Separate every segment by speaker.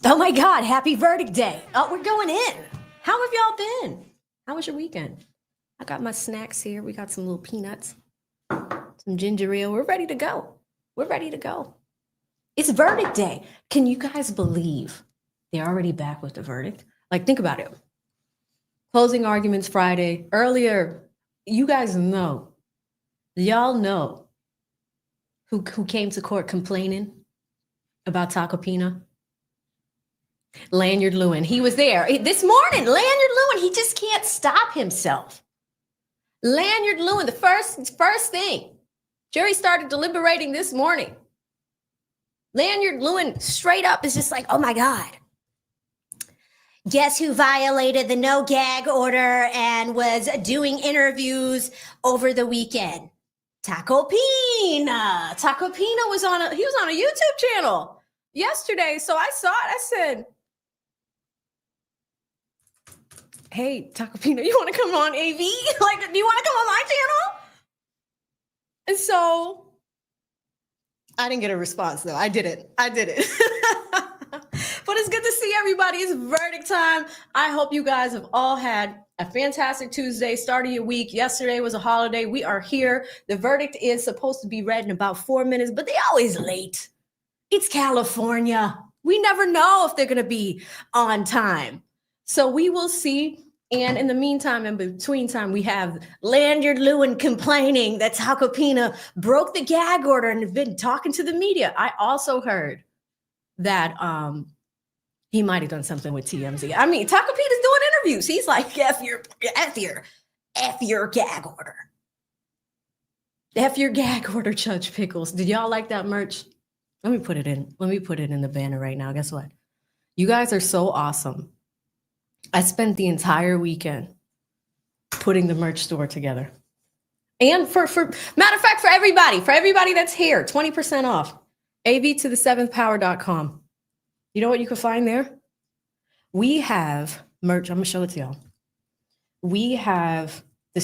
Speaker 1: Oh my God, happy verdict day. Oh, we're going in. How have y'all been? How was your weekend? I got my snacks here. We got some little peanuts, some ginger ale. We're ready to go. We're ready to go. It's verdict day. Can you guys believe they're already back with the verdict? Like, think about it. Closing arguments Friday. Earlier, you guys know, y'all know who came to court complaining about Taco Pina? Lanyard Lewin. He was there this morning. Lanyard Lewin, he just can't stop himself. Lanyard Lewin, the first thing. Jury started deliberating this morning. Lanyard Lewin straight up is just like, oh my God. Guess who violated the no gag order and was doing interviews over the weekend? Taco Pina. Taco Pina was on a YouTube channel yesterday. So I saw it. I said, hey, Taco Pina, you want to come on AV? Like, do you want to come on my channel? And so I didn't get a response, though. I did it. But it's good to see everybody. It's verdict time. I hope you guys have all had a fantastic Tuesday, start of your week. Yesterday was a holiday. We are here. The verdict is supposed to be read in about 4 minutes, but they're always late. It's California. We never know if they're going to be on time. So we will see. And in the meantime, in between time, we have Lanyard Lewin complaining that Taco Pina broke the gag order and have been talking to the media. I also heard that he might have done something with TMZ. I mean, Taco Pina's doing interviews. He's like, F your gag order. F your gag order, Judge Pickles. Did y'all like that merch? Let me put it in the banner right now. Guess what? You guys are so awesome. I spent the entire weekend putting the merch store together. And for matter of fact, for everybody that's here, 20% off. AV7power.com. You know what you can find there? We have merch. I'm gonna show it to y'all. We have the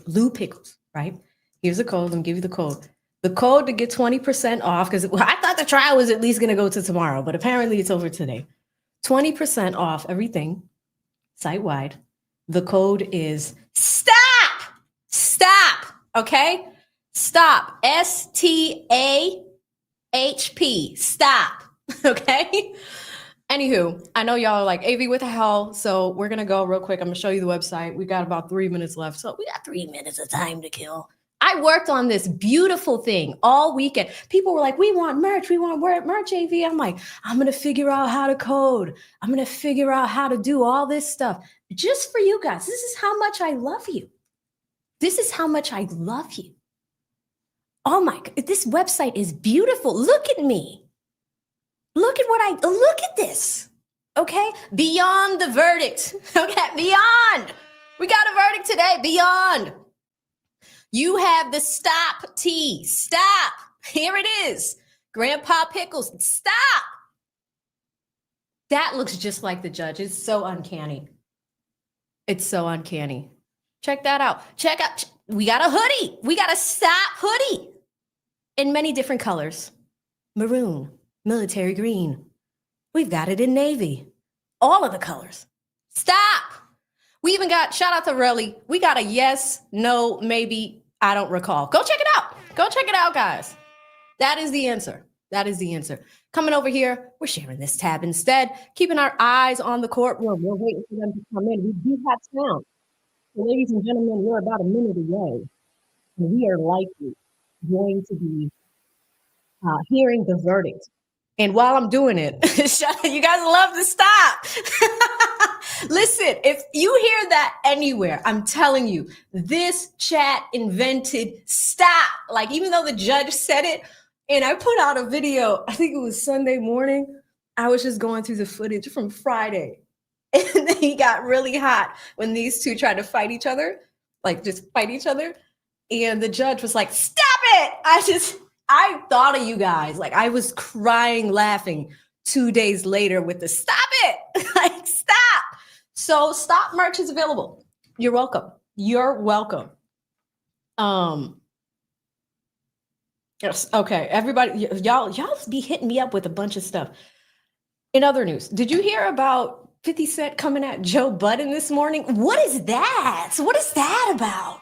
Speaker 1: Lou Pickles, right? Here's the code. Let me give you the code. The code to get 20% off, because I thought the trial was at least gonna go to tomorrow, but apparently it's over today. 20% off everything site-wide. The code is STOP. Okay? Stop. STAHP. Stop. Okay? Anywho, I know y'all are like, AV, what the hell? So we're going to go real quick. I'm going to show you the website. We got about 3 minutes left. So we got 3 minutes of time to kill. I worked on this beautiful thing all weekend. People were like, we want merch. We want merch, AV. I'm like, I'm going to figure out how to code. I'm going to figure out how to do all this stuff just for you guys. This is how much I love you. Oh my God, this website is beautiful. Look at me. Look at this. Okay. Beyond the verdict. Okay. Beyond. We got a verdict today. Beyond. You have the stop T. Stop. Here it is. Grandpa Pickles. Stop. That looks just like the judge. It's so uncanny. Check that out. We got a hoodie. We got a stop hoodie in many different colors. Maroon, military green. We've got it in navy. All of the colors. Stop. We even got, shout out to Relli. We got a yes, no, maybe, I don't recall. Go check it out. Guys. That is the answer. Coming over here, we're sharing this tab instead, keeping our eyes on the courtroom. We're waiting for them to come in. We do have sound. So ladies and gentlemen, we're about a minute away, and we are likely going to be hearing the verdict. And while I'm doing it, you guys love to stop. Listen, if you hear that anywhere, I'm telling you, this chat invented stop. Like, even though the judge said it, and I put out a video, I think it was Sunday morning, I was just going through the footage from Friday. And then he got really hot when these two tried to fight each other. And the judge was like, stop it. I thought of you guys. Like, I was crying, laughing 2 days later with the stop it. Like, stop. So stop merch is available. You're welcome. Yes. Okay. Everybody, y'all be hitting me up with a bunch of stuff. In other news, did you hear about 50 Cent coming at Joe Budden this morning? What is that? What is that about?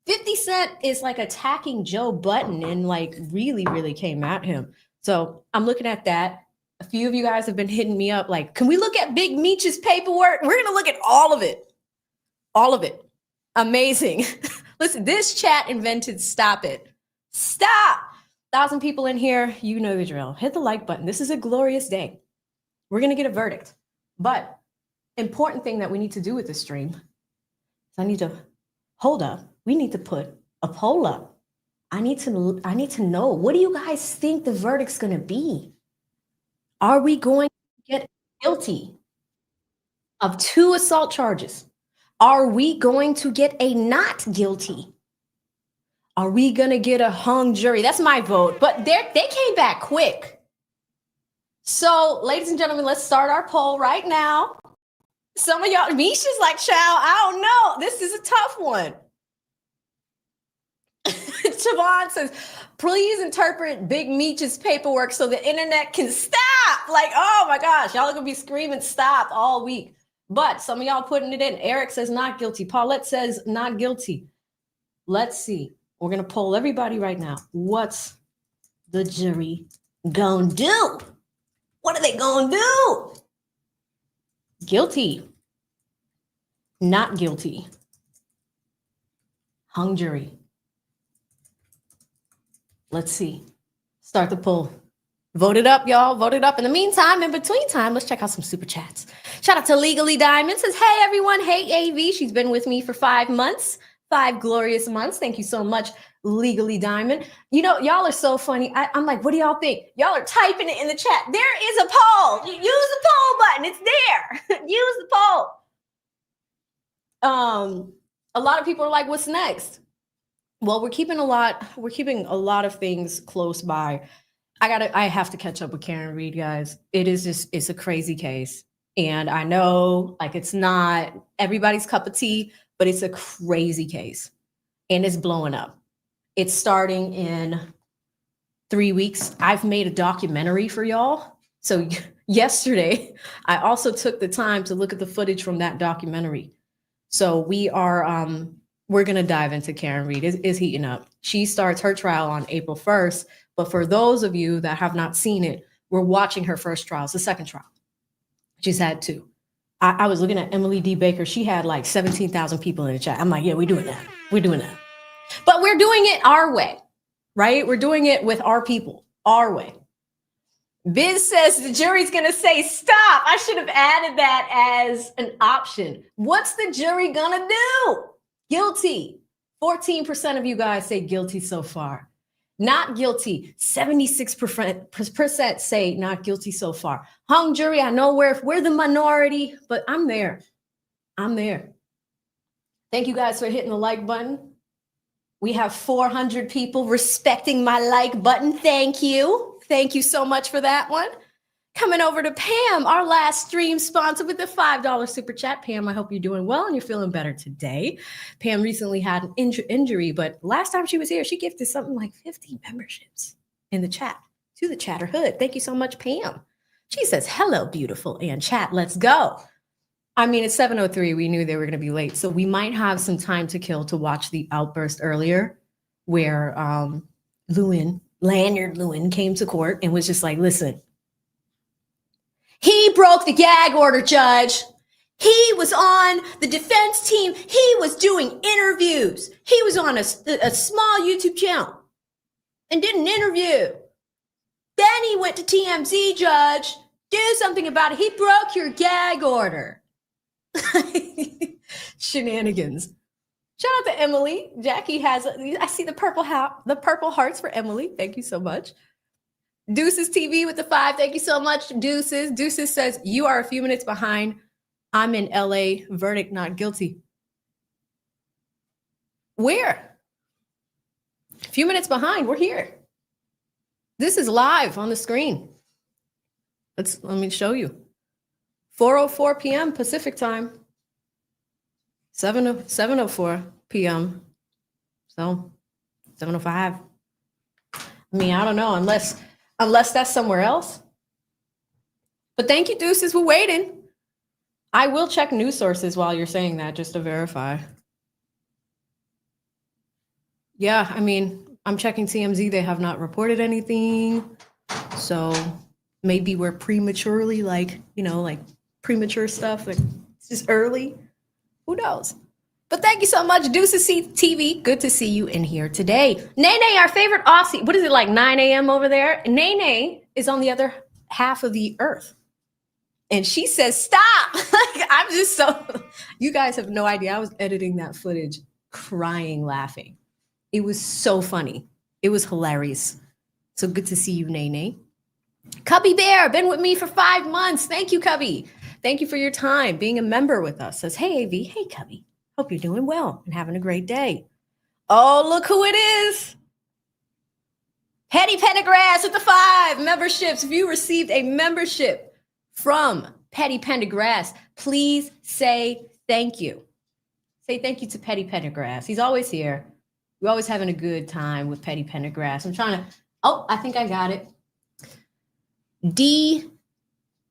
Speaker 1: 50 Cent is like attacking Joe Budden and like really, really came at him. So I'm looking at that. A few of you guys have been hitting me up like, can we look at Big Meech's paperwork? We're going to look at all of it. All of it. Amazing. Listen, this chat invented stop it. Stop. 1,000 people in here. You know the drill. Hit the like button. This is a glorious day. We're going to get a verdict. But important thing that we need to do with this stream is I need to hold up. We need to put a poll up. I need to know, what do you guys think the verdict's going to be? Are we going to get guilty of 2 assault charges? Are we going to get a not guilty? Are we going to get a hung jury? That's my vote. But they came back quick. So, ladies and gentlemen, let's start our poll right now. Some of y'all, Misha's like, child, I don't know. This is a tough one. Siobhan says, please interpret Big Meech's paperwork so the internet can stop. Like, oh my gosh, y'all are going to be screaming stop all week. But some of y'all putting it in. Eric says not guilty. Paulette says not guilty. Let's see. We're going to poll everybody right now. What's the jury going to do? What are they going to do? Guilty. Not guilty. Hung jury. Let's see. Start the poll. Vote it up, y'all. Vote it up. In the meantime, in between time, let's check out some super chats. Shout out to Legally Diamond. Says, hey, everyone. Hey, AV. She's been with me for 5 months. 5 glorious months. Thank you so much, Legally Diamond. You know, y'all are so funny. I'm like, what do y'all think? Y'all are typing it in the chat. There is a poll. Use the poll button. It's there. Use the poll. A lot of people are like, what's next? Well, we're keeping a lot of things close by. I have to catch up with Karen Reed, guys. It's a crazy case. And I know like it's not everybody's cup of tea, but it's a crazy case and it's blowing up. It's starting in 3 weeks. I've made a documentary for y'all. So yesterday, I also took the time to look at the footage from that documentary. So we're going to dive into Karen Reed. Is heating up. She starts her trial on April 1st. But for those of you that have not seen it, we're watching her first trial. It's the second trial. She's had 2. I was looking at Emily D. Baker. She had like 17,000 people in the chat. I'm like, yeah, we're doing that. We're doing that. But we're doing it our way, right? We're doing it with our people, our way. Biz says the jury's going to say stop. I should have added that as an option. What's the jury going to do? Guilty. 14% of you guys say guilty so far. Not guilty. 76% say not guilty so far. Hung jury, I know we're the minority, but I'm there. I'm there. Thank you guys for hitting the like button. We have 400 people respecting my like button. Thank you. Thank you so much for that one. Coming over to Pam, our last stream sponsor with the $5 super chat. Pam, I hope you're doing well and you're feeling better today. Pam recently had an injury, but last time she was here, she gifted something like 50 memberships in the chat to the Chatterhood. Thank you so much, Pam. She says, hello, beautiful, and chat, let's go. I mean, it's 7:03. We knew they were going to be late, so we might have some time to kill to watch the outburst earlier where Lanyard Lewin came to court and was just like, listen, he broke the gag order, Judge. He was on the defense team. He was doing interviews. He was on a small YouTube channel and did an interview. Then he went to TMZ, Judge. Do something about it. He broke your gag order. Shenanigans. Shout out to Emily. Jackie has, I see the purple hearts for Emily. Thank you so much. Deuces TV with the 5. Thank you so much, Deuces. Deuces says, you are a few minutes behind. I'm in LA. Verdict not guilty. Where? A few minutes behind. We're here. This is live on the screen. Let me show you. 4:04 p.m. Pacific time. 7:04 p.m. So 7:05. I mean, I don't know, unless that's somewhere else. But thank you, Deuces, for waiting. I will check news sources while you're saying that, just to verify. Yeah, I mean, I'm checking TMZ. They have not reported anything. So maybe we're prematurely, like premature stuff. Like, it's just early. Who knows? But thank you so much, Deuces TV. Good to see you in here today. Nene, our favorite Aussie. What is it, like 9 a.m. over there? Nene is on the other half of the earth. And she says, stop. Like, I'm just so, you guys have no idea. I was editing that footage, crying, laughing. It was so funny. It was hilarious. So good to see you, Nene. Cubby Bear, been with me for 5 months. Thank you, Cubby. Thank you for your time being a member with us. Says, hey, AV. Hey, Cubby. Hope you're doing well and having a great day. Oh, look who it is. Petty Pendergrass with the 5 memberships. If you received a membership from Petty Pendergrass, please say thank you. Say thank you to Petty Pendergrass. He's always here. We're always having a good time with Petty Pendergrass. I'm trying to, I think I got it.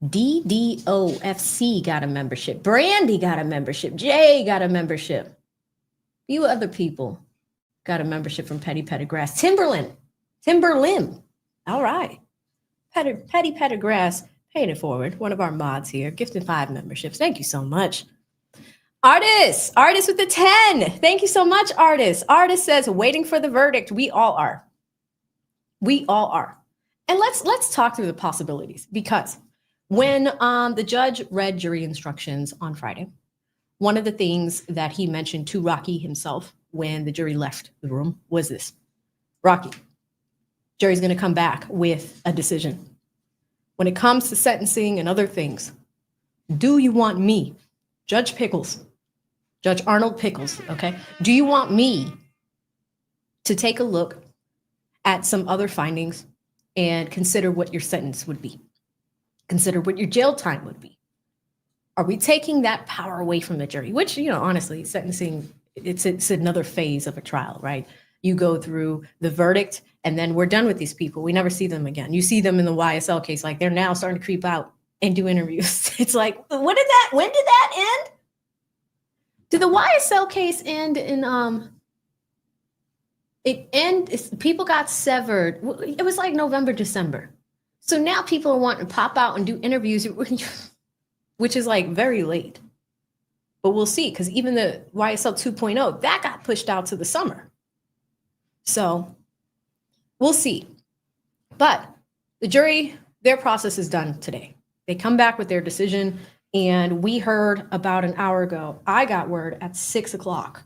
Speaker 1: DDOFC got a membership. Brandy got a membership. Jay got a membership. A few other people got a membership from Petty Pendergrass. Timberlim. All right. Petty Pendergrass paid it forward. One of our mods here. Gifted 5 memberships. Thank you so much. Artist with the 10. Thank you so much, Artist. Artist says, waiting for the verdict. We all are. We all are. And let's talk through the possibilities, because when the judge read jury instructions on Friday, one of the things that he mentioned to Rocky himself when the jury left the room was this: Rocky, jury's going to come back with a decision. When it comes to sentencing and other things, do you want me, Judge Arnold Pickles, okay? Do you want me to take a look at some other findings and consider what your sentence would be? Consider what your jail time would be? Are we taking that power away from the jury? Which, honestly, sentencing, it's another phase of a trial, right? You go through the verdict and then we're done with these people. We never see them again. You see them in the YSL case, like they're now starting to creep out and do interviews. It's like, when did that end? Did the YSL case end in, people got severed. It was like November, December. So now people are wanting to pop out and do interviews, which is like very late. But we'll see, because even the YSL 2.0, that got pushed out to the summer. So we'll see. But the jury, their process is done today. They come back with their decision. And we heard about an hour ago, I got word at 6 o'clock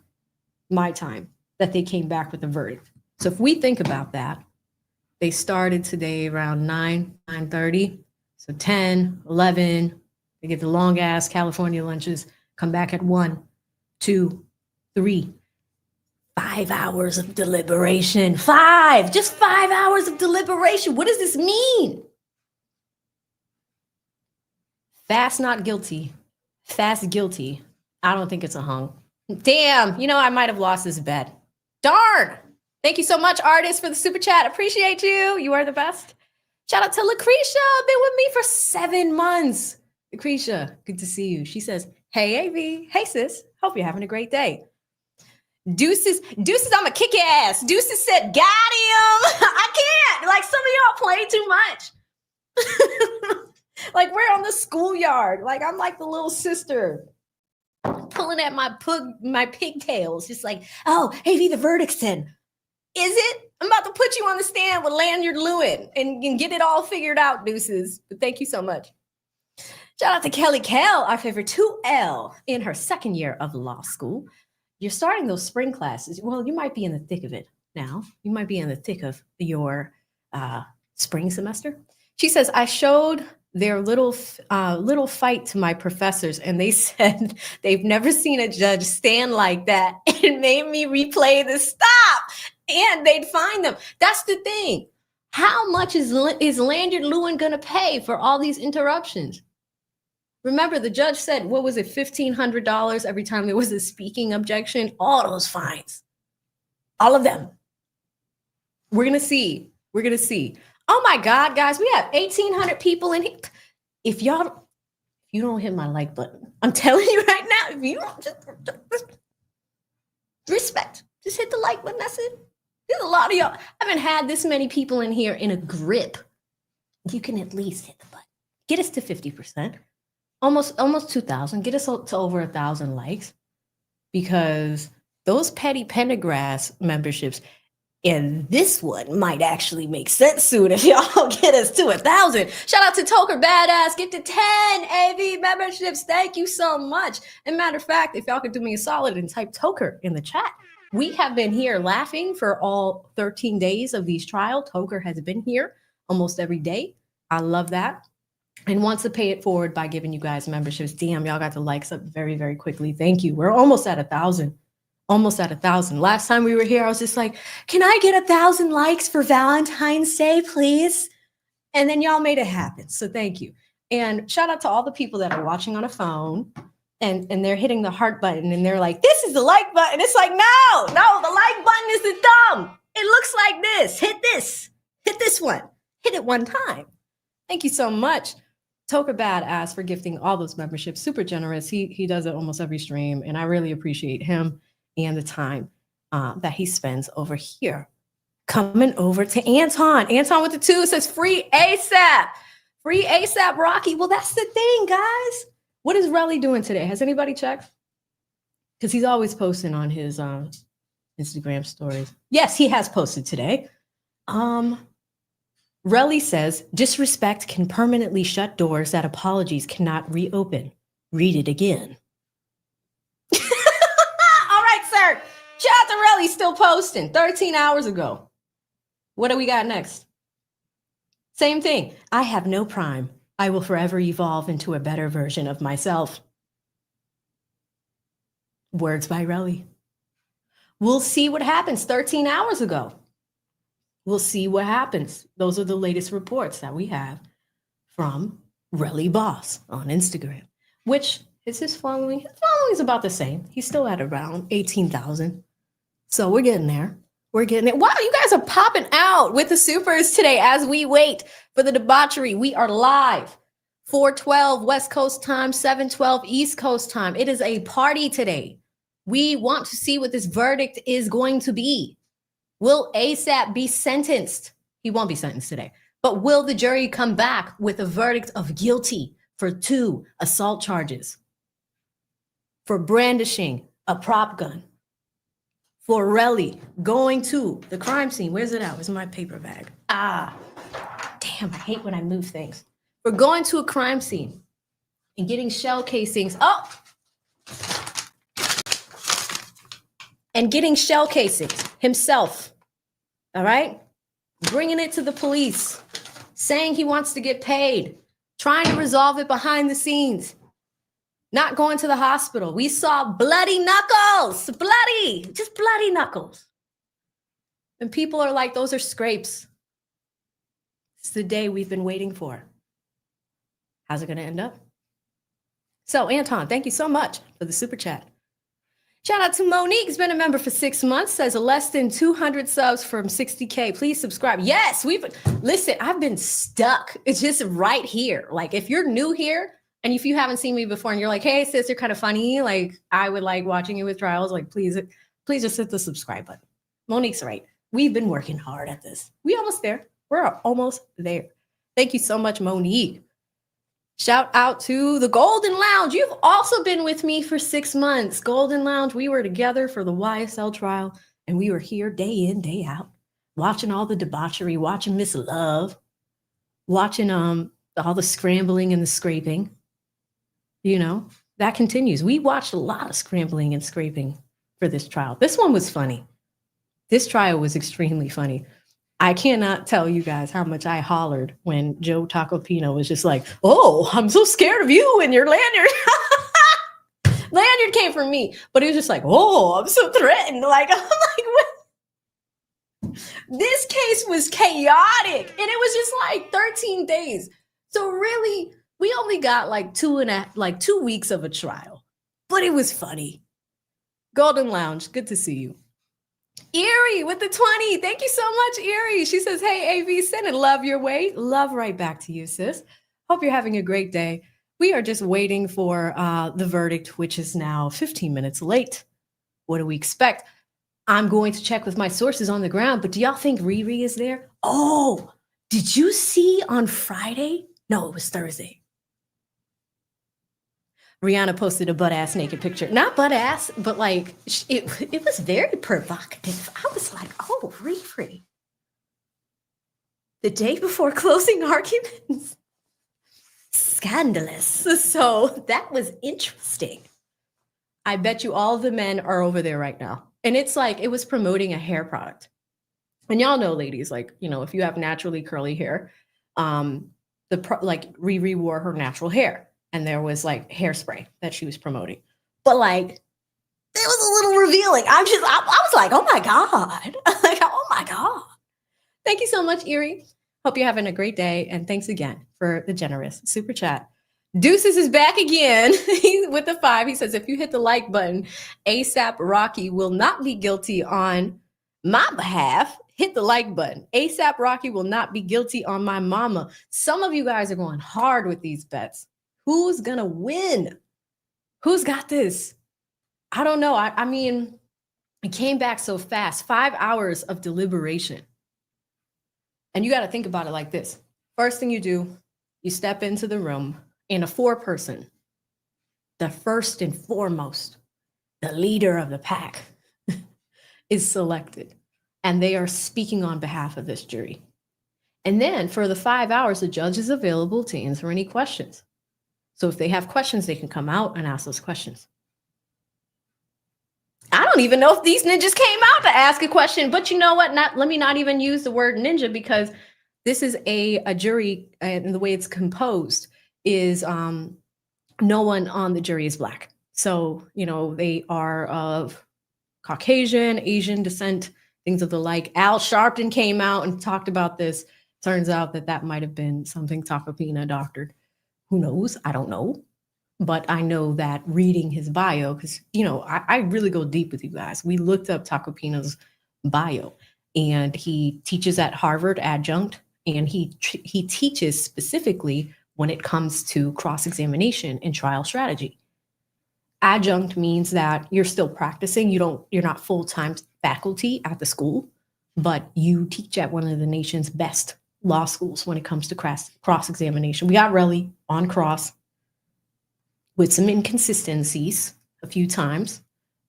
Speaker 1: my time that they came back with a verdict. So if we think about that, they started today around 9:30. So 10, 11, they get the long ass California lunches, come back at 1, 2, 3, 5 hours of deliberation. Just 5 hours of deliberation. What does this mean? Fast not guilty, fast guilty. I don't think it's a hung. Damn, I might have lost this bet. Darn. Thank you so much, Artist, for the super chat. Appreciate you. You are the best. Shout out to Lucretia. Been with me for 7 months. Lucretia, good to see you. She says, hey, AV. Hey, sis. Hope you're having a great day. Deuces, I'm a kick ass. Deuces said, got him. I can't. Like, some of y'all play too much. Like, we're on the schoolyard. Like, I'm like the little sister pulling at my pigtails. Just like, oh, AV, the verdict's in. Is it? I'm about to put you on the stand with Lanyard Lewin and get it all figured out, Deuces. But thank you so much. Shout out to Kelly Kell, our favorite 2L, in her 2nd year of law school. You're starting those spring classes. Well, you might be in the thick of it now. You might be in the thick of your spring semester. She says, I showed their little fight to my professors, and they said they've never seen a judge stand like that. It made me replay the stop, and they'd find them. That's the thing. How much is Lanyard Lewin going to pay for all these interruptions? Remember, the judge said, what was it, $1,500 every time there was a speaking objection? All those fines. All of them. We're going to see We're going to see. Oh my God, guys, we have 1,800 people in here. If you don't hit my like button, I'm telling you right now, if you don't, just respect, just hit the like button. That's it. There's a lot of y'all. I haven't had this many people in here in a grip. You can at least hit the button. Get us to 50%. Almost 2,000. Get us to over 1,000 likes. Because those petty Pendergrass memberships and this one might actually make sense soon if y'all get us to 1,000. Shout out to Toker Badass. Get to 10 AV memberships. Thank you so much. And matter of fact, if y'all could do me a solid and type Toker in the chat. We have been here laughing for all 13 days of these trials. Toker has been here almost every day. I love that. And wants to pay it forward by giving you guys memberships. Damn, y'all got the likes up very, very quickly. Thank you. We're almost at 1,000. Almost at 1,000. Last time we were here, I was just like, can I get 1,000 likes for Valentine's Day, please? And then y'all made it happen. So thank you. And shout out to all the people that are watching on a phone and they're hitting the heart button and they're like, this is the like button. It's like, no, the like button is the thumb. It looks like this. Hit this one. Hit it one time. Thank you so much. Toker Badass for gifting all those memberships. Super generous. He does it almost every stream. And I really appreciate him and the time that he spends over here. Coming over to Anton. Anton with the 2 says free ASAP. Free ASAP, Rocky. Well, that's the thing, guys. What is Relli doing today? Has anybody checked? Because he's always posting on his Instagram stories. Yes, he has posted today. Relli says, disrespect can permanently shut doors that apologies cannot reopen. Read it again. Sir, shout out to Relli, still posting 13 hours ago. What do we got next? Same thing. I have no prime. I will forever evolve into a better version of myself. Words by Relli. We'll see what happens 13 hours ago. We'll see what happens. Those are the latest reports that we have from Relli Boss on Instagram, which is his following. His following is about the same. He's still at around 18,000. So we're getting there. We're getting it. Wow, you guys are popping out with the supers today as we wait for the debauchery. We are live. 4:12 West Coast time, 7:12 East Coast time. It is a party today. We want to see what this verdict is going to be. Will ASAP be sentenced? He won't be sentenced today. But will the jury come back with a verdict of guilty for 2 assault charges? For brandishing a prop gun, for Relli going to the crime scene. Where's it at? Where's my paper bag? Damn, I hate when I move things. For going to a crime scene and getting shell casings. And getting shell casings himself. All right? Bringing it to the police, saying he wants to get paid, trying to resolve it behind the scenes. Not going to the hospital. We saw bloody knuckles, just bloody knuckles. And people are like, those are scrapes. It's the day we've been waiting for. How's it going to end up? So, Anton, thank you so much for the super chat. Shout out to Monique, who's been a member for 6 months, says less than 200 subs from 60K. Please subscribe. Yes, listen, I've been stuck. It's just right here. Like, if you're new here, and if you haven't seen me before and you're like, hey, sis, you're kind of funny. Like, I would like watching you with trials. Like, please just hit the subscribe button. Monique's right. We've been working hard at this. We're almost there. We're almost there. Thank you so much, Monique. Shout out to the Golden Lounge. You've also been with me for 6 months. Golden Lounge, we were together for the YSL trial, and we were here day in, day out, watching all the debauchery, watching Miss Love, watching all the scrambling and the scraping. You know, that continues. We watched a lot of scrambling and scraping for this trial. This one was funny. This trial was extremely funny. I cannot tell you guys how much I hollered when Joe Tacopino was just like, oh, I'm so scared of you and your lanyard. Lanyard came from me, but he was just like, oh, I'm so threatened. Like, I'm like, what? This case was chaotic. And it was just like 13 days. So really, we only got like 2 weeks of a trial, but it was funny. Golden Lounge, good to see you. Erie with the 20. Thank you so much, Erie. She says, hey, AV, sending love your way. Love right back to you, sis. Hope you're having a great day. We are just waiting for the verdict, which is now 15 minutes late. What do we expect? I'm going to check with my sources on the ground, but do y'all think Riri is there? Oh, did you see on Friday? No, it was Thursday. Rihanna posted a butt-ass naked picture. Not butt-ass, but like, it was very provocative. I was like, oh, Riri. The day before closing arguments? Scandalous. So that was interesting. I bet you all the men are over there right now. And it's like, it was promoting a hair product. And y'all know, ladies, like, you know, if you have naturally curly hair, like Riri wore her natural hair. And there was like hairspray that she was promoting. But like, it was a little revealing. I was like, oh my God. Like, oh my God. Thank you so much, Erie. Hope you're having a great day. And thanks again for the generous super chat. Deuces is back again. He's with the 5. He says, if you hit the like button, ASAP Rocky will not be guilty on my behalf. Hit the like button. ASAP Rocky will not be guilty on my mama. Some of you guys are going hard with these bets. Who's going to win? Who's got this? I don't know. I mean, it came back so fast. 5 hours of deliberation. And you got to think about it like this. First thing you do, you step into the room in a 4-person. The first and foremost, the leader of the pack is selected. And they are speaking on behalf of this jury. And then for the 5 hours, the judge is available to answer any questions. So if they have questions, they can come out and ask those questions. I don't even know if these ninjas came out to ask a question, but you know what? Let me not even use the word ninja, because this is a jury, and the way it's composed is no one on the jury is Black. So, you know, they are of Caucasian, Asian descent, things of the like. Al Sharpton came out and talked about this. Turns out that might have been something Tacopina doctored. Who knows? I don't know. But I know that reading his bio, because, you know, I really go deep with you guys. We looked up Tacopina's bio, and he teaches at Harvard adjunct, and he teaches specifically when it comes to cross-examination and trial strategy. Adjunct means that you're still practicing. You're not full-time faculty at the school, but you teach at one of the nation's best law schools when it comes to cross-examination. We got Relli on cross with some inconsistencies a few times.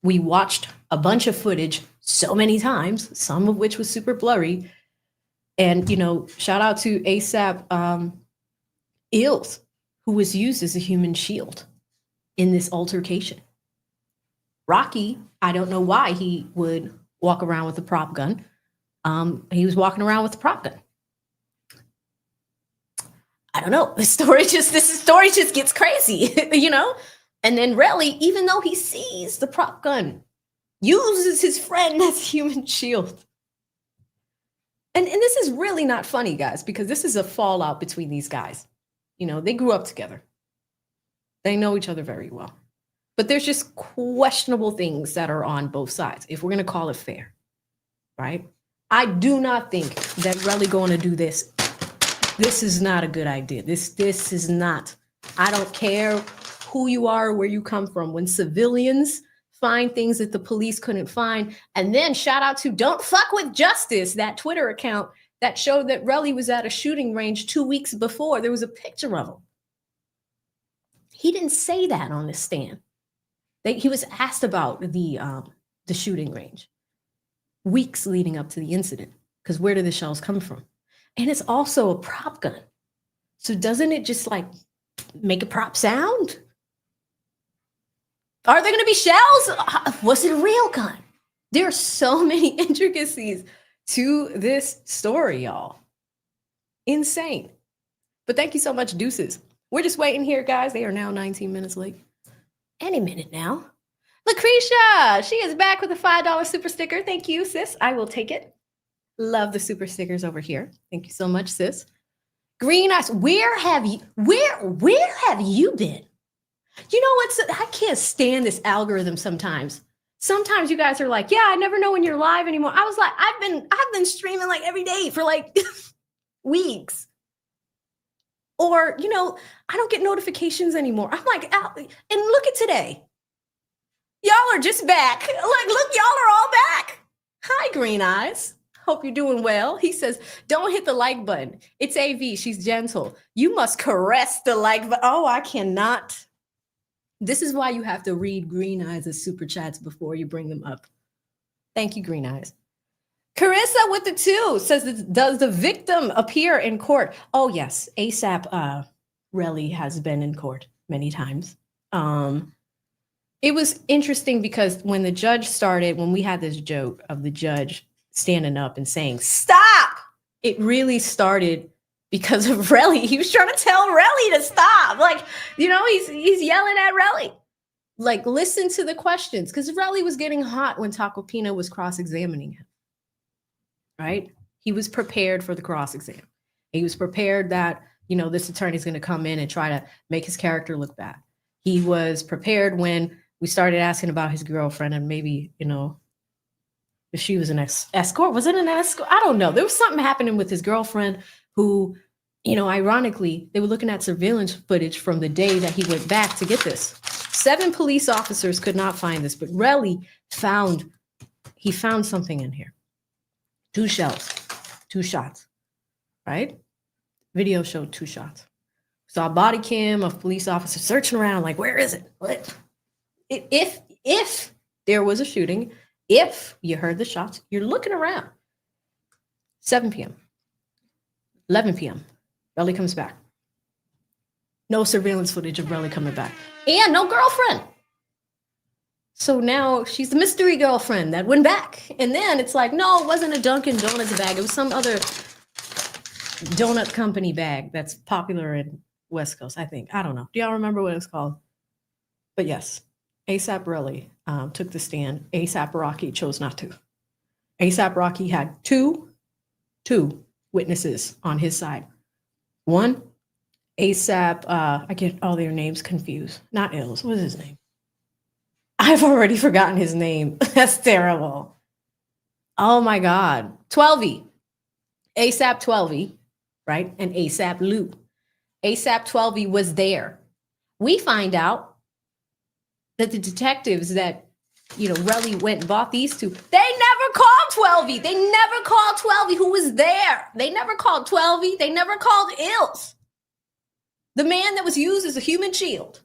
Speaker 1: We watched a bunch of footage so many times, some of which was super blurry. And, you know, shout out to ASAP Ills, who was used as a human shield in this altercation. Rocky, I don't know why he would walk around with a prop gun. He was walking around with a prop gun. I don't know. This story just gets crazy, you know? And then Relli, even though he sees the prop gun, uses his friend as a human shield. And this is really not funny, guys, because this is a fallout between these guys. You know, they grew up together. They know each other very well. But there's just questionable things that are on both sides, if we're going to call it fair, right? I do not think that Relli going to do this. This is not a good idea. This is not. I don't care who you are or where you come from. When civilians find things that the police couldn't find, and then shout out to Don't Fuck With Justice, that Twitter account that showed that Relli was at a shooting range 2 weeks before. There was a picture of him. He didn't say that on the stand. He was asked about the shooting range weeks leading up to the incident, because where did the shells come from? And it's also a prop gun. So doesn't it just like make a prop sound? Are there going to be shells? Was it a real gun? There are so many intricacies to this story, y'all. Insane. But thank you so much, Deuces. We're just waiting here, guys. They are now 19 minutes late. Any minute now. Lucretia, she is back with a $5 super sticker. Thank you, sis. I will take it. Love the super stickers over here. Thank you so much, sis. Green Eyes, where have you been? You know what? I can't stand this algorithm sometimes. Sometimes you guys are like, yeah, I never know when you're live anymore. I was like, I've been streaming like every day for like weeks. Or, you know, I don't get notifications anymore. I'm like, and look at today. Y'all are just back. Like, look, y'all are all back. Hi, Green Eyes. Hope you're doing well. He says, don't hit the like button. It's AV. She's gentle. You must caress the like button. Oh, I cannot. This is why you have to read Green Eyes' super chats before you bring them up. Thank you, Green Eyes. Carissa with the 2 says, does the victim appear in court? Oh, yes. ASAP Relli has been in court many times. It was interesting because when the judge started, when we had this joke of the judge standing up and saying, stop, it really started because of Relli. He was trying to tell Relli to stop. Like, you know, he's yelling at Relli. Like, listen to the questions, because Relli was getting hot when Tacopina was cross-examining him, right? He was prepared for the cross-exam. He was prepared that, you know, this attorney's going to come in and try to make his character look bad. He was prepared when we started asking about his girlfriend and maybe, you know, if she was an escort. Was it an escort? I don't know. There was something happening with his girlfriend who, you know, ironically, they were looking at surveillance footage from the day that he went back to get this. 7 police officers could not find this, but Relli found something in here. 2 shells, 2 shots, right? Video showed 2 shots. Saw a body cam of police officers searching around like, where is it? What? If there was a shooting, if you heard the shots, you're looking around. 7 p.m., 11 p.m., Relli comes back. No surveillance footage of Relli coming back. And no girlfriend. So now she's the mystery girlfriend that went back. And then it's like, no, it wasn't a Dunkin' Donuts bag. It was some other donut company bag that's popular in West Coast, I think. I don't know. Do y'all remember what it's called? But yes, ASAP Relli took the stand. ASAP Rocky chose not to. ASAP Rocky had two witnesses on his side. One, ASAP, I get all their names confused. Not Ills. What is his name? I've already forgotten his name. That's terrible. Oh my God. 12E. ASAP 12E, right? And ASAP Lou. ASAP 12E was there. We find out that the detectives that, you know, Relli went and bought these 2, they never called 12E. They never called 12E who was there. They never called 12E. They never called Ills, the man that was used as a human shield.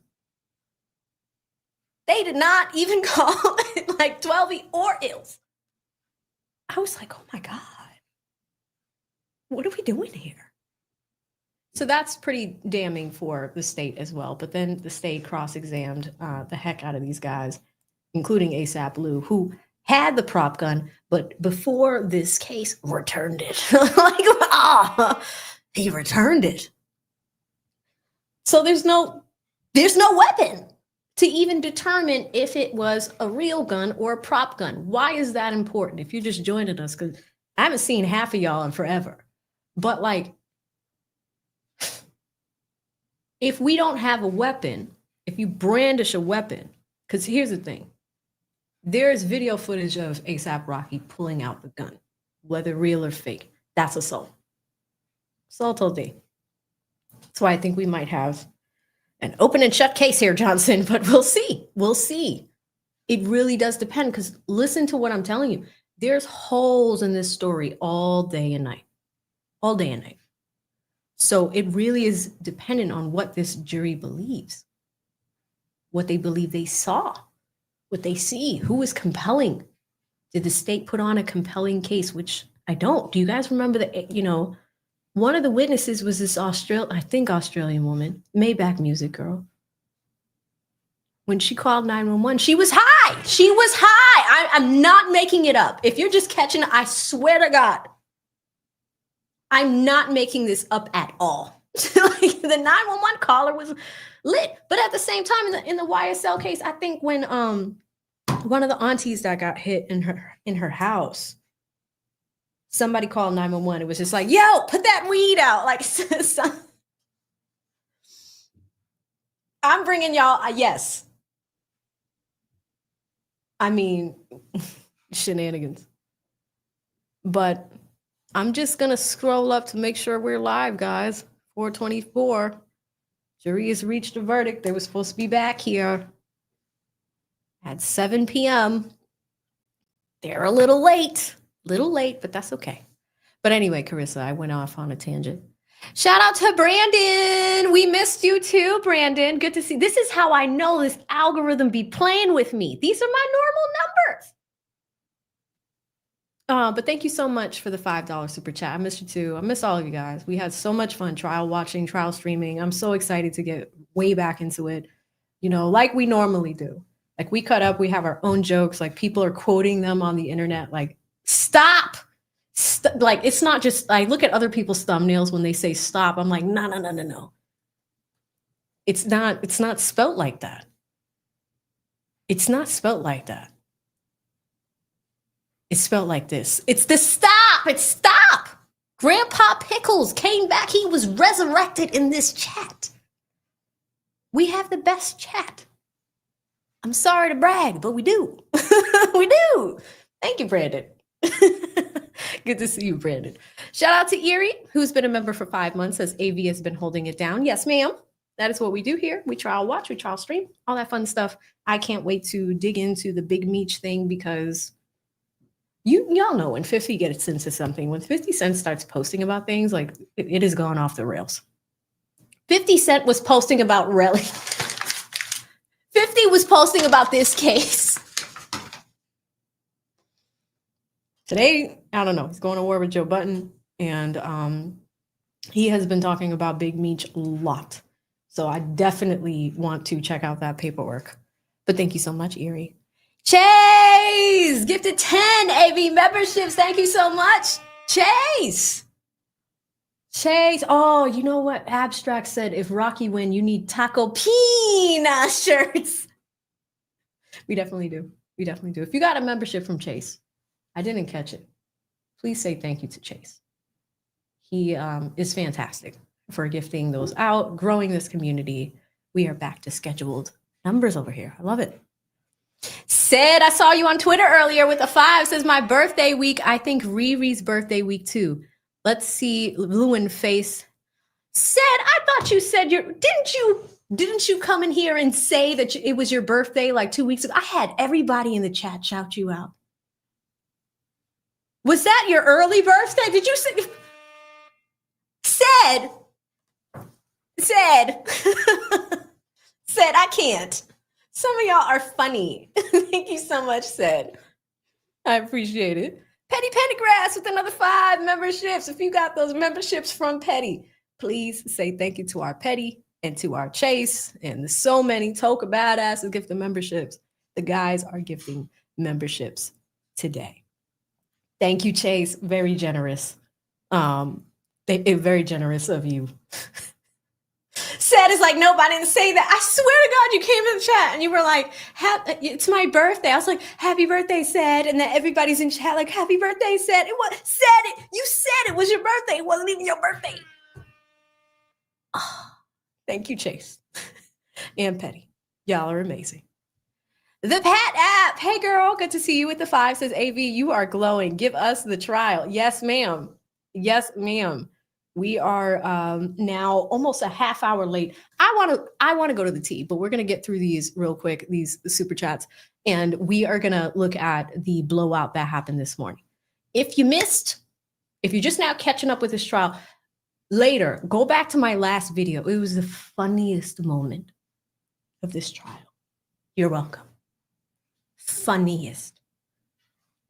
Speaker 1: They did not even call like 12E or Ills. I was like, oh my God, what are we doing here? So that's pretty damning for the state as well. But then the state cross-examined the heck out of these guys, including ASAP Lou, who had the prop gun, but before this case returned it. Like, he returned it. So there's no weapon to even determine if it was a real gun or a prop gun. Why is that important? If you're just joining us, because I haven't seen half of y'all in forever. But like, if we don't have a weapon, if you brandish a weapon, because here's the thing, there's video footage of ASAP Rocky pulling out the gun, whether real or fake. That's assault. Assault all day. That's why I think we might have an open and shut case here, Johnson, but we'll see. We'll see. It really does depend, because listen to what I'm telling you. There's holes in this story all day and night. All day and night. So it really is dependent on what this jury believes, what they believe they saw, what they see, who is compelling. Did the state put on a compelling case, which I don't. Do you guys remember that, you know, one of the witnesses was this Australian woman, Maybach Music Girl. When she called 911, she was high. She was high. I'm not making it up. If you're just catching it, I swear to God, I'm not making this up at all. Like, the 911 caller was lit. But at the same time, in the YSL case, I think when one of the aunties that got hit in her house, somebody called 911. It was just like, yo, put that weed out. Like, I'm bringing y'all, yes. I mean, shenanigans. But I'm just going to scroll up to make sure we're live, guys. 424. Jury has reached a verdict. They were supposed to be back here at 7 p.m. They're a little late, but that's okay. But anyway, Carissa, I went off on a tangent. Shout out to Brandon. We missed you too, Brandon. Good to see. This is how I know this algorithm be playing with me. These are my normal numbers. But thank you so much for the $5 super chat. I missed you too. I miss all of you guys. We had so much fun trial watching, trial streaming. I'm so excited to get way back into it, like we normally do. Like we cut up, we have our own jokes. Like people are quoting them on the internet. Like, stop. Like, it's not just, I look at other people's thumbnails when they say stop. I'm like, no. It's not spelt like that. It's not spelt like that. It's spelled like this. It's the stop. It's stop. Grandpa Pickles came back. He was resurrected in this chat. We have the best chat. I'm sorry to brag, but we do. We do. Thank you, Brandon. Good to see you, Brandon. Shout out to Erie, who's been a member for 5 months, says AV has been holding it down. Yes, ma'am. That is what we do here. We trial watch, we trial stream, all that fun stuff. I can't wait to dig into the Big Meech thing because y'all know when 50 gets into something, when 50 Cent starts posting about things, like it has gone off the rails. 50 Cent was posting about Relli. 50 was posting about this case. Today, I don't know, he's going to war with Joe Budden, and he has been talking about Big Meech a lot. So I definitely want to check out that paperwork. But thank you so much, Erie. Chase, gifted 10 AV memberships. Thank you so much, Chase. Oh, you know what? Abstract said, if Rocky win, you need Taco Pina shirts. We definitely do. If you got a membership from Chase, I didn't catch it, please say thank you to Chase. He is fantastic for gifting those out, growing this community. We are back to scheduled numbers over here. I love it. Said, I saw you on Twitter earlier with a 5. Says my birthday week. I think Riri's birthday week too. Let's see. Lewin face. Said, I thought you said didn't you come in here and say that it was your birthday like 2 weeks ago? I had everybody in the chat shout you out. Was that your early birthday? Did you say? Said, I can't. Some of y'all are funny. Thank you so much, Said. I appreciate it. Petty Pendergrass with another 5 memberships. If you got those memberships from Petty, please say thank you to our Petty and to our Chase and so many Toka badasses gifting memberships. The guys are gifting memberships today. Thank you, Chase. Very generous. Very generous of you. Said is like, nope, I didn't say that. I swear to God, you came in the chat and you were like, it's my birthday. I was like, happy birthday, Said. And then everybody's in chat like, happy birthday, Said. It was Said it. You said it was your birthday. It wasn't even your birthday. Oh, thank you, Chase. And Petty. Y'all are amazing. The Pat app. Hey, girl. Good to see you with the 5. Says, AV, you are glowing. Give us the trial. Yes, ma'am. Yes, ma'am. We are now almost a half hour late. I want to go to the tea, but we're going to get through these real quick, these super chats, and we are going to look at the blowout that happened this morning. If you're just now catching up with this trial, later, go back to my last video. It was the funniest moment of this trial. You're welcome. Funniest.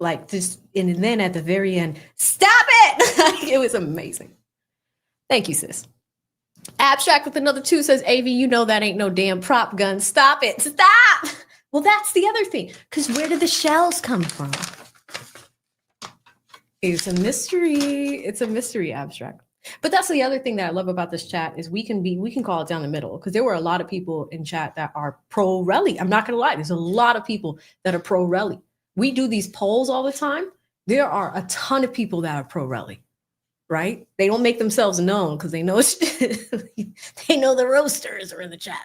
Speaker 1: Like this, and then at the very end, stop it! It was amazing. Thank you, sis. Abstract with another 2 says, AV, you know that ain't no damn prop gun. Stop it. Stop! Well, that's the other thing, because where did the shells come from? It's a mystery. It's a mystery, Abstract. But that's the other thing that I love about this chat is we can call it down the middle, because there were a lot of people in chat that are pro Relli. I'm not going to lie. There's a lot of people that are pro Relli. We do these polls all the time. There are a ton of people that are pro Relli, right? They don't make themselves known because they know they know the roasters are in the chat.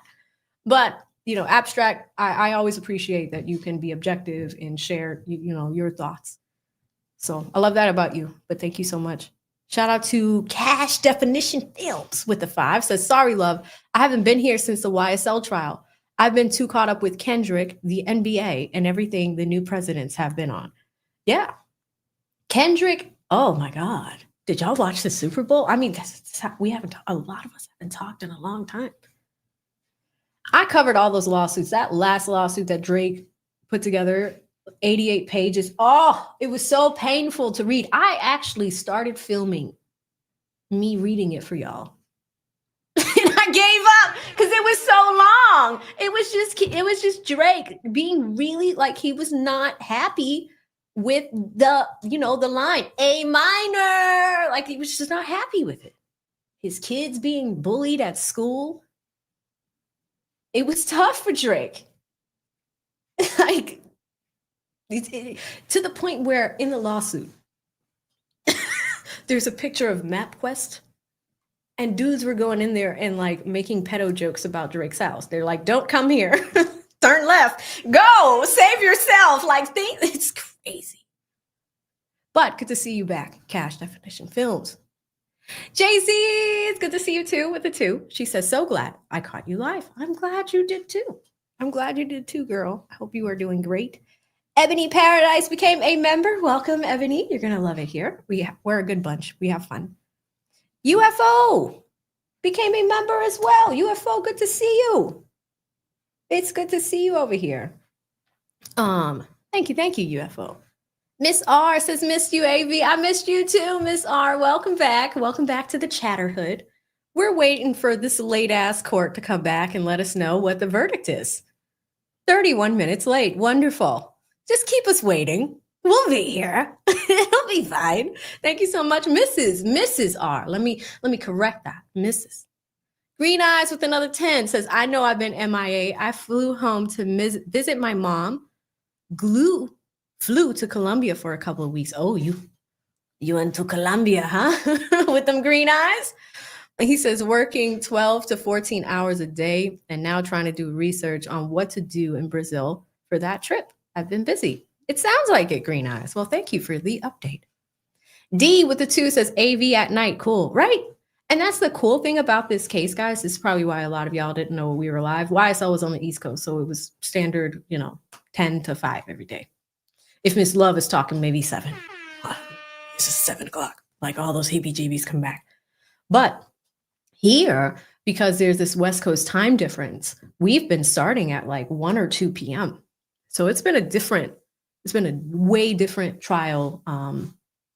Speaker 1: But abstract. I always appreciate that you can be objective and share, your thoughts. So I love that about you. But thank you so much. Shout out to Cash Definition Films with the 5. Says, sorry, love. I haven't been here since the YSL trial. I've been too caught up with Kendrick, the NBA, and everything the new presidents have been on. Yeah. Kendrick, oh my God. Did y'all watch the Super Bowl? I mean, we haven't, a lot of us haven't talked in a long time. I covered all those lawsuits. That last lawsuit that Drake put together, 88 pages. Oh, it was so painful to read. I actually started filming me reading it for y'all. And I gave up because it was so long. It was just Drake being really like, he was not happy with the line A minor. Like, he was just not happy with it. His kids being bullied at school. It was tough for Drake. Like, to the point where in the lawsuit, there's a picture of MapQuest, and dudes were going in there and like making pedo jokes about Drake's house. They're like, don't come here, turn left, go, save yourself. Like, it's crazy. But good to see you back, Cash Definition Films. JC, it's good to see you too with the 2. She says, so glad I caught you live. I'm glad you did too. I'm glad you did too, girl. I hope you are doing great. Ebony Paradise became a member. Welcome, Ebony. You're going to love it here. We're a good bunch. We have fun. UFO became a member as well. UFO, good to see you. It's good to see you over here. Thank you, UFO. Miss R says, missed you, AV. I missed you too, Miss R. Welcome back. Welcome back to the Chatterhood. We're waiting for this late-ass court to come back and let us know what the verdict is. 31 minutes late. Wonderful. Just keep us waiting. We'll be here. It'll be fine. Thank you so much, Mrs. R. Let me correct that. Mrs. Green Eyes with another 10 says, I know I've been MIA. I flew home to visit my mom. Flew to Colombia for a couple of weeks. Oh, you went to Colombia, huh? With them green eyes? He says, working 12 to 14 hours a day and now trying to do research on what to do in Brazil for that trip. I've been busy. It sounds like it, Green Eyes. Well, thank you for the update. D with the 2 says, AV at night. Cool, right? And that's the cool thing about this case, guys. This is probably why a lot of y'all didn't know we were live. YSL was on the East Coast, so it was standard, 10 to 5 every day. If Miss Love is talking, maybe 7. This is 7 o'clock. Like, all those heebie-jeebies come back. But here, because there's this West Coast time difference, we've been starting at like 1 or 2 p.m. So it's been a way different trial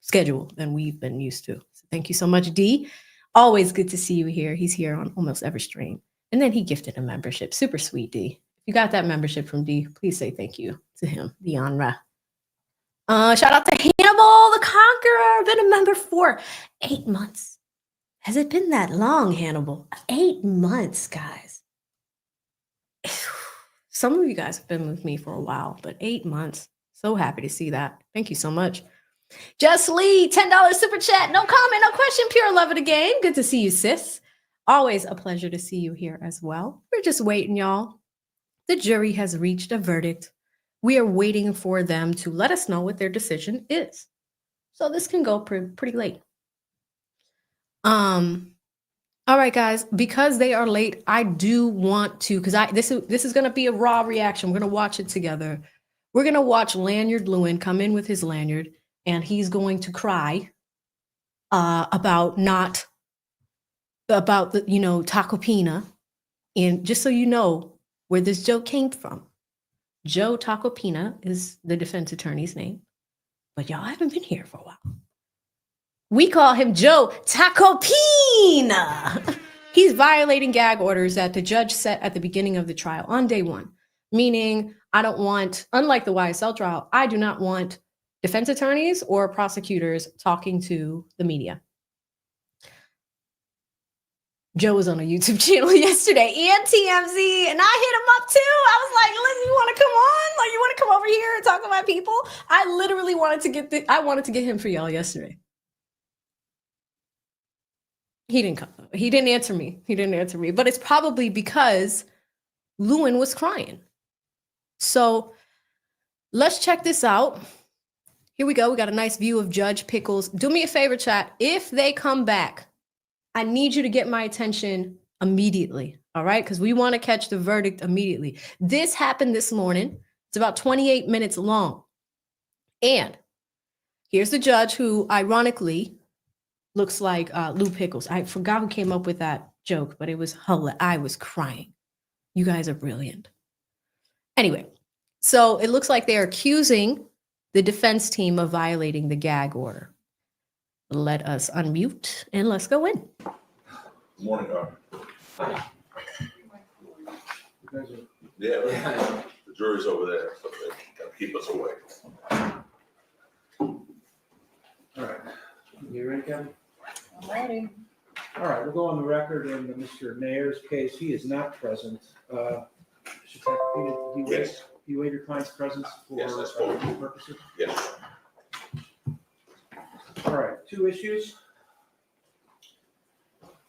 Speaker 1: schedule than we've been used to. So thank you so much, D. Always good to see you here. He's here on almost every stream. And then he gifted a membership. Super sweet, D. If you got that membership from D, please say thank you to him, the Onra. Shout out to Hannibal the Conqueror. Been a member for 8 months. Has it been that long, Hannibal? 8 months, guys. Some of you guys have been with me for a while, but 8 months. So happy to see that. Thank you so much. Just Lee, $10 super chat. No comment, no question. Pure love of the game. Good to see you, sis. Always a pleasure to see you here as well. We're just waiting, y'all. The jury has reached a verdict. We are waiting for them to let us know what their decision is. So this can go pretty late. All right, guys, because they are late, I do want to, because this is going to be a raw reaction. We're going to watch it together. We're going to watch Lanyard Lewin come in with his lanyard, and he's going to cry about the Tacopina. And just so you know where this joke came from, Joe Tacopina is the defense attorney's name, but y'all haven't been here for a while. We call him Joe Tacopina. He's violating gag orders that the judge set at the beginning of the trial on day 1, meaning unlike the YSL trial, I do not want defense attorneys or prosecutors talking to the media. Joe was on a YouTube channel yesterday and TMZ, and I hit him up too. I was like, listen, you want to come on? Like, you want to come over here and talk to my people? I literally wanted to get him for y'all yesterday. He didn't come. He didn't answer me. But it's probably because Lewin was crying. So let's check this out. Here we go. We got a nice view of Judge Pickles. Do me a favor, chat. If they come back, I need you to get my attention immediately. All right? Because we want to catch the verdict immediately. This happened this morning. It's about 28 minutes long. And here's the judge who, ironically, looks like Lou Pickles. I forgot who came up with that joke, but it was hilarious. I was crying. You guys are brilliant. Anyway, so it looks like they're accusing the defense team of violating the gag order. Let us unmute and let's go in.
Speaker 2: Good morning, Yeah, the jury's over there, so they gotta keep us away.
Speaker 3: All right, you ready, Kevin?
Speaker 1: I'm ready.
Speaker 3: All right, we'll go on the record in Mr. Mayer's case. He is not present. Mr. Tacopina, do you waive your client's presence for
Speaker 2: Yes, that's fine.
Speaker 3: legal purposes?
Speaker 2: Yes,
Speaker 3: All right, two issues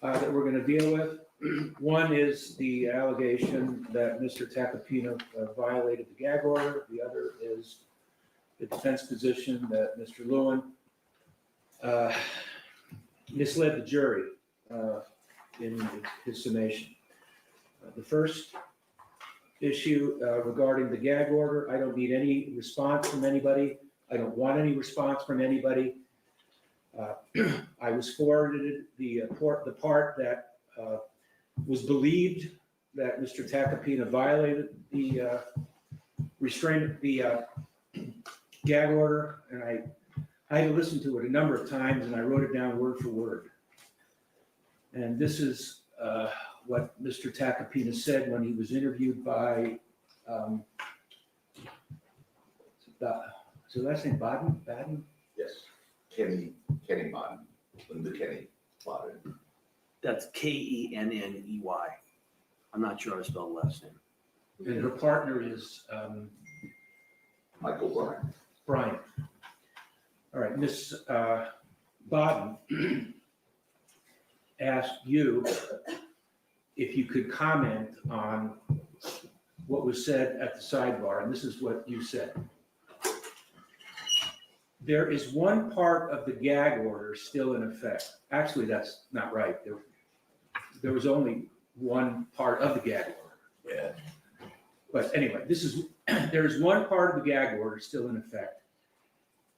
Speaker 3: that we're going to deal with. One is the allegation that Mr. Tacopina violated the gag order. The other is the defense position that Mr. Lewin misled the jury in his summation. The first issue regarding the gag order, I don't need any response from anybody. I don't want any response from anybody. I was forwarded the part that was believed that Mr. Tacopina violated the gag order, and I had to listen to it a number of times, and I wrote it down word for word. And this is what Mr. Tacopina said when he was interviewed by, is the last name Baden?
Speaker 2: yes. Kenny Baden, Linda Kenny Baden.
Speaker 4: That's Kenney. I'm not sure how to spell the last name.
Speaker 3: And her partner is
Speaker 2: Michael Bryan.
Speaker 3: Brian. All right, Ms. Baden asked you if you could comment on what was said at the sidebar, and this is what you said. There is one part of the gag order still in effect. Actually, that's not right. There was only one part of the gag order.
Speaker 2: Yeah.
Speaker 3: But anyway, there's one part of the gag order still in effect.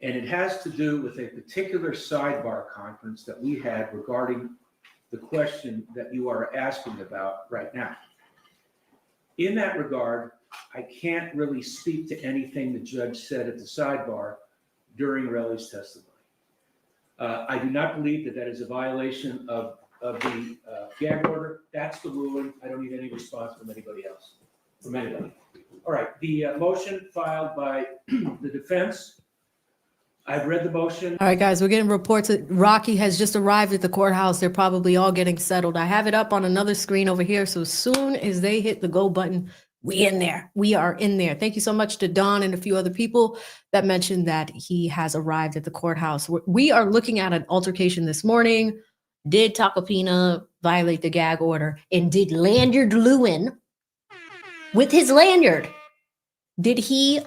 Speaker 3: And it has to do with a particular sidebar conference that we had regarding the question that you are asking about right now. In that regard, I can't really speak to anything the judge said at the sidebar during Relli's testimony. I do not believe that is a violation of the gag order. That's the ruling. I don't need any response from anybody else, from anybody. All right, the motion filed by the defense. I've read the motion.
Speaker 1: All right, guys, we're getting reports that Rocky has just arrived at the courthouse. They're probably all getting settled. I have it up on another screen over here. So as soon as they hit the go button, we in there. We are in there. Thank you so much to Don and a few other people that mentioned that he has arrived at the courthouse. We are looking at an altercation this morning. Did Tacopina violate the gag order? And did Lanyard Lewin, with his lanyard, did he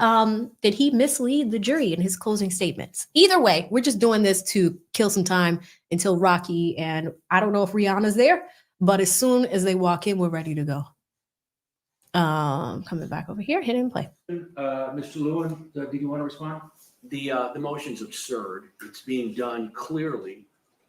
Speaker 1: mislead the jury in his closing statements? Either way, we're just doing this to kill some time until Rocky, and I don't know if Rihanna's there, but as soon as they walk in, we're ready to go. Coming back over here, hit and play.
Speaker 3: Mr. Lewin, did you want to respond?
Speaker 4: The motion's absurd. It's being done clearly,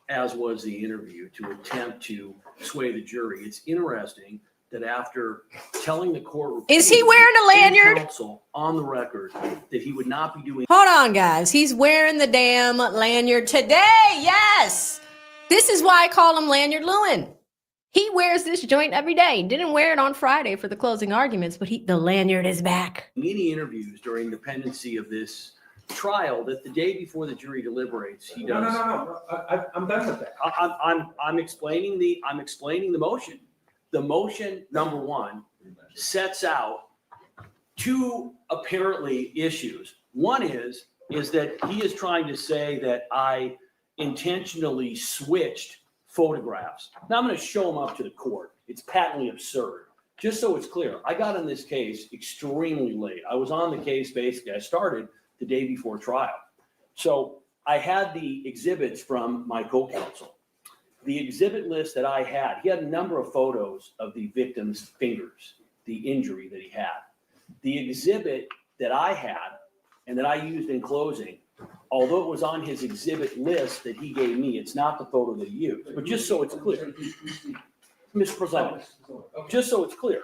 Speaker 4: as was the interview, to attempt to sway the jury. It's interesting that after telling the court,
Speaker 1: Is he wearing a lanyard?
Speaker 4: Counsel on the record that he would not be doing.
Speaker 1: Hold on, guys. He's wearing the damn lanyard today. Yes. This is why I call him Lanyard Lewin. He wears this joint every day. Didn't wear it on Friday for the closing arguments, but the lanyard is back.
Speaker 4: Any interviews during the pendency of this trial that the day before the jury deliberates, he does.
Speaker 3: No. I'm done with that.
Speaker 4: I'm explaining the motion. The motion, number one, sets out two apparently issues. One is that he is trying to say that I intentionally switched photographs. Now I'm going to show them up to the court. It's patently absurd. just so it's clear, I got on this case extremely late. I was on the case, basically, I started the day before trial. So I had the exhibits from my co-counsel. The exhibit list that I had, he had a number of photos of the victim's fingers, the injury that he had. The exhibit that I had and that I used in closing, although it was on his exhibit list that he gave me, it's not the photo that he used. But just so it's clear, Mr. President, just so it's clear,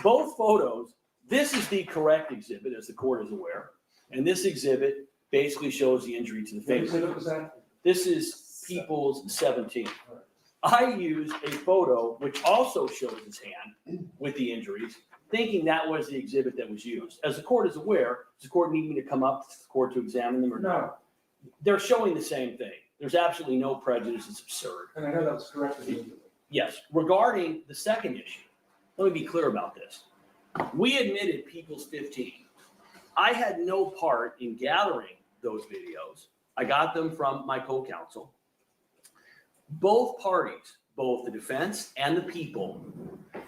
Speaker 4: both photos, this is the correct exhibit, as the court is aware, and this exhibit basically shows the injury to the finger. This is People's 17. I used a photo which also shows his hand with the injuries, thinking that was the exhibit that was used. As the court is aware, does the court need me to come up to the court to examine them or not?
Speaker 3: No,
Speaker 4: They're showing the same thing. There's absolutely no prejudice. It's absurd.
Speaker 3: and I know that was corrected immediately.
Speaker 4: Yes, regarding the second issue, let me be clear about this. We admitted People's 15. I had no part in gathering those videos. I got them from my co-counsel. Both parties, both the defense and the people,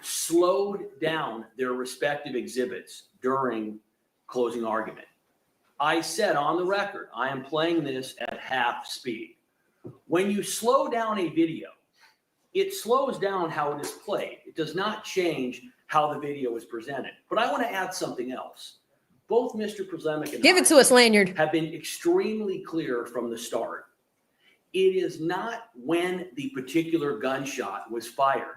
Speaker 4: slowed down their respective exhibits during closing argument. I said on the record, I am playing this at half speed. When you slow down a video, it slows down how it is played. It does not change how the video is presented. But I want to add something else. Both Mr. Prezlemic and
Speaker 1: Give
Speaker 4: I
Speaker 1: it to us, Lanyard.
Speaker 4: have been extremely clear from the start. It is not when the particular gunshot was fired.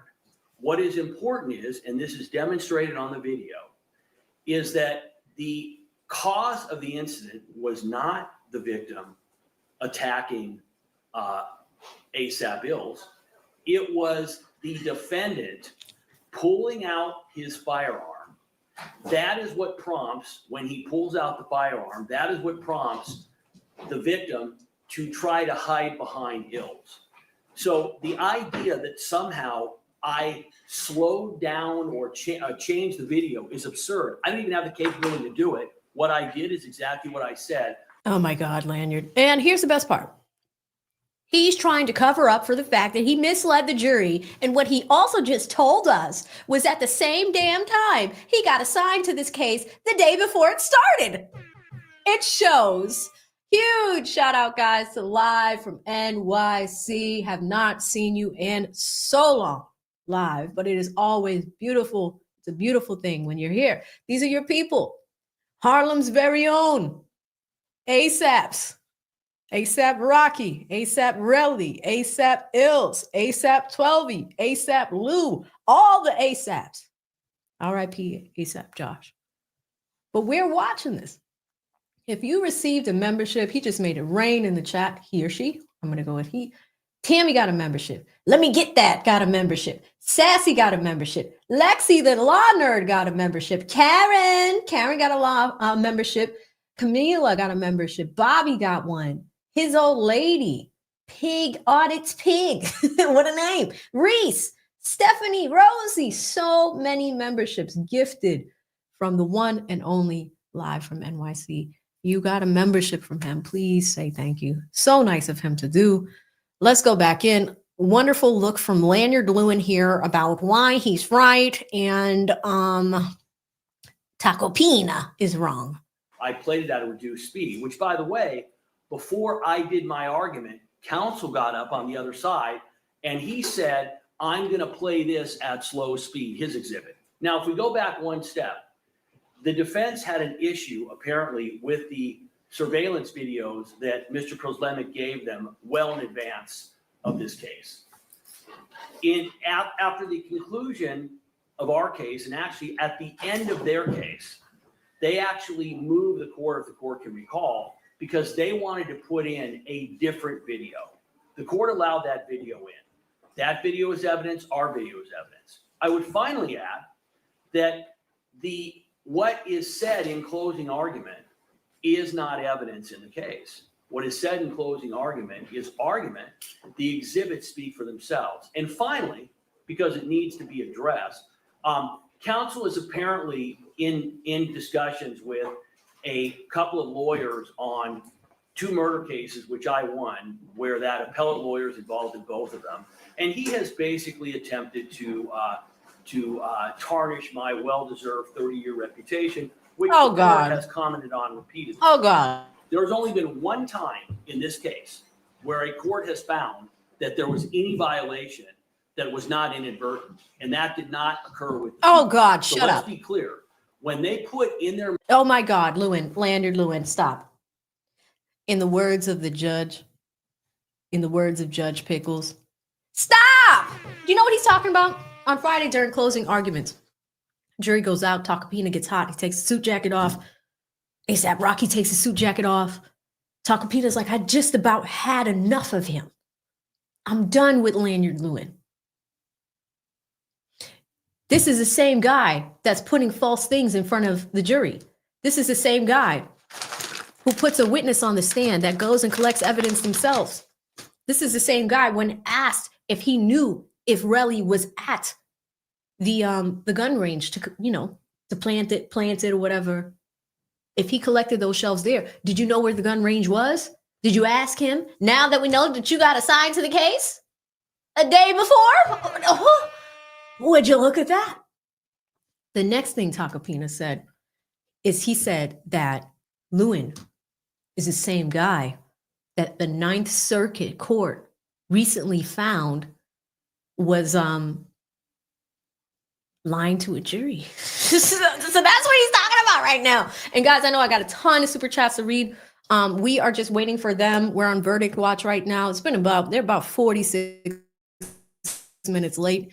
Speaker 4: What is important is, and this is demonstrated on the video, is that the cause of the incident was not the victim attacking ASAP Ills. It was the defendant pulling out his firearm. That is what prompts, when he pulls out the firearm, that is what prompts the victim to try to hide behind Ills. So the idea that somehow I slowed down or changed the video is absurd. I don't even have the capability to do it. What I did is exactly what I said.
Speaker 1: Oh my God, Lanyard. And here's the best part. He's trying to cover up for the fact that he misled the jury. And what he also just told us was at the same damn time, he got assigned to this case the day before it started. It shows. Huge shout out, guys, to Live from NYC. Have not seen you in so long live, but it is always beautiful. It's a beautiful thing when you're here. These are your people. Harlem's very own ASAPs. ASAP Rocky, ASAP Relli, ASAP Ills, ASAP 12, ASAP Lou, all the ASAPs. RIP ASAP Josh. But we're watching this. If you received a membership, he just made it rain in the chat, he or she. I'm going to go with he. Tammy got a membership. Let me get that, got a membership. Sassy got a membership. Lexi, the law nerd, got a membership. Karen got a law membership. Camila got a membership. Bobby got one. His old lady, Pig Audits Pig. What a name. Reese, Stephanie, Rosie, so many memberships gifted from the one and only Live from NYC. You got a membership from him. Please say thank you. So nice of him to do. Let's go back in. Wonderful look from Lanyard Lewin here about why he's right and Tacopina is wrong.
Speaker 4: I played it at a reduced speed, which, by the way, before I did my argument, counsel got up on the other side and he said, I'm going to play this at slow speed, his exhibit. Now, if we go back one step, the defense had an issue apparently with the surveillance videos that Mr. Prezlemic gave them well in advance of this case. After the conclusion of our case, and actually at the end of their case, they actually moved the court, if the court can recall, because they wanted to put in a different video. The court allowed that video in. That video is evidence, our video is evidence. I would finally add that what is said in closing argument is not evidence in the case. What is said in closing argument is argument. The exhibits speak for themselves. And finally, because it needs to be addressed, counsel is apparently in discussions with a couple of lawyers on 2 murder cases, which I won, where that appellate lawyer is involved in both of them. And he has basically attempted to tarnish my well-deserved 30-year reputation, which
Speaker 1: Oh,
Speaker 4: the
Speaker 1: God.
Speaker 4: court has commented on repeatedly.
Speaker 1: Oh, God.
Speaker 4: There's only been one time in this case where a court has found that there was any violation that was not inadvertent, and that did not occur with.
Speaker 1: Oh, God,
Speaker 4: So
Speaker 1: shut
Speaker 4: let's
Speaker 1: up.
Speaker 4: be clear. When they put in their
Speaker 1: Oh, my God, Lanyard Lewin, stop. In the words of the judge, in the words of Judge Pickles, stop! Do you know what he's talking about? On Friday during closing arguments, jury goes out, Tacopina gets hot, he takes the suit jacket off. ASAP Rocky takes the suit jacket off. Tacopina's like, I just about had enough of him. I'm done with Lanyard Lewin. This is the same guy that's putting false things in front of the jury. This is the same guy who puts a witness on the stand that goes and collects evidence themselves. This is the same guy when asked if he knew if Relli was at the gun range to, to plant it or whatever. If he collected those shells there, did you know where the gun range was? Did you ask him? Now that we know that you got assigned to the case a day before? Would you look at that? The next thing Tacopina said is he said that Lewin is the same guy that the Ninth Circuit Court recently found was lying to a jury. So that's what he's talking about right now. And guys, I know I got a ton of super chats to read. We are just waiting for them. We're on verdict watch right now. They're about 46 minutes late.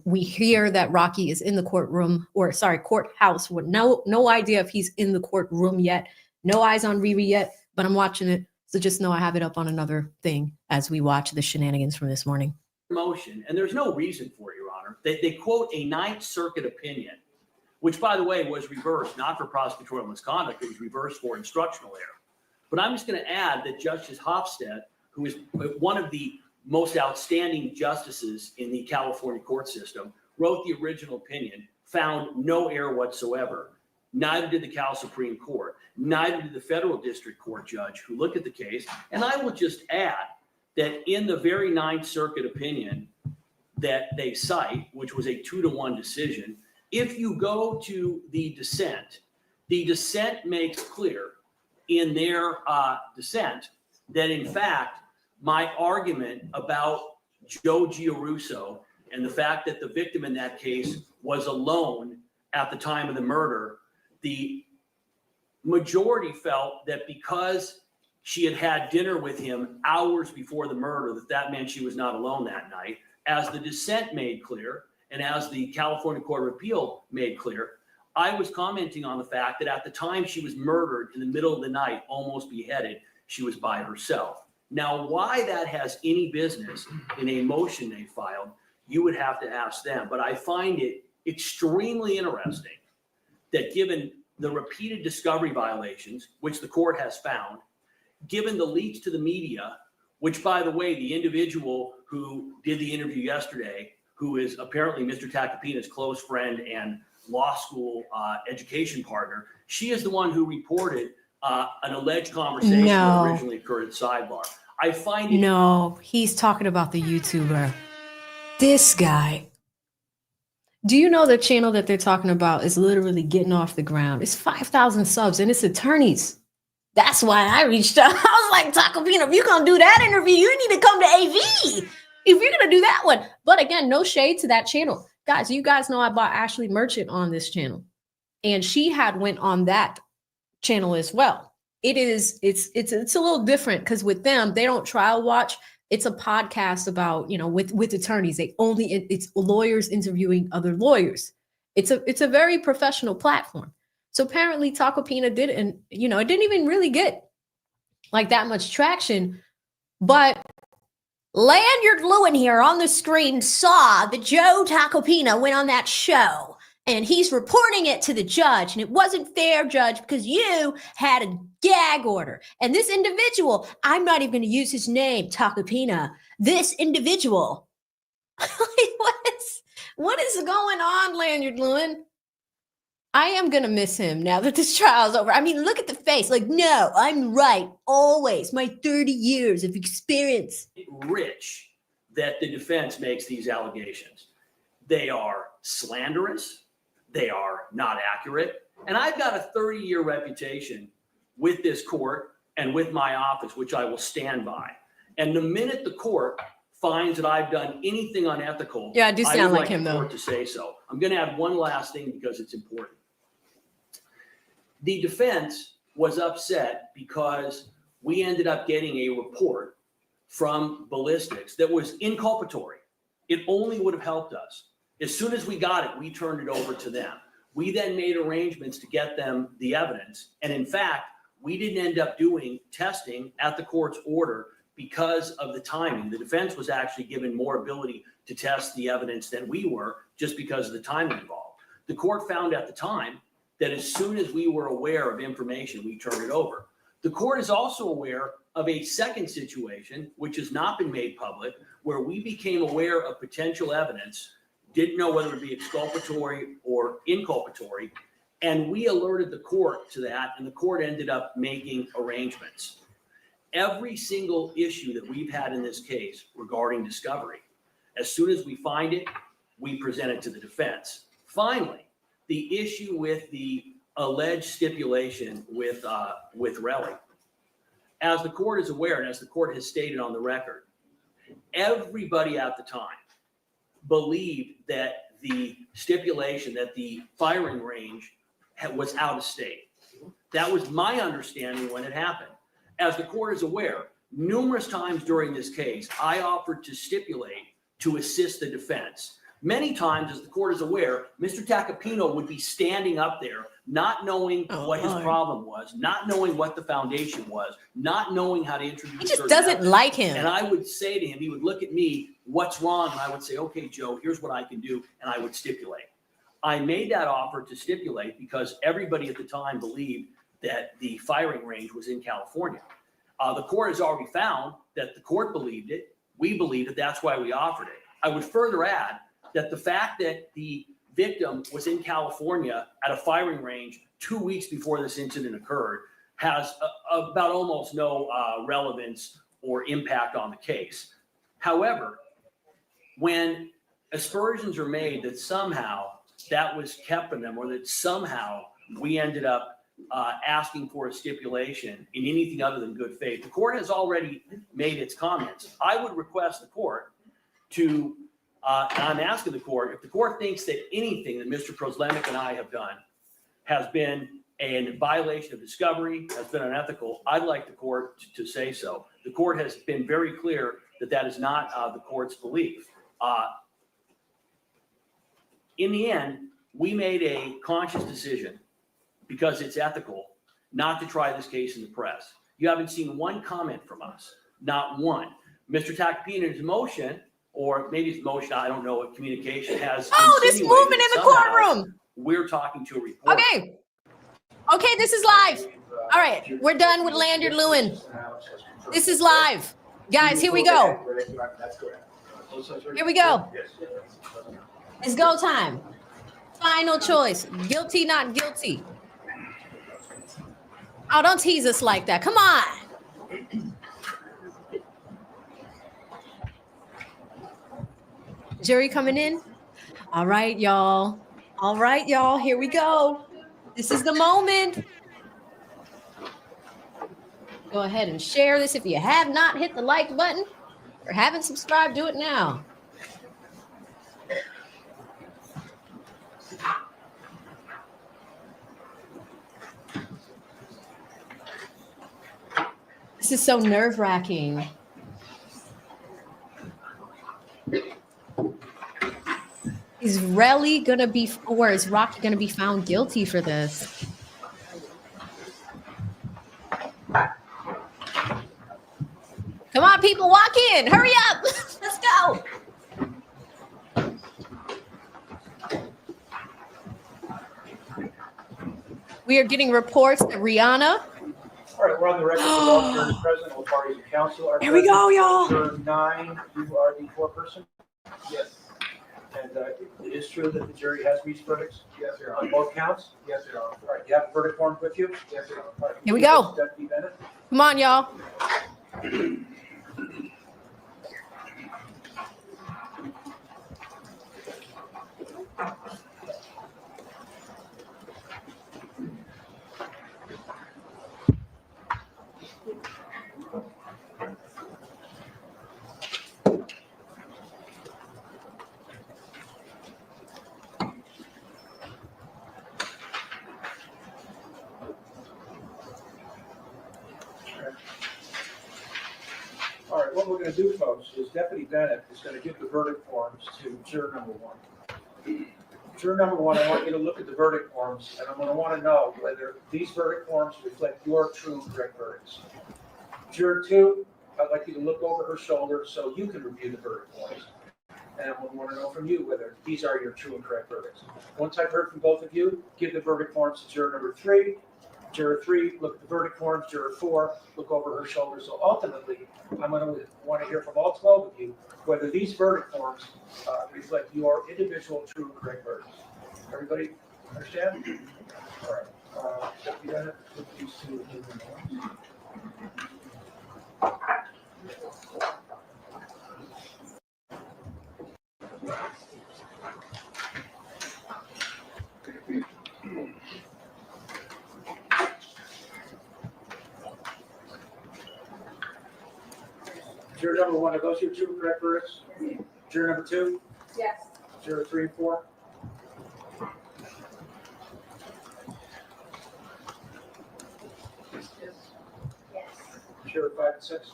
Speaker 1: We hear that Rocky is in the courthouse with no idea if he's in the courtroom yet. No eyes on Riri yet, but I'm watching it. So just know I have it up on another thing as we watch the shenanigans from this morning.
Speaker 4: motion, and there's no reason for it, Your Honor. They quote a Ninth Circuit opinion, which, by the way, was reversed, not for prosecutorial misconduct, it was reversed for instructional error. But I'm just going to add that Justice Hofstede, who is one of the most outstanding justices in the California court system, wrote the original opinion, found no error whatsoever. Neither did the Cal Supreme Court. Neither did the federal district court judge who looked at the case. And I will just add that in the very Ninth Circuit opinion that they cite, which was a 2-to-1 decision, if you go to the dissent makes clear in their dissent that, in fact, my argument about Joe Giarrusso and the fact that the victim in that case was alone at the time of the murder, the majority felt that because she had had dinner with him hours before the murder, that meant she was not alone that night. As the dissent made clear, and as the California Court of Appeal made clear, I was commenting on the fact that at the time she was murdered in the middle of the night, almost beheaded, she was by herself. Now, why that has any business in a motion they filed, you would have to ask them. But I find it extremely interesting that given the repeated discovery violations, which the court has found, given the leaks to the media, which, by the way, the individual who did the interview yesterday, who is apparently Mr. Tacopina's close friend and law school education partner, she is the one who reported an alleged conversation that originally occurred at sidebar. I find it.
Speaker 1: No, he's talking about the YouTuber. This guy. Do you know the channel that they're talking about is literally getting off the ground? It's 5,000 subs and it's attorneys. That's why I reached out. I was like, Tacopina, if you're going to do that interview, you need to come to AV. If you're going to do that one. But again, no shade to that channel. Guys, you guys know I bought Ashley Merchant on this channel. And she had went on that channel as well. It's a little different because with them, they don't trial watch. It's a podcast about, with attorneys. It's lawyers interviewing other lawyers. It's a very professional platform. So apparently Tacopina did, and it didn't even really get like that much traction. But Lanyard Lewin here on the screen saw that Joe Tacopina went on that show. And he's reporting it to the judge. And it wasn't fair, judge, because you had a gag order. And this individual, I'm not even going to use his name, Tacopina. This individual. What is going on, Lanyard Lewin? I am going to miss him now that this trial's over. I mean, look at the face. Like, no, I'm right. Always. My 30 years of experience.
Speaker 4: Rich that the defense makes these allegations. They are slanderous. They are not accurate. And I've got a 30-year reputation with this court and with my office, which I will stand by. And the minute the court finds that I've done anything unethical,
Speaker 1: Yeah, I do sound
Speaker 4: would
Speaker 1: like him,
Speaker 4: the
Speaker 1: though.
Speaker 4: court to say so. I'm going to add one last thing because it's important. The defense was upset because we ended up getting a report from ballistics that was inculpatory. It only would have helped us. As soon as we got it, we turned it over to them. We then made arrangements to get them the evidence. And in fact, we didn't end up doing testing at the court's order because of the timing. The defense was actually given more ability to test the evidence than we were just because of the timing involved. The court found at the time that as soon as we were aware of information, we turned it over. The court is also aware of a second situation, which has not been made public, where we became aware of potential evidence, didn't know whether it would be exculpatory or inculpatory, and we alerted the court to that, and the court ended up making arrangements. Every single issue that we've had in this case regarding discovery, as soon as we find it, we present it to the defense. Finally, the issue with the alleged stipulation with Relli. As the court is aware, and as the court has stated on the record, everybody at the time believed that the stipulation, that the firing range was out of state. That was my understanding when it happened. As the court is aware, numerous times during this case, I offered to stipulate to assist the defense. Many times, as the court is aware, Mr. Tacopino would be standing up there, not knowing what his problem was, not knowing what the foundation was, not knowing how to introduce.
Speaker 1: He just doesn't like him.
Speaker 4: And I would say to him, he would look at me, what's wrong? And I would say, okay, Joe, here's what I can do. And I would stipulate. I made that offer to stipulate because everybody at the time believed that the firing range was in California. The court has already found that the court believed it. We believed it. That's why we offered it. I would further add that the fact that the victim was in California at a firing range 2 weeks before this incident occurred has about almost no relevance or impact on the case. However, when aspersions are made that somehow that was kept from them, or that somehow we ended up asking for a stipulation in anything other than good faith, the court has already made its comments. I would request the court to, and I'm asking the court, if the court thinks that anything that Mr. Proslenik and I have done has been a violation of discovery, has been unethical, I'd like the court to say so. The court has been very clear that that is not the court's belief. In the end, we made a conscious decision, because it's ethical, not to try this case in the press. You haven't seen one comment from us, not one. Mr. Tacopino's motion, or maybe it's motion, I don't know what communication has.
Speaker 1: This movement in the courtroom.
Speaker 4: We're talking to a reporter.
Speaker 1: Okay, this is live. All right, we're done with Lanyard Lewin. This is live. Guys, here we go. Here we go. It's go time. Final choice. Guilty, not guilty. Oh, don't tease us like that. Come on. Jury coming in. All right, y'all. All right, y'all. Here we go. This is the moment. Go ahead and share this. If you have not hit the like button or haven't subscribed, do it now. This is so nerve-wracking. Is Relli gonna be, or is Rocky gonna be found guilty for this? Come on, people, walk in. Hurry up. Let's go. We are getting reports that Rihanna.
Speaker 5: All right, we're on the record with all jurors present, all parties and counsel are
Speaker 1: Here we go, y'all.
Speaker 5: Juror 9, you are the foreperson? Yes. And it is true that the jury has reached verdicts? Yes, Your Honor. On both counts? Yes, Your Honor. All right, you have a verdict form with you? Yes, Your Honor. All right,
Speaker 1: Here we go.
Speaker 5: Deputy Bennett.
Speaker 1: Come on, y'all.
Speaker 5: All right, what we're gonna do, folks, is Deputy Bennett is gonna give the verdict forms to juror number one. Juror number one, I want you to look at the verdict forms, and I'm gonna wanna know whether these verdict forms reflect your true and correct verdicts. Juror two, I'd like you to look over her shoulder so you can review the verdict forms. And I wanna know from you whether these are your true and correct verdicts. Once I've heard from both of you, give the verdict forms to juror number three. Juror three, look at the verdict forms. Juror four, look over her shoulder. So ultimately, I'm going to want to hear from all 12 of you whether these verdict forms reflect your individual true and correct verdicts. Everybody understand? All right. Deputy Bennett, put these two in the forms. Juror number one, are those your true and correct verdicts? Juror number two?
Speaker 6: Yes.
Speaker 5: Juror three and four?
Speaker 6: Yes.
Speaker 5: Juror five and six?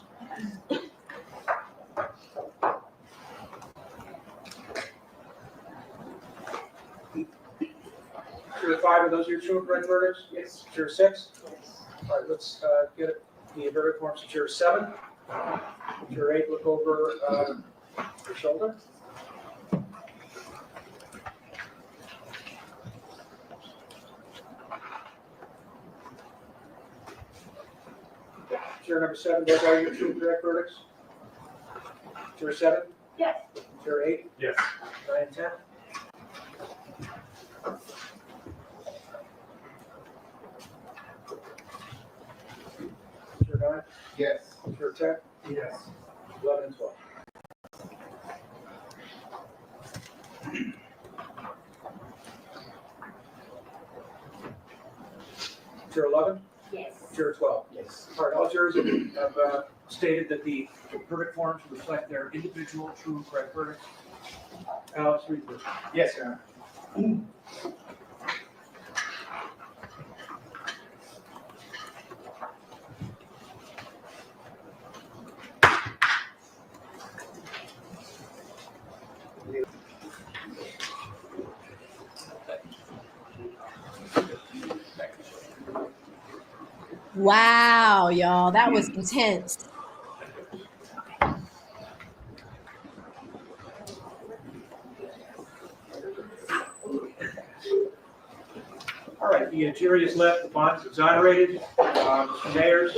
Speaker 5: Juror five, are those your true and correct verdicts?
Speaker 6: Yes.
Speaker 5: Juror six?
Speaker 6: Yes.
Speaker 5: All right, let's get the verdict forms to juror seven. Juror eight, look over your shoulder. Juror number seven, those are your true and correct verdicts? Juror seven?
Speaker 6: Yes.
Speaker 5: Juror eight?
Speaker 2: Yes.
Speaker 5: 9 and 10? Juror 9?
Speaker 2: Yes.
Speaker 5: Juror 10?
Speaker 2: Yes.
Speaker 5: 11 and 12. Juror 11?
Speaker 6: Yes.
Speaker 5: Juror 12?
Speaker 2: Yes.
Speaker 5: All right, all jurors have stated that the verdict forms reflect their individual true and correct verdicts. Alex, read this.
Speaker 2: Yes, Your Honor.
Speaker 1: Wow, y'all, that was intense.
Speaker 5: All right, the jury is left, the bond's exonerated. Mr. Mayers,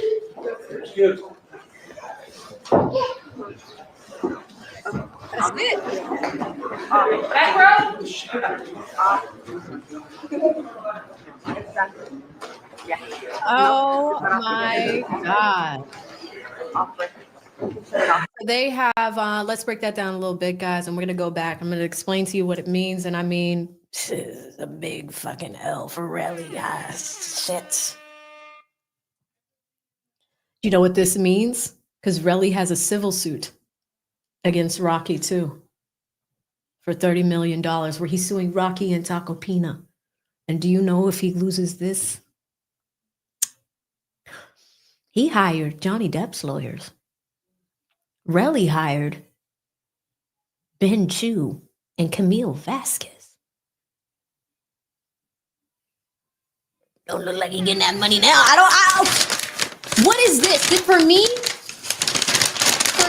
Speaker 5: you're excused.
Speaker 1: That's it.
Speaker 6: Back row?
Speaker 1: Oh my God. They have, let's break that down a little bit, guys, and we're gonna go back. I'm gonna explain to you what it means, and I mean, this is a big fucking L for Relli. Ah, shit. You know what this means? Because Relli has a civil suit against Rocky too for $30 million, where he's suing Rocky and Tacopina. And do you know if he loses this? He hired Johnny Depp's lawyers. Relli hired Ben Chu and Camille Vasquez. Don't look like he getting that money now. What is this? For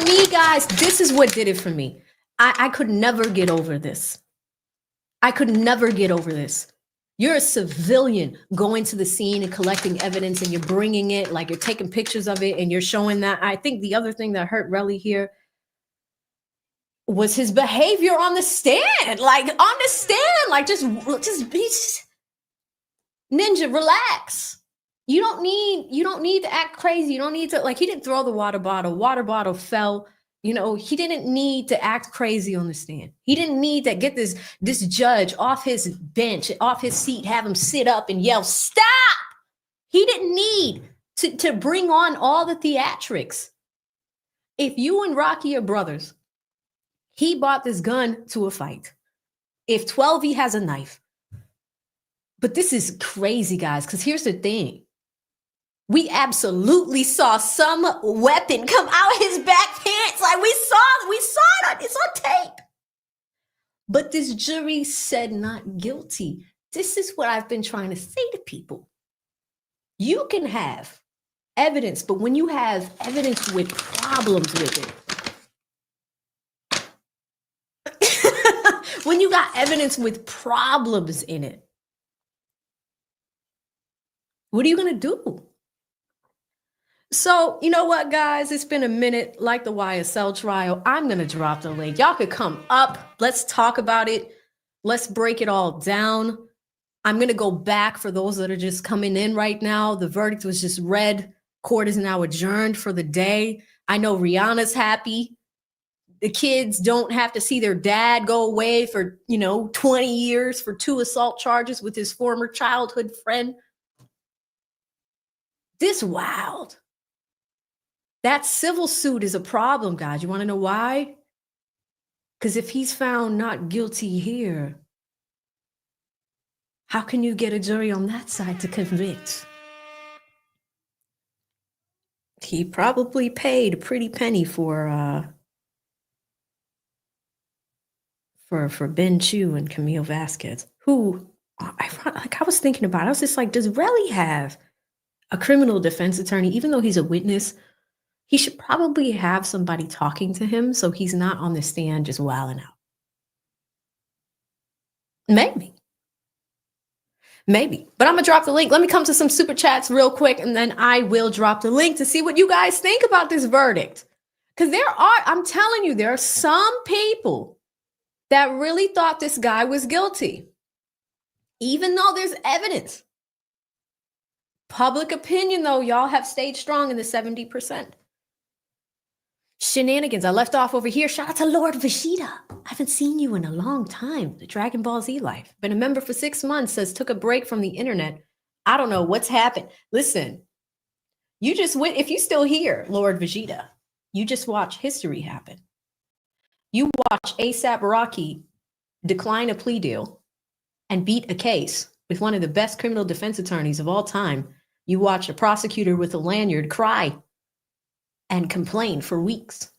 Speaker 1: me, guys, this is what did it for me. I could never get over this. I could never get over this. You're a civilian going to the scene and collecting evidence, and you're bringing it, like you're taking pictures of it and you're showing that. I think the other thing that hurt Relli here was his behavior on the stand. Like on the stand, like just be ninja, relax. You don't need to act crazy. You don't need to, like, he didn't throw the water bottle. Water bottle fell He didn't need to act crazy on the stand. He didn't need to get this judge off his bench, off his seat, have him sit up and yell, "Stop!" He didn't need to bring on all the theatrics. If you and Rocky are brothers, he bought this gun to a fight. If 12E has a knife. But this is crazy, guys, because here's the thing. We absolutely saw some weapon come out of his back pants. Like we saw it. It's on tape. But this jury said not guilty. This is what I've been trying to say to people. You can have evidence, but when you have evidence with problems with it, when you got evidence with problems in it, what are you going to do? So, you know what, guys? It's been a minute, like the YSL trial. I'm going to drop the link. Y'all could come up. Let's talk about it. Let's break it all down. I'm going to go back for those that are just coming in right now. The verdict was just read. Court is now adjourned for the day. I know Rihanna's happy. The kids don't have to see their dad go away for, 20 years for 2 assault charges with his former childhood friend. This wild. That civil suit is a problem, guys. You want to know why? Because if he's found not guilty here, how can you get a jury on that side to convict? He probably paid a pretty penny for Ben Chu and Camille Vasquez, who I was thinking about. I was just like, does Relli have a criminal defense attorney? Even though he's a witness, he should probably have somebody talking to him so he's not on the stand just wilding out. Maybe. But I'm going to drop the link. Let me come to some super chats real quick, and then I will drop the link to see what you guys think about this verdict. Because I'm telling you, there are some people that really thought this guy was guilty, even though there's evidence. Public opinion, though, y'all have stayed strong in the 70%. Shenanigans. I left off over here. Shout out to Lord Vegeta. I haven't seen you in a long time. The Dragon Ball Z life. Been a member for 6 months. Says took a break from the internet. I don't know what's happened. Listen, you just went. If you still here, Lord Vegeta, you just watch history happen. You watch ASAP Rocky decline a plea deal and beat a case with one of the best criminal defense attorneys of all time. You watch a prosecutor with a lanyard cry and complain for weeks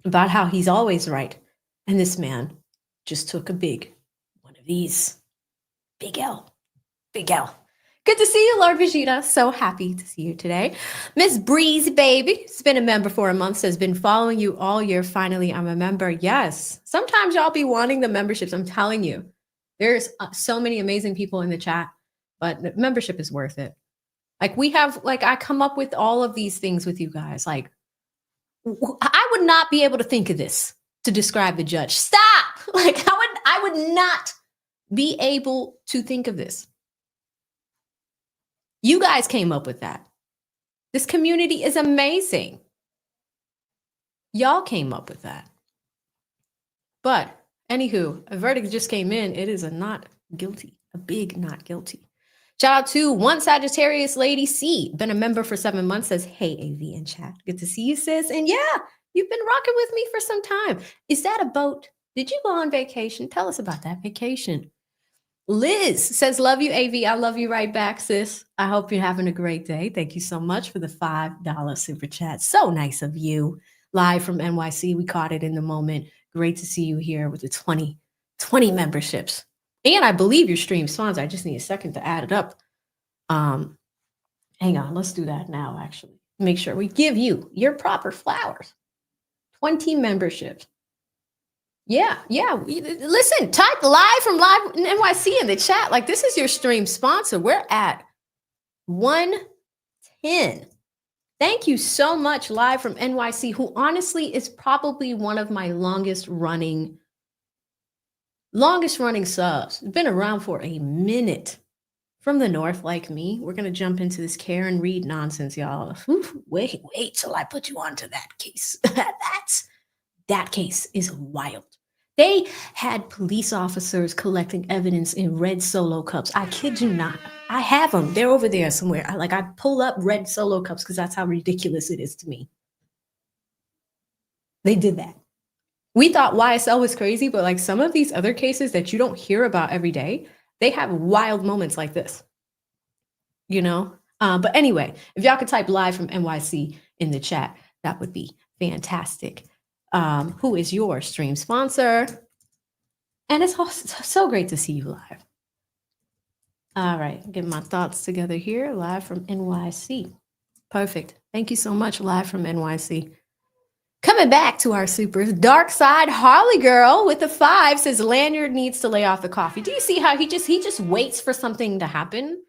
Speaker 1: about how he's always right. And this man just took a big one of these. Big L. Good to see you, Lord Vegeta. So happy to see you today. Miss Breeze Baby, it's been a member for a month, says, been following you all year. Finally, I'm a member. Yes. Sometimes y'all be wanting the memberships. I'm telling you, there's so many amazing people in the chat, but the membership is worth it. I come up with all of these things with you guys. I would not be able to think of this to describe the judge. Stop. I would not be able to think of this. You guys came up with that. This community is amazing. Y'all came up with that. But anywho, a verdict just came in. It is a not guilty, a big not guilty. Shout out to One Sagittarius Lady C. Been a member for 7 months. Says, hey, AV in chat. Good to see you, sis. And yeah, you've been rocking with me for some time. Is that a boat? Did you go on vacation? Tell us about that vacation. Liz says, love you, AV. I love you right back, sis. I hope you're having a great day. Thank you so much for the $5 super chat. So nice of you. Live from NYC. We caught it in the moment. Great to see you here with the 20 memberships. And I believe your stream sponsor. I just need a second to add it up. Hang on. Let's do that now, actually. Make sure we give you your proper flowers. 20 memberships. Yeah. Listen, type live from Live NYC in the chat. This is your stream sponsor. We're at 110. Thank you so much, Live from NYC, who honestly is probably one of my longest running subs. Been around for a minute. from the north like me. We're going to jump into this Karen Reed nonsense, y'all. Wait till I put you onto that case. That case is wild. They had police officers collecting evidence in red Solo cups. I kid you not. I have them. They're over there somewhere. I pull up red Solo cups because that's how ridiculous it is to me. They did that. We thought YSL was crazy, but like some of these other cases that you don't hear about every day, they have wild moments like this, you know? But anyway, if y'all could type live from NYC in the chat, that would be fantastic. Who is your stream sponsor? And it's so great to see you live. All right, get my thoughts together here, live from NYC. Perfect. Thank you so much, live from NYC. Coming back to our supers, Dark Side Harley Girl with the 5 says Lanyard needs to lay off the coffee. Do you see how he just waits for something to happen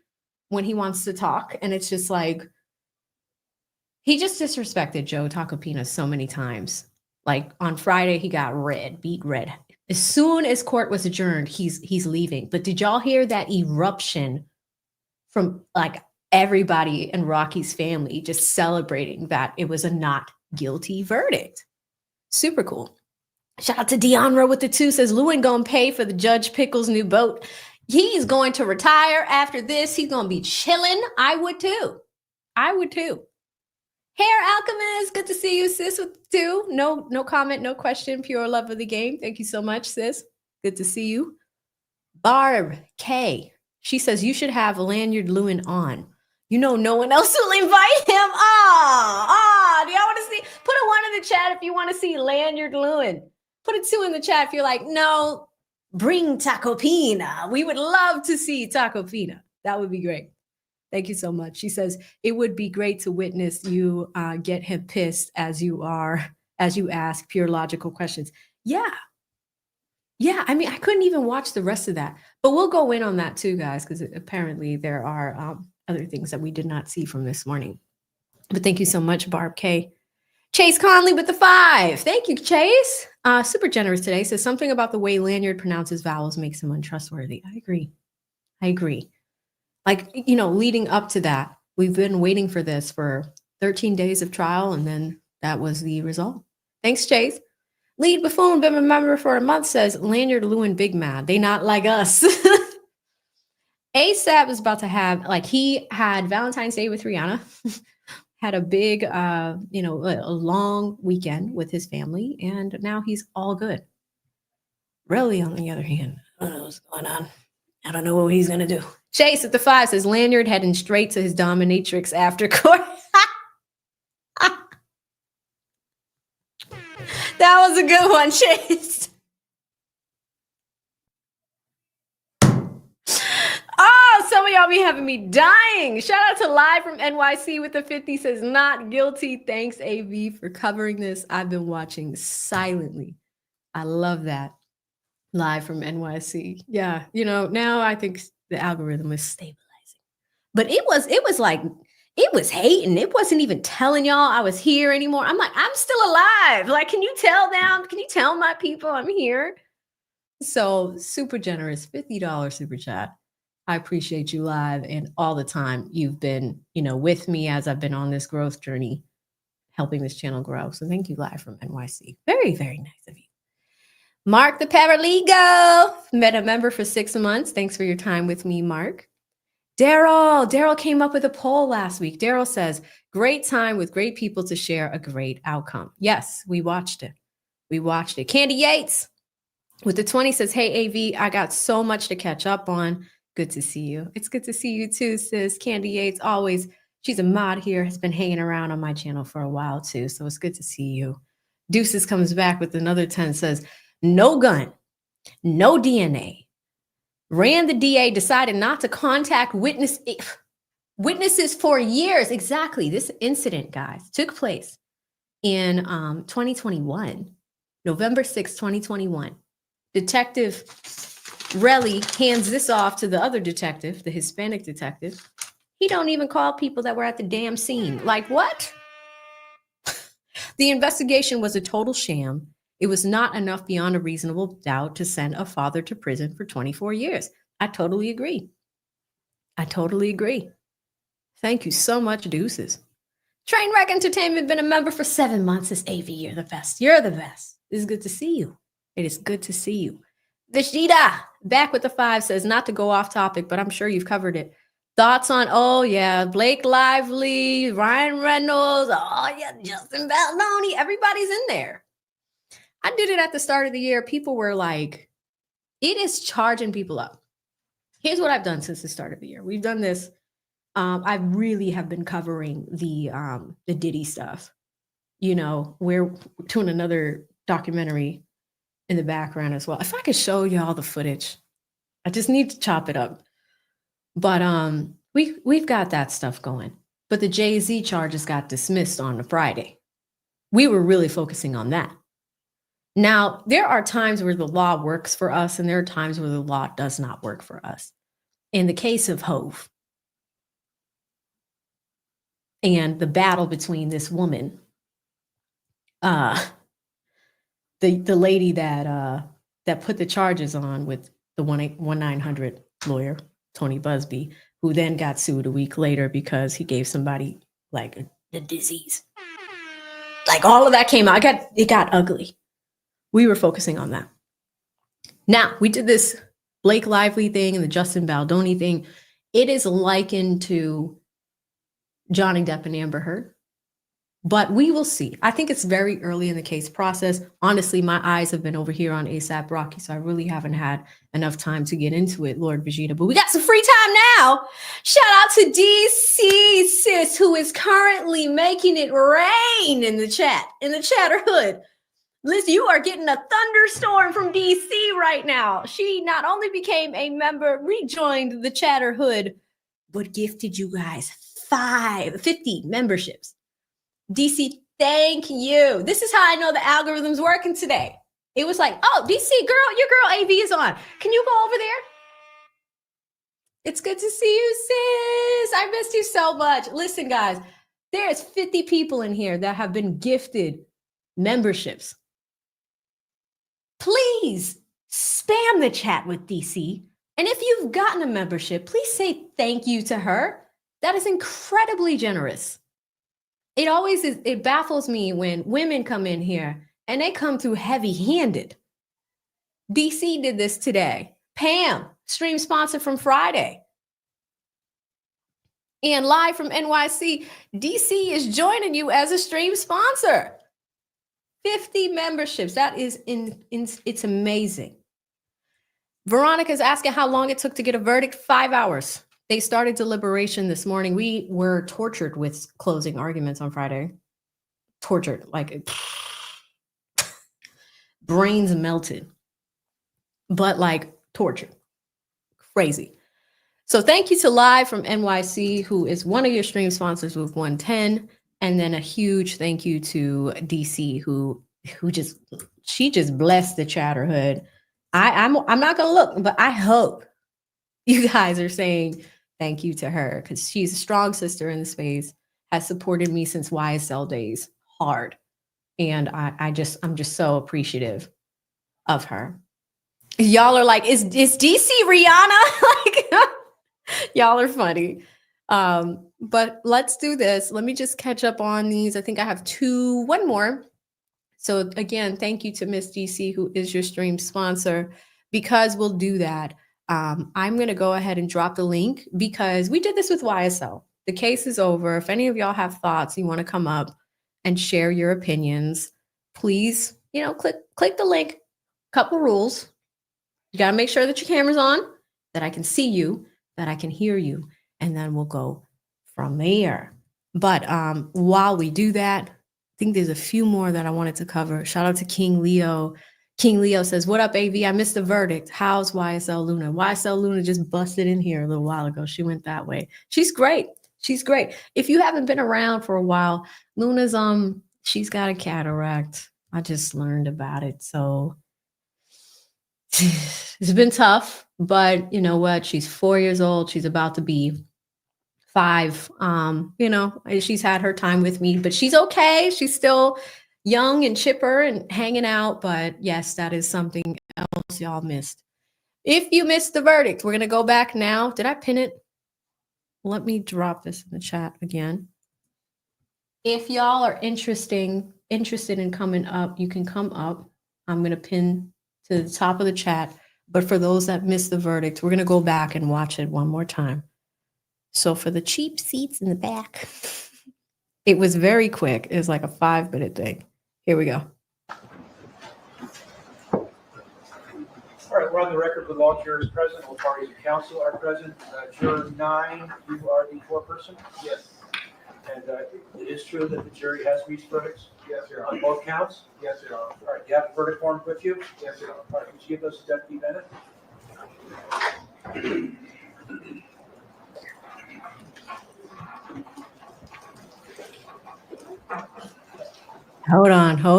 Speaker 1: when he wants to talk? And it's just like, he just disrespected Joe Tacopina so many times. Like on Friday, he got beat red. As soon as court was adjourned, he's leaving. But did y'all hear that eruption from like everybody in Rocky's family just celebrating that it was a not guilty verdict? Super cool. Shout out to Deonra with the 2 says Lewin gonna pay for the Judge Pickles' new boat. He's going to retire after this. He's gonna be chilling. I would too. Hair Alchemist, good to see you, sis, with 2. No comment, no question, pure love of the game. Thank you so much, sis. Good to see you. Barb K, she says you should have Lanyard Lewin on. You know no one else will invite him. Do y'all want to see? Put a 1 in the chat if you want to see Lanyard Lewin. Put a 2 in the chat if you're like, no, bring Tacopina. We would love to see Tacopina. That would be great. Thank you so much. She says, it would be great to witness you get him pissed as you ask pure logical questions. Yeah. I mean, I couldn't even watch the rest of that, but we'll go in on that too, guys, because apparently there are other things that we did not see from this morning. But thank you so much, Barb K. Chase Conley with the 5. Thank you, Chase. Super generous today. Says something about the way Lanyard pronounces vowels makes him untrustworthy. I agree. Like, you know, leading up to that, we've been waiting for this for 13 days of trial, and then that was the result. Thanks, Chase. Lead Buffoon, been a member for a month, says Lanyard Lewin big mad. They not like us. ASAP is about to have, like, he had Valentine's Day with Rihanna, had a big, a long weekend with his family, and now he's all good. Relli, on the other hand, I don't know what's going on. I don't know what he's going to do. Chase at the 5 says Lanyard heading straight to his dominatrix after court. That was a good one, Chase. Oh, some of y'all be having me dying. Shout out to Live from NYC with the 50 says not guilty. Thanks, AV, for covering this. I've been watching silently. I love that. Live from NYC. Yeah, you know, now I think the algorithm is stabilizing. But it was hating. It wasn't even telling y'all I was here anymore. I'm like, I'm still alive. Like, can you tell them? Can you tell my people I'm here? So super generous, $50 super chat. I appreciate you, Live, and all the time you've been, with me as I've been on this growth journey, helping this channel grow. So thank you, Live from NYC. Very, very nice of you. Mark the Paralegal, met a member for 6 months. Thanks for your time with me, Mark. Daryl came up with a poll last week. Daryl says, great time with great people to share a great outcome. Yes, we watched it. Candy Yates with the 20 says, hey, AV, I got so much to catch up on. Good to see you. It's good to see you too, sis. Candy Yates, always. She's a mod here, has been hanging around on my channel for a while too. So it's good to see you. Deuces comes back with another 10, says, no gun, no DNA. Rand the DA decided not to contact witnesses for years. Exactly. This incident, guys, took place in 2021, November 6, 2021. Detective Relli hands this off to the other detective, the Hispanic detective. He don't even call people that were at the damn scene. Like, what? The investigation was a total sham. It was not enough beyond a reasonable doubt to send a father to prison for 24 years. I totally agree. I totally agree. Thank you so much, Deuces. Trainwreck Entertainment, been a member for 7 months. This AV, you're the best. You're the best. It is good to see you. It is good to see you. Vishita, back with the 5, says, not to go off topic, but I'm sure you've covered it. Thoughts on, oh yeah, Blake Lively, Ryan Reynolds, oh yeah, Justin Baldoni, everybody's in there. I did it at the start of the year. People were like, it is charging people up. Here's what I've done since the start of the year. We've done this. I really have been covering the Diddy stuff. You know, we're doing another documentary in the background as well. If I could show you all the footage, I just need to chop it up. But we've got that stuff going. But the Jay-Z charges got dismissed on a Friday. We were really focusing on that. Now, there are times where the law works for us, and there are times where the law does not work for us. In the case of Hove and the battle between this woman, the lady that put the charges on with the 1-900 lawyer, Tony Busby, who then got sued a week later because he gave somebody like the disease. Like all of that came out. It got ugly. We were focusing on that. Now, we did this Blake Lively thing and the Justin Baldoni thing. It is likened to Johnny Depp and Amber Heard. But we will see. I think it's very early in the case process. Honestly, my eyes have been over here on ASAP Rocky, so I really haven't had enough time to get into it, Lord Vegeta. But we got some free time now. Shout out to DC Sis, who is currently making it rain in the chat, in the chatter hood. Liz, you are getting a thunderstorm from DC right now. She not only became a member, rejoined the chatter hood, but gifted you guys 50 memberships. DC, thank you. This is how I know the algorithm's working today. It was like, oh, DC girl, your girl AV is on. Can you go over there? It's good to see you, sis. I missed you so much. Listen, guys, there's 50 people in here that have been gifted memberships. Please spam the chat with DC. And if you've gotten a membership, please say thank you to her. That is incredibly generous. It always is, it baffles me when women come in here and they come through heavy-handed. DC did this today. Pam, stream sponsor from Friday. And live from NYC, DC is joining you as a stream sponsor. 50 memberships. That is it's amazing. Veronica's asking how long it took to get a verdict. 5 hours. They started deliberation this morning. We were tortured with closing arguments on Friday. Tortured, like brains melted, but like tortured. Crazy. So thank you to Live from NYC, who is one of your stream sponsors with 110. And then a huge thank you to DC, who just blessed the chatterhood. I'm not gonna look, but I hope you guys are saying thank you to her, because she's a strong sister in the space, has supported me since YSL days hard. And I'm just so appreciative of her. Y'all are like, is DC Rihanna? Like, y'all are funny. But let's do this. Let me just catch up on these. I think I have one more. So again, thank you to Miss DC, who is your stream sponsor. Because we'll do that, I'm going to go ahead and drop the link, because we did this with YSL. The case is over. If any of y'all have thoughts, you want to come up and share your opinions, please, click the link. Couple rules. You got to make sure that your camera's on, that I can see you, that I can hear you, and then we'll go from there. But while we do that, I think there's a few more that I wanted to cover. Shout out to King Leo. King Leo says, what up, AV? I missed the verdict. How's YSL Luna? YSL Luna just busted in here a little while ago. She went that way. She's great. She's great. If you haven't been around for a while, Luna's she's got a cataract. I just learned about it. So it's been tough, but you know what? She's 4 years old. She's about to be 5. She's had her time with me, but she's okay. She's still young and chipper and hanging out. But yes, that is something else y'all missed. If you missed the verdict, we're going to go back now. Did I pin it? let me drop this in the chat again. If y'all are interested in coming up, you can come up. I'm going to pin to the top of the chat. But for those that missed the verdict, we're going to go back and watch it one more time. So for the cheap seats in the back, it was very quick. It was like a 5-minute thing. Here we go.
Speaker 5: All right, we're on the record with all jurors present, all parties and counsel are present. Juror 9, you are the foreperson? Yes. And it is true that the jury has reached verdicts? Yes, Your Honor. On both counts? Yes, Your Honor. All right, you have the verdict form with you? Yes, Your Honor. All right, could you give those to Deputy Bennett?
Speaker 1: Hold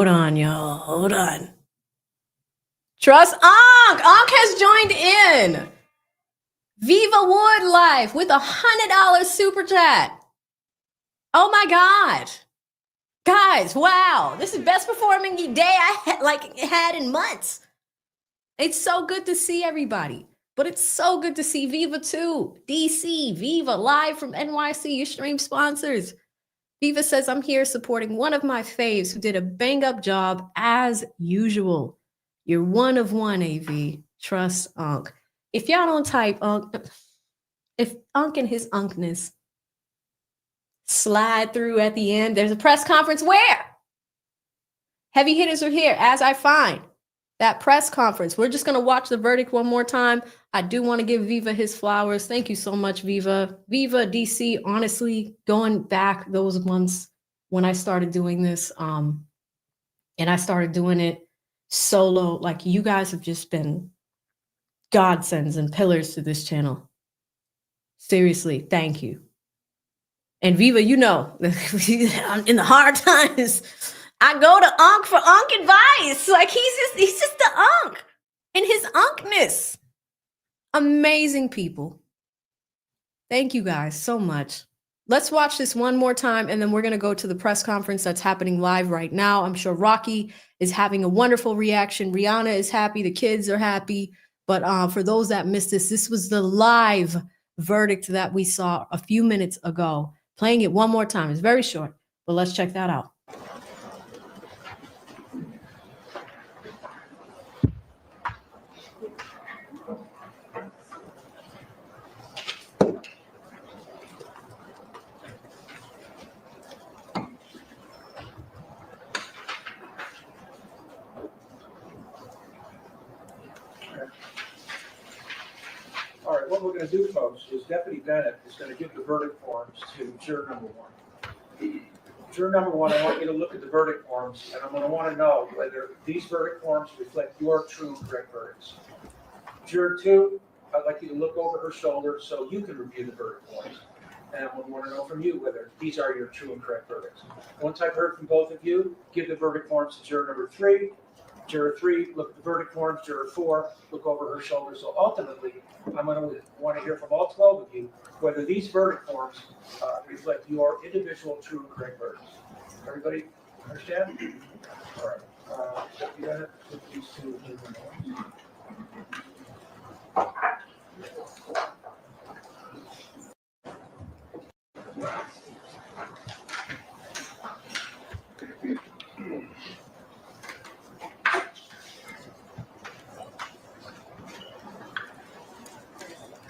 Speaker 1: on, y'all. Hold on. Trust Ankh. Ankh has joined in. Viva Wood Life with $100 super chat. Oh my God. Guys, wow. This is best performing day I had in months. It's so good to see everybody. But it's so good to see Viva too. DC, Viva, live from NYC, your stream sponsors. Viva says, I'm here supporting one of my faves who did a bang-up job as usual. You're one of one, AV. Trust Unc. If y'all don't type Unc, if Unc and his Unkness slide through at the end, there's a press conference where? Heavy hitters are here, as I find. That press conference. We're just going to watch the verdict one more time. I do want to give Viva his flowers. Thank you so much, Viva. Viva, DC, honestly, going back those months when I started doing this, and I started doing it solo, like you guys have just been godsends and pillars to this channel. Seriously, thank you. And Viva, you know, in the hard times, I go to Unc for Unc advice. Like he's just the Unc in his Unkness. Amazing people. Thank you guys so much. Let's watch this one more time, and then we're going to go to the press conference that's happening live right now. I'm sure Rocky is having a wonderful reaction. Rihanna is happy. The kids are happy. But for those that missed this was the live verdict that we saw a few minutes ago. Playing it one more time. It's very short, but let's check that out.
Speaker 5: All right, what we're going to do, folks, is Deputy Bennett is going to give the verdict forms to juror number 1. Juror number 1, I want you to look at the verdict forms, and I'm going to want to know whether these verdict forms reflect your true and correct verdicts. Juror 2, I'd like you to look over her shoulder so you can review the verdict forms. And I want to know from you whether these are your true and correct verdicts. Once I've heard from both of you, give the verdict forms to juror number 3. Juror 3, look at the verdict forms. Juror 4, look over her shoulder. So ultimately, I'm going to want to hear from all 12 of you whether these verdict forms reflect your individual true and correct verdicts. Everybody understand? All right. You got it? Put these two in the notes.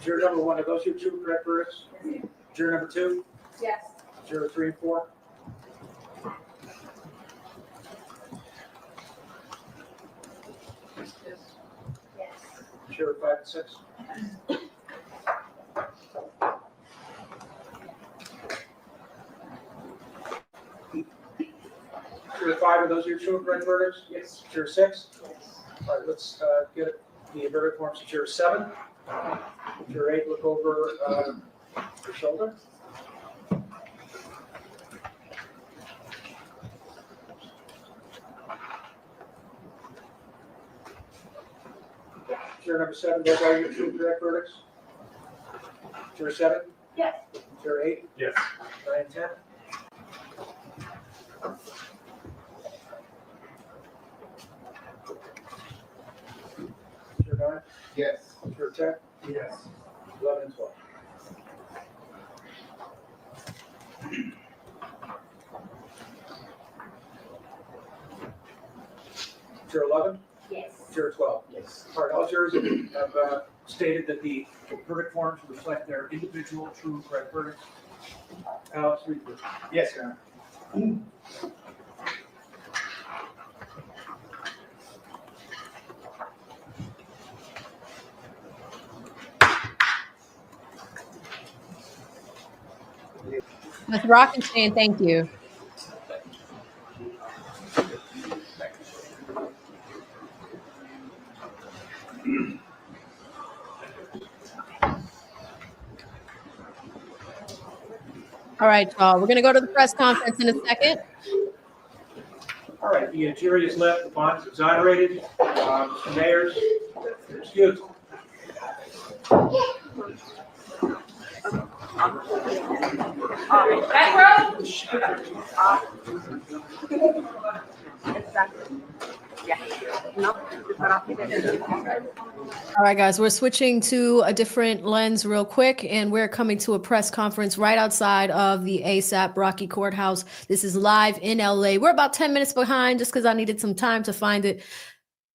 Speaker 5: Juror number 1, are those your true and correct verdicts? Juror number 2?
Speaker 6: Yes.
Speaker 5: Juror 3 and 4?
Speaker 6: Yes.
Speaker 5: Juror 5 and 6? Juror 5, are those your true and correct verdicts? Yes. Juror 6?
Speaker 6: Yes.
Speaker 5: All right, let's get the verdict forms to juror 7. Juror 8, look over her shoulder. Juror number 7, those are your true and correct verdicts? Juror 7?
Speaker 6: Yes.
Speaker 5: Juror 8?
Speaker 2: Yes.
Speaker 5: 9 and 10? Juror 9?
Speaker 7: Yes.
Speaker 5: Juror 10?
Speaker 7: Yes.
Speaker 5: 11 and 12. Juror 11,
Speaker 6: Yes.
Speaker 5: Juror 12.
Speaker 7: Yes.
Speaker 5: All right, all jurors have stated that the verdict forms reflect their individual true and correct verdicts. Alex, read this.
Speaker 7: Yes, Your Honor.
Speaker 1: Ms. Rockenstein, thank you. All right, y'all. We're going to go to the press conference in a second.
Speaker 5: All right, the jury has left, the bond is exonerated. Mr. Mayers, excused.
Speaker 6: Back row?
Speaker 1: All right, guys, we're switching to a different lens real quick, and we're coming to a press conference right outside of the ASAP Rocky Courthouse. This is live in LA. We're about 10 minutes behind just because I needed some time to find it.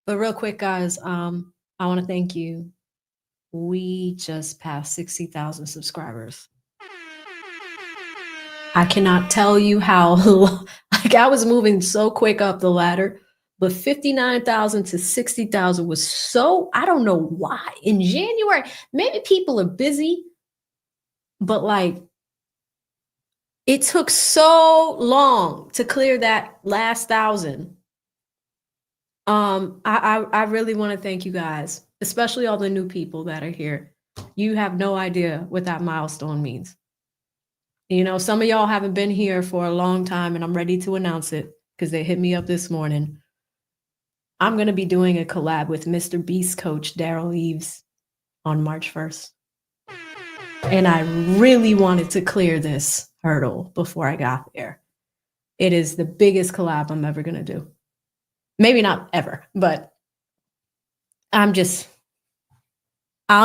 Speaker 1: But real quick, guys, I want to thank you. We just passed 60,000 subscribers. I cannot tell you how, like, I was moving so quick up the ladder. But 59,000 to 60,000 was so, I don't know why. In January, maybe people are busy, but like, it took so long to clear that last 1,000. I really want to thank you guys, especially all the new people that are here. You have no idea what that milestone means. You know, some of y'all haven't been here for a long time, and I'm ready to announce it because they hit me up this morning. I'm going to be doing a collab with Mr. Beast coach Daryl Eves on March 1st. And I really wanted to clear this hurdle before I got there. It is the biggest collab I'm ever going to do. Maybe not ever, but I don't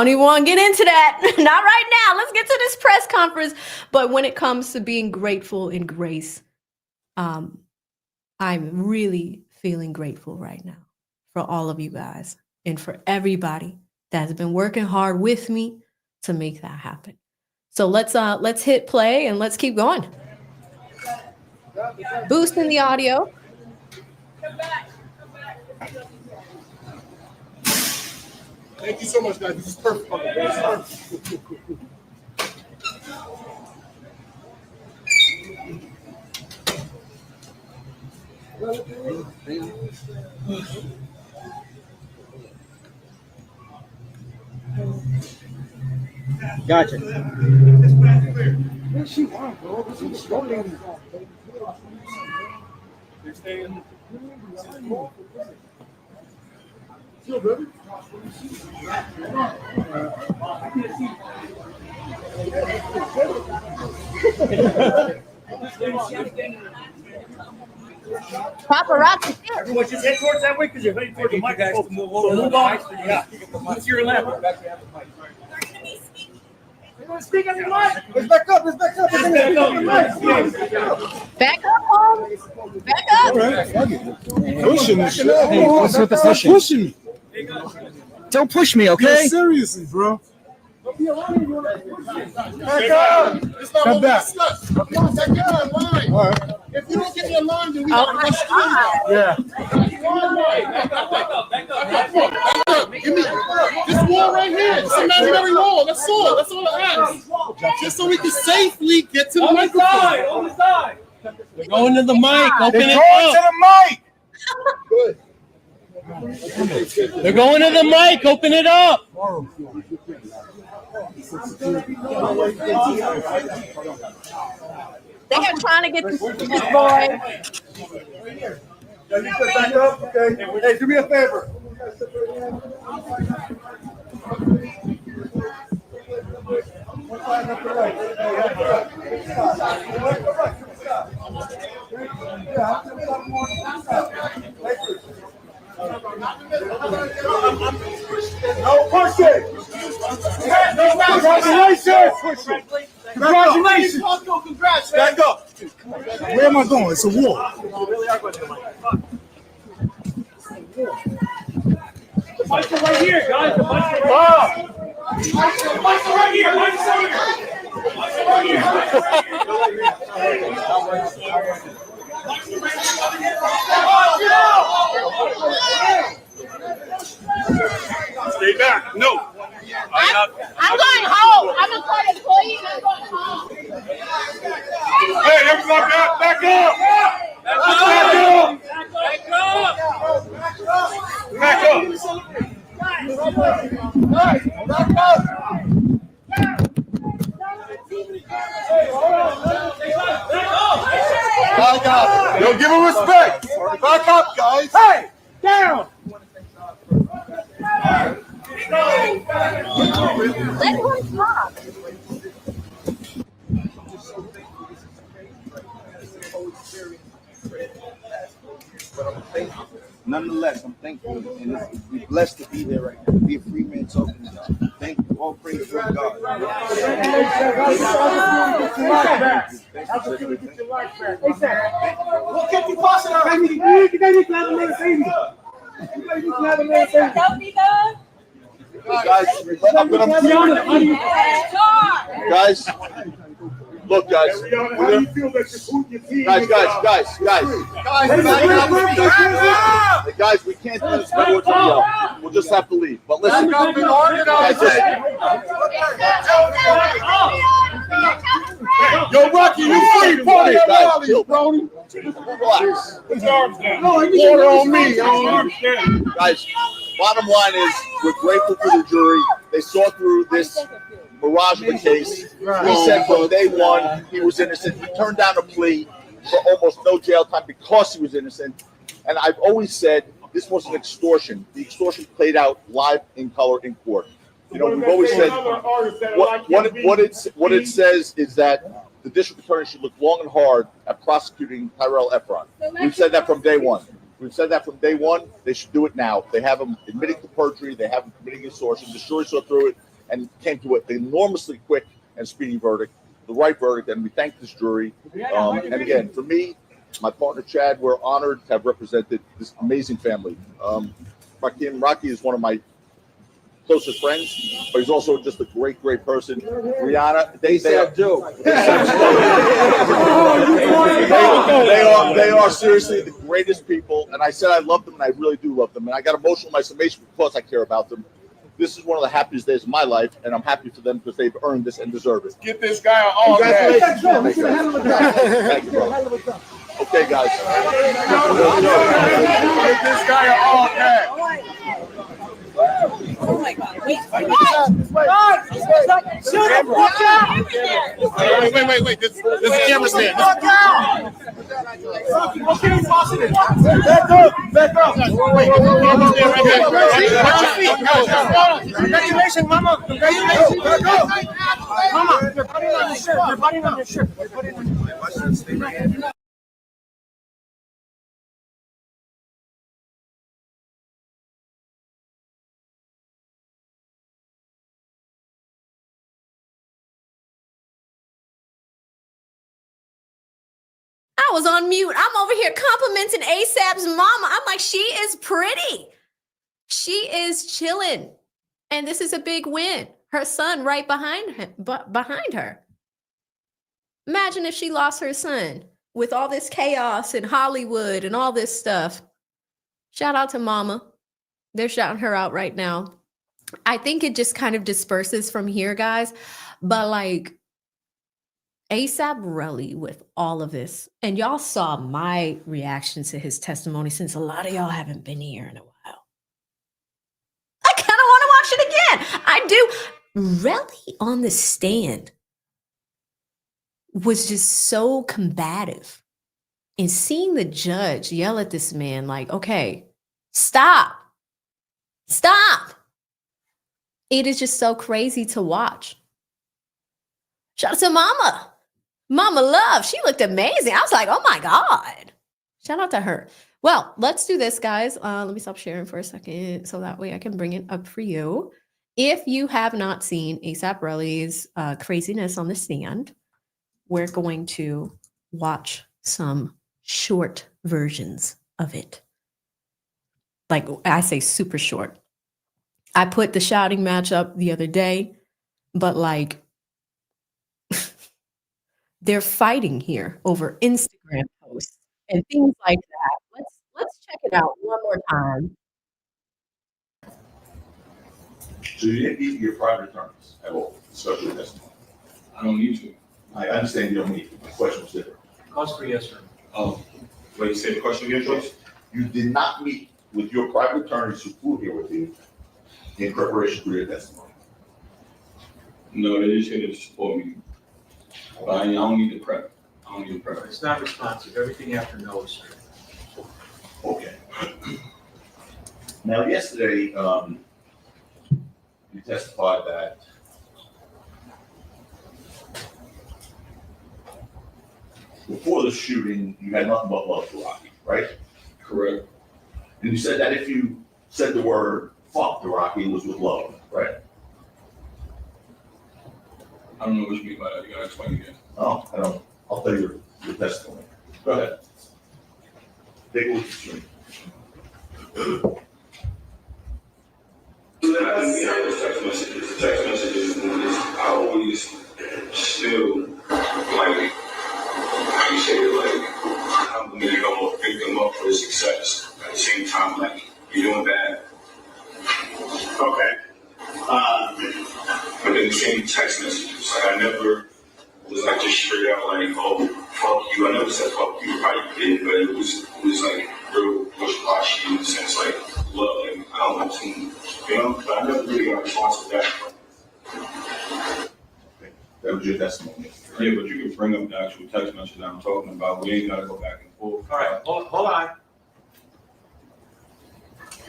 Speaker 1: even want to get into that. Not right now. Let's get to this press conference. But when it comes to being grateful in grace, I'm really feeling grateful right now for all of you guys and for everybody that has been working hard with me to make that happen. So let's hit play and let's keep going. Boosting the audio.
Speaker 8: Thank you so much, guys. This is perfect.
Speaker 7: Gotcha.
Speaker 8: What she want, bro? This is struggling. They're staying. Still, baby.
Speaker 1: Paparazzi.
Speaker 7: Everyone just head towards that way because you're heading towards the mic. Guys to move over. So move on. Yeah. What's your left? Speak on the mic.
Speaker 8: Let's back up. Let's back up.
Speaker 1: Back up, home. Back up.
Speaker 8: All right. Pushing this shit. Hey, what's with the pushing? Pushing me.
Speaker 7: Don't push me, okay?
Speaker 8: Yeah, seriously, bro. Back up. Step back. All right.
Speaker 9: If you don't get in line, then we got to rush through.
Speaker 8: Yeah.
Speaker 9: Give me this wall right here. It's an imaginary wall. That's all. That's all it has. Just so we can safely get to the microphone.
Speaker 7: They're going to the mic. Open
Speaker 8: They're
Speaker 7: it
Speaker 8: going to
Speaker 7: up.
Speaker 8: the mic.
Speaker 9: Good.
Speaker 7: They're going to the mic. Open it up.
Speaker 1: They are trying to get this boy.
Speaker 8: Yeah, you said back up. Okay. Hey, do me a favor. No pushing. No pushing.
Speaker 9: Congratulations. Congrats, man. Back up. Where am I going? It's a war.
Speaker 7: The mics are right here, guys. The mics are right here. The mics are right here. The mics are right here.
Speaker 9: Stay back. No.
Speaker 6: I'm going home. I'm a court employee and I'm going home.
Speaker 9: Hey, everybody back up. Back up. Yo, give him respect. Back up, guys.
Speaker 7: Hey, down.
Speaker 6: Let him talk.
Speaker 8: Nonetheless, I'm thankful and we're blessed to be here right now. Be a free man talking. Thank you. All praise to God. Guys, look, guys. Guys, we can't do this by video. We'll just have to leave. But listen, guys, yo, Rocky, you free party at Relli, Brody. Relax. Water on me, guys. Bottom line is, we're grateful for the jury. They saw through this mirage of a case. We said from day one he was innocent. He turned down a plea for almost no jail time because he was innocent. And I've always said this was an extortion. The extortion played out live in color in court. You know, we've always said what it says is that the district attorney should look long and hard at prosecuting Relli F. We've said that from day one. We've said that from day one. They should do it now. They have him admitting to perjury. They have him committing extortion. The jury saw through it and came to an enormously quick and speedy verdict, the right verdict, and we thank this jury. And again, for me, my partner Chad, we're honored to have represented this amazing family. Rocky is one of my closest friends, but he's also just a great, great person. Rihanna, they are seriously the greatest people. And I said I love them, and I really do love them. And I got emotional in my summation because I care about them. This is one of the happiest days of my life, and I'm happy for them because they've earned this and deserve it. Get this guy on. Congratulations. Thank you, bro. Okay, guys. Get this guy all back.
Speaker 6: Oh my God. Wait.
Speaker 9: Wait. This is the cameraman. Back up.
Speaker 7: Congratulations, Mama. Congratulations. Mama, you're putting on your shirt. You're putting on your shirt.
Speaker 1: I was on mute. I'm over here complimenting ASAP's mama. I'm like, she is pretty. She is chilling. And this is a big win. Her son right behind her. Imagine if she lost her son with all this chaos in Hollywood and all this stuff. Shout out to mama. They're shouting her out right now. I think it just kind of disperses from here, guys. But like, ASAP Relli with all of this, and y'all saw my reaction to his testimony since a lot of y'all haven't been here in a while. I kind of want to watch it again. I do. Relli on the stand was just so combative. And seeing the judge yell at this man like, okay, stop. It is just so crazy to watch. Shout out to mama. Mama Love, she looked amazing. I was like, oh my God. Shout out to her. Well, let's do this, guys. Let me stop sharing for a second so that way I can bring it up for you. If you have not seen ASAP Relli's craziness on the stand, we're going to watch some short versions of it. Like I say, super short. I put the shouting match up the other day, but like they're fighting here over Instagram posts and things like that. Let's check it out one more time.
Speaker 8: So you didn't meet your private attorneys at all, discuss your testimony.
Speaker 10: I don't need to.
Speaker 8: I understand you don't meet, but the question was different.
Speaker 5: Cause for yes, sir.
Speaker 10: Oh, wait, say the question again, please?
Speaker 8: You did not meet with your private attorneys who flew here with you in preparation for your testimony.
Speaker 10: No, they just here to support me. But I don't need the prep. I don't need the prep.
Speaker 5: It's not responsive. Everything you have to know is sir.
Speaker 8: Okay. Now, yesterday, you testified that before the shooting, you had nothing but love for Rocky, right?
Speaker 10: Correct.
Speaker 8: And you said that if you said the word fuck to Rocky, it was with love, right?
Speaker 10: I don't know what you mean by that. You gotta explain again.
Speaker 8: Oh, I don't, I'll tell you your testimony. Go ahead. Take a look at the screen.
Speaker 10: Text messages, I always still like how you say it, like I'm gonna go pick them up for success. At the same time, like you're doing bad. Okay. But then the same text messages, like I never was like just straight out like, oh fuck you. I never said fuck you, probably did, but it was like real wishy-washy in the sense like love, like I don't want to, you know, but I never really got a response to that.
Speaker 8: That was your testimony.
Speaker 10: Yeah, but you can bring up the actual text message that I'm talking about. We ain't gotta go back and forth.
Speaker 5: All right, hold on.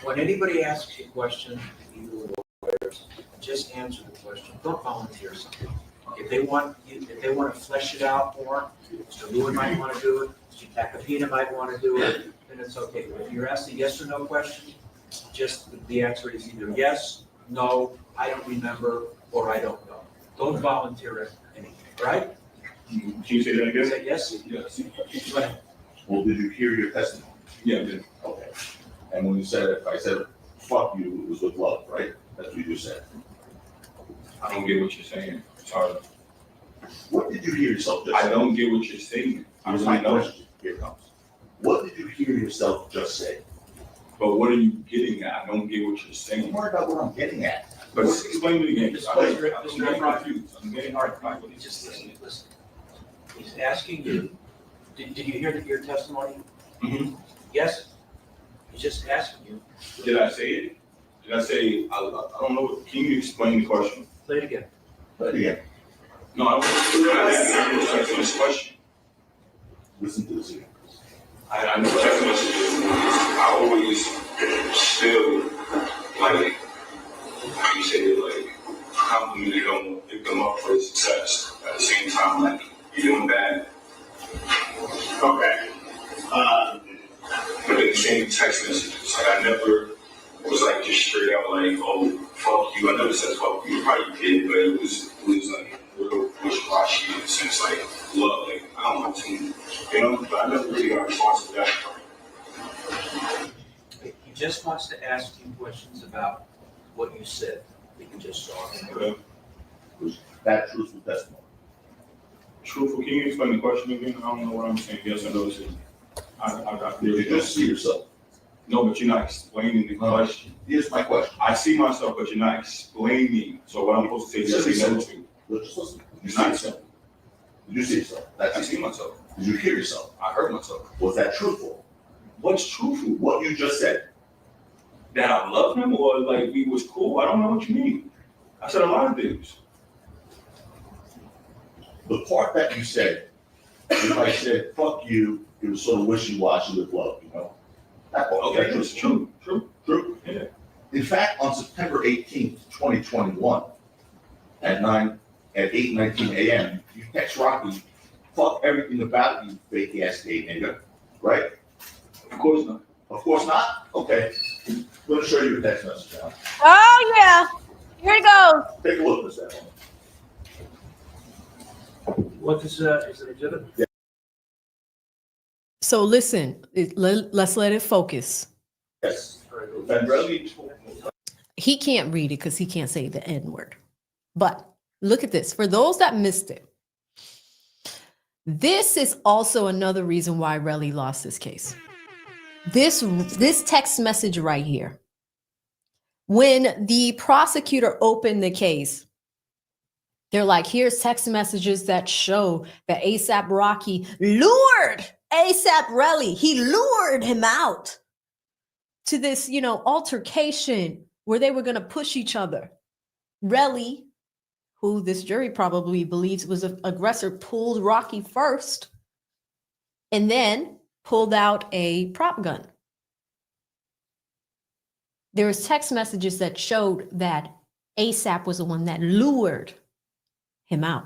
Speaker 5: When anybody asks you a question, you lawyers, just answer the question. Don't volunteer something. If they want to flesh it out more, Mr. Lewin might want to do it, Mr. Tacopina might want to do it, then it's okay. But if you're asked a yes or no question, just the answer is either yes, no, I don't remember, or I don't know. Don't volunteer anything, right?
Speaker 10: Can you say that again?
Speaker 5: Say yes?
Speaker 10: Yes.
Speaker 5: Go ahead.
Speaker 8: Well, did you hear your testimony?
Speaker 10: Yeah, I did.
Speaker 8: Okay. And when you said, if I said, fuck you, it was with love, right? That's what you just said.
Speaker 10: I don't get what you're saying. Sorry.
Speaker 8: What did you hear yourself just say?
Speaker 10: I don't get what you're saying. I
Speaker 8: Here's
Speaker 10: really
Speaker 8: my
Speaker 10: don't.
Speaker 8: question. Here it comes. What did you hear yourself just say?
Speaker 10: But what are you getting at? I don't get what you're
Speaker 8: Don't
Speaker 10: saying.
Speaker 8: worry about what I'm getting at.
Speaker 10: But explain it again.
Speaker 5: Just
Speaker 10: I'm getting confused. I'm getting
Speaker 5: All right, just listen. He's asking you, did you hear your testimony?
Speaker 10: Mm-hmm.
Speaker 5: Yes? He's just asking you.
Speaker 10: Did I say it? Did I say, I don't know. Can you explain the question?
Speaker 5: Play it again.
Speaker 8: But again,
Speaker 10: No, I don't answer this question.
Speaker 8: listen to this again.
Speaker 10: I know text messages. I always still like how you say it, like compliment them, pick them up for success. At the same time, like you're doing bad. Okay. But then the same text messages, like I never was like just straight out like, oh fuck you. I never said fuck you, probably did, but it was like real wishy-washy in the sense like love, like I don't want to, you know, but I never really got a response to that.
Speaker 5: He just wants to ask you questions about what you said that you just saw.
Speaker 10: Okay.
Speaker 8: Was that truthful testimony?
Speaker 10: Truthful, can you explain the question again? I don't know what I'm saying. Yes or no, I got
Speaker 8: Did you just see yourself?
Speaker 10: No, but you're not explaining the question.
Speaker 8: Here's my question.
Speaker 10: I see myself, but you're not explaining. So what I'm supposed to say is yes or no to.
Speaker 8: Let's just listen. Did you see
Speaker 10: Not
Speaker 8: yourself? Did you see yourself?
Speaker 10: I see myself.
Speaker 8: Did you hear yourself?
Speaker 10: I heard myself.
Speaker 8: Was that truthful?
Speaker 10: What's truthful?
Speaker 8: What you just said?
Speaker 10: That I love him or like we was cool? I don't know what you mean. I said a lot of things.
Speaker 8: The part that you said, if I said, fuck you, it was sort of wishy-washy with love, you know? That part,
Speaker 10: Okay,
Speaker 8: that
Speaker 10: it's true. True.
Speaker 8: True.
Speaker 10: Yeah.
Speaker 8: In fact, on September 18th, 2021, at 8:19 a.m., you text Rocky, fuck everything about you, fake ass gay nigga, right?
Speaker 10: Of course not.
Speaker 8: Of course not? Okay. I'm gonna show you a text message now.
Speaker 6: Oh, yeah.
Speaker 1: Here it goes.
Speaker 8: Take a look, Ms. Evans.
Speaker 5: What is an exhibit?
Speaker 1: So listen, let's let it focus.
Speaker 8: Yes. And really,
Speaker 1: He can't read it because he can't say the N word. But look at this. For those that missed it, this is also another reason why Relli lost this case. This text message right here. When the prosecutor opened the case, they're like, here's text messages that show that ASAP Rocky lured ASAP Relli. He lured him out to this, altercation where they were going to push each other. Relli, who this jury probably believes was an aggressor, pulled Rocky first and then pulled out a prop gun. There was text messages that showed that ASAP was the one that lured him out.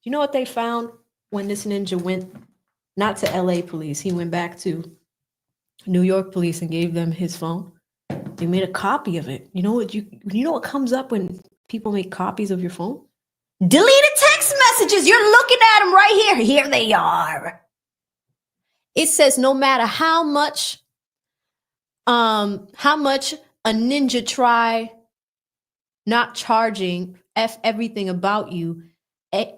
Speaker 1: You know what they found when this ninja went, not to LA police, he went back to New York police and gave them his phone? They made a copy of it. You know what comes up when people make copies of your phone? Deleted text messages. You're looking at them right here. Here they are. It says no matter how much a ninja try not charging everything about you,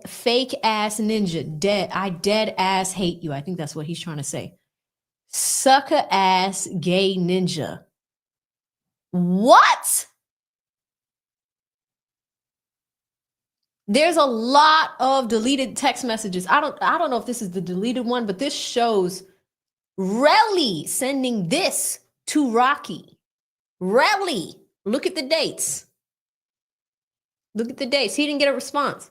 Speaker 1: fake ass ninja, dead ass hate you. I think that's what he's trying to say. Sucker ass gay ninja. What? There's a lot of deleted text messages. I don't know if this is the deleted one, but this shows Relli sending this to Rocky. Relli, look at the dates. Look at the dates. He didn't get a response.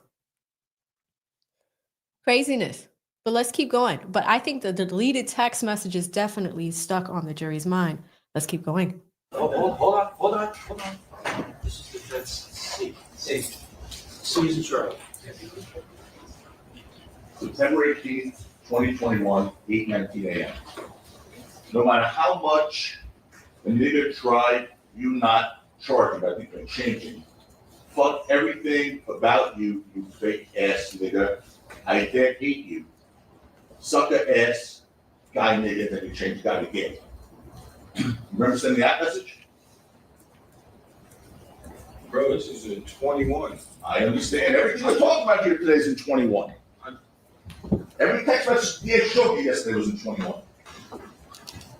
Speaker 1: Craziness. But let's keep going. But I think that the deleted text messages definitely stuck on the jury's mind. Let's keep going.
Speaker 5: Hold on. This is defense C. C is in charge.
Speaker 8: September 18th, 2021, 8:19 a.m. No matter how much the nigga tried you not charging, I think they're changing. Fuck everything about you, you fake ass nigga. I can't hate you. Sucker ass guy nigga, then you change guy again. Remember sending that message?
Speaker 10: Bro, this is in 21.
Speaker 8: I understand. Everything we're talking about here today is in 21. Every text message he showed you yesterday was in 21.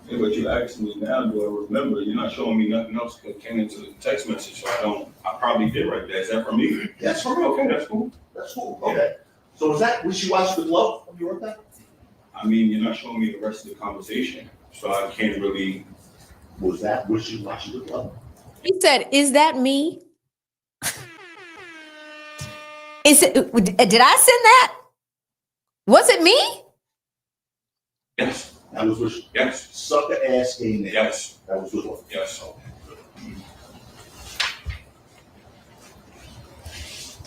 Speaker 10: Yeah, but you asked me now, do I remember? You're not showing me nothing else that came into the text message, so I probably did write that. Is that from me?
Speaker 8: Yes, for real.
Speaker 10: Okay, that's cool.
Speaker 8: That's cool. Okay. So was that wishy-washy with love when you wrote that?
Speaker 10: I mean, you're not showing me the rest of the conversation, so I can't really.
Speaker 8: Was that wishy-washy with love?
Speaker 1: He said, is that me? Did I send that? Was it me?
Speaker 10: Yes.
Speaker 8: That was wishy.
Speaker 10: Yes.
Speaker 8: Sucker ass gay nigga.
Speaker 10: Yes.
Speaker 8: That was with love.
Speaker 10: Yes.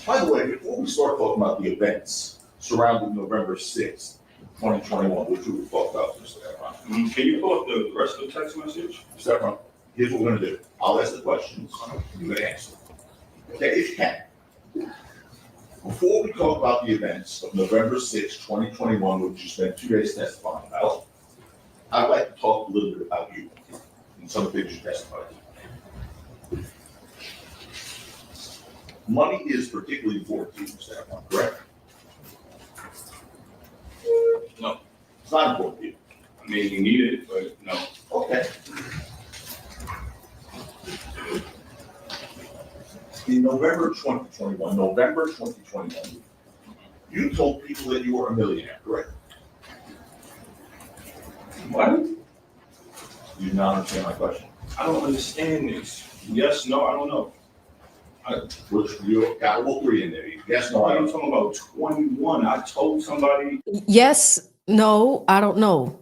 Speaker 8: By the way, before we start talking about the events surrounding November 6th, 2021, which we will talk about Mr. Efron.
Speaker 10: Can you pull up the rest of the text message?
Speaker 8: Mr. Efron, here's what we're gonna do. I'll ask the questions, you're gonna answer. Okay, if you can. Before we talk about the events of November 6th, 2021, which you spent 2 days testifying about, I'd like to talk a little bit about you and some of the things you testified to. Money is particularly important to you, Mr. Efron, correct?
Speaker 10: No.
Speaker 8: It's not important to you.
Speaker 10: I mean, you need it, but no.
Speaker 8: Okay. In November 2021, you told people that you were a millionaire, correct?
Speaker 10: What?
Speaker 8: You do not understand my question.
Speaker 10: I don't understand this. Yes, no, I don't know.
Speaker 8: Which you got all three in there. Yes, no, I
Speaker 10: I'm
Speaker 8: don't.
Speaker 10: talking about 21. I told somebody.
Speaker 1: Yes, no, I don't know.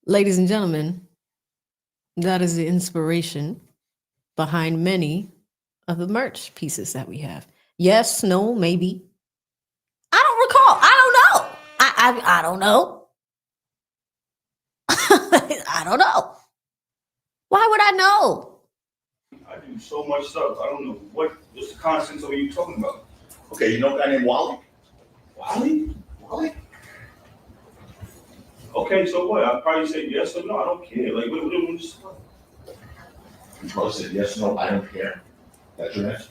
Speaker 1: Ladies and gentlemen, that is the inspiration behind many of the merch pieces that we have. Yes, no, maybe. I don't recall. I don't know. I don't know. I don't know. Why would I know?
Speaker 10: I do so much stuff. I don't know what's the constants are you talking about?
Speaker 8: Okay, you know a guy named Wally?
Speaker 10: Wally?
Speaker 8: Wally?
Speaker 10: Okay, so what? I'll probably say yes or no. I don't care. Like, what just
Speaker 8: You probably said yes, no, I don't care. That's your answer?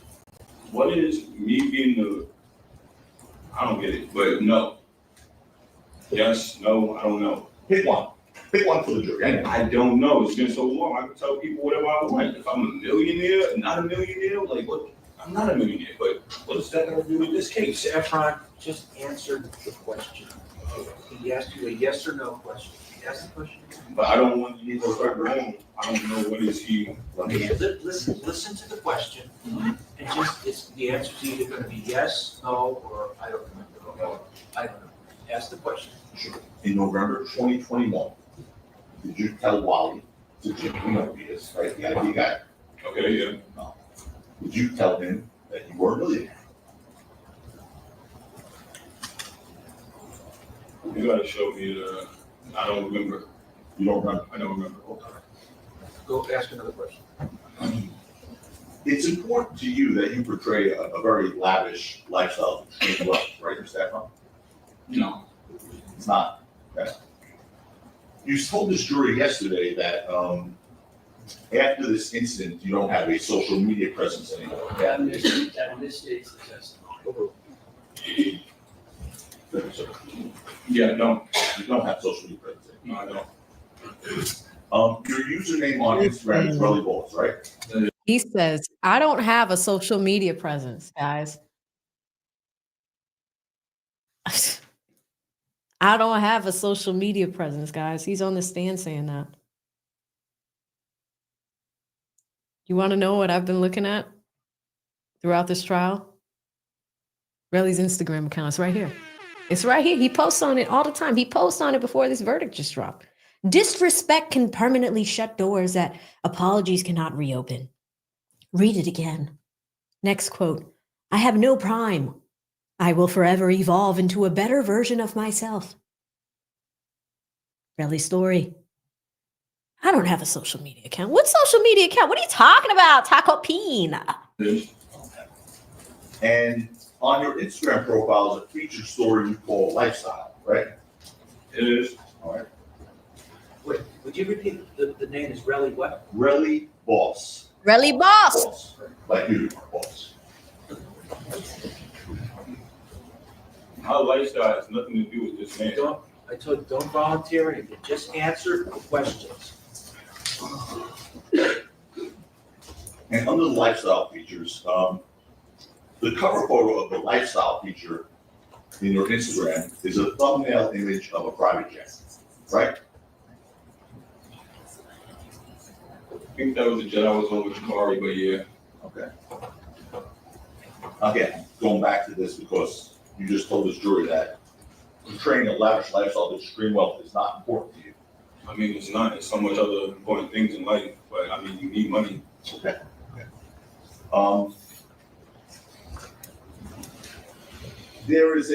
Speaker 10: what is me being the? I don't get it, but no. Yes, no, I don't know.
Speaker 8: Pick one. Pick one for the jury. Anyway.
Speaker 10: I don't know. It's been so long. I can tell people whatever I want. If I'm a millionaire, not a millionaire, like what? I'm not a millionaire, but what is that going to do with this case?
Speaker 5: Efron just answered the question. He asked you a yes or no question. Ask the question.
Speaker 10: But I don't want you to start wrong. I don't know what is he.
Speaker 5: Listen to the question, and the answer's either gonna be yes, no, or I don't remember. I don't know. Ask the question.
Speaker 8: Sure. In November 2021, did you tell Wally to Jim, you know who he is, right? The IT guy.
Speaker 10: Okay, yeah.
Speaker 8: No. Did you tell him that you were a millionaire?
Speaker 10: You gotta show me the. I don't remember.
Speaker 8: You don't remember?
Speaker 10: I don't remember.
Speaker 8: Okay.
Speaker 5: Go ask another question.
Speaker 8: It's important to you that you portray a very lavish lifestyle, extreme wealth, right, Mr. Efron?
Speaker 10: No.
Speaker 8: It's not. Okay. You told this jury yesterday that after this incident, you don't have a social media presence anymore.
Speaker 5: That misstates the testimony.
Speaker 10: Yeah, no.
Speaker 8: You don't have social media presence
Speaker 10: No,
Speaker 8: anymore.
Speaker 10: I don't.
Speaker 8: Your username on Instagram is Relli Balls, right?
Speaker 1: He says, I don't have a social media presence, guys. I don't have a social media presence, guys. He's on the stand saying that. You want to know what I've been looking at throughout this trial? Relli's Instagram account is right here. It's right here. He posts on it all the time. He posts on it before this verdict just dropped. Disrespect can permanently shut doors that apologies cannot reopen. Read it again. Next quote. I have no prime. I will forever evolve into a better version of myself. Relli story. I don't have a social media account. What social media account? What are you talking about, Taco Peen?
Speaker 8: And on your Instagram profile is a featured story you call Lifestyle, right?
Speaker 10: It is.
Speaker 8: All right.
Speaker 5: Wait, would you repeat the name is Relli what?
Speaker 8: Relli Boss.
Speaker 1: Relli Boss.
Speaker 8: Boss. Like you, boss.
Speaker 10: My lifestyle has nothing to do with this man.
Speaker 5: Don't volunteer anything. Just answer the questions.
Speaker 8: And under the lifestyle features, the cover photo of the lifestyle feature in your Instagram is a thumbnail image of a private jet, right?
Speaker 10: I think that was the jet I was on with Kamari, but yeah.
Speaker 8: Okay. Again, going back to this because you just told this jury that portraying a lavish lifestyle of extreme wealth is not important to you.
Speaker 10: I mean, it's not. It's so much other important things in life, but I mean, you need money.
Speaker 8: Okay. Okay. There is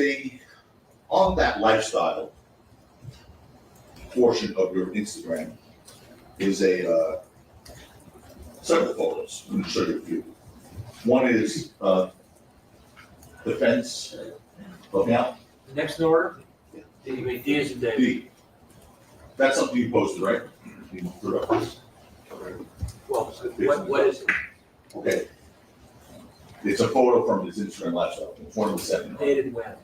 Speaker 8: on that lifestyle portion of your Instagram is several photos. I'm going to show you a few. One is the fence. Look out.
Speaker 5: Next in order? D is in David.
Speaker 8: D. That's something you posted, right? You put up.
Speaker 5: Well, what is it?
Speaker 8: Okay. It's a photo from his Instagram lifestyle. It's one of the seven.
Speaker 5: Dated when?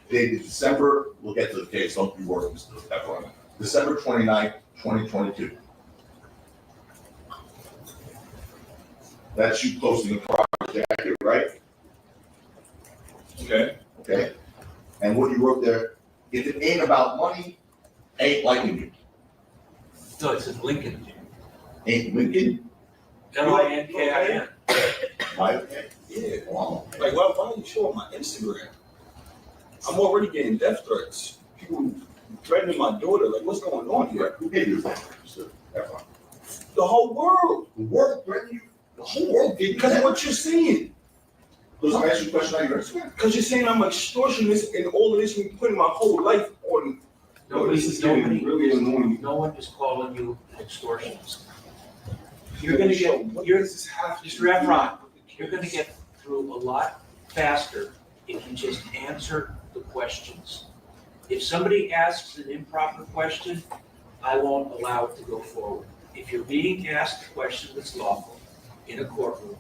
Speaker 8: Dated December, we'll get to the case, don't be worried, Mr. Efron. December 29th, 2022. That's you posting a private jacket, right?
Speaker 10: Okay.
Speaker 8: Okay. And what you wrote there, if it ain't about money, ain't liking you.
Speaker 5: No, it says Lincoln.
Speaker 8: Ain't Lincoln?
Speaker 5: Linkin.
Speaker 8: Right?
Speaker 10: Yeah. Wow. Like, why don't you show on my Instagram? I'm already getting death threats. People threatening my daughter. Like, what's going on here?
Speaker 8: Who gave you that, Mr. Efron?
Speaker 10: The whole world.
Speaker 8: The world threatened you? The whole world gave you
Speaker 10: Because of
Speaker 8: that?
Speaker 10: what you're saying.
Speaker 8: Does I ask you a question on your Instagram?
Speaker 10: Because you're saying I'm an extortionist and all of this, and putting my whole life on. This is getting really annoying.
Speaker 5: No one is calling you an extortionist.
Speaker 3: You're gonna get, Mr. Efron, you're gonna get through a lot faster if you just answer the questions. If somebody asks an improper question, I won't allow it to go forward. If you're being asked a question that's lawful in a courtroom,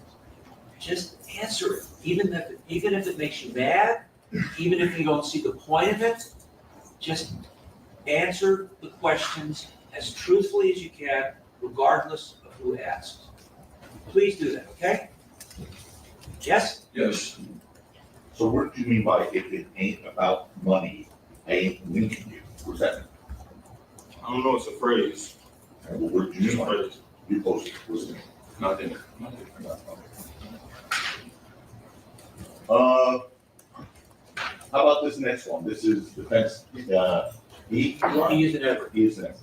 Speaker 3: just answer it, even if it makes you mad, even if you don't see the point of it, just answer the questions as truthfully as you can, regardless of who asks. Please do that, okay? Yes?
Speaker 2: Yes.
Speaker 8: So what do you mean by if it ain't about money, I ain't linking you? What's that mean?
Speaker 10: I don't know, it's a phrase.
Speaker 8: Well, what do you
Speaker 10: It's
Speaker 8: mean
Speaker 10: a
Speaker 8: by it?
Speaker 10: phrase.
Speaker 8: You posted, what's it?
Speaker 10: Nothing.
Speaker 8: How about this next one? This is defense, E.
Speaker 3: He isn't ever.
Speaker 8: E is next.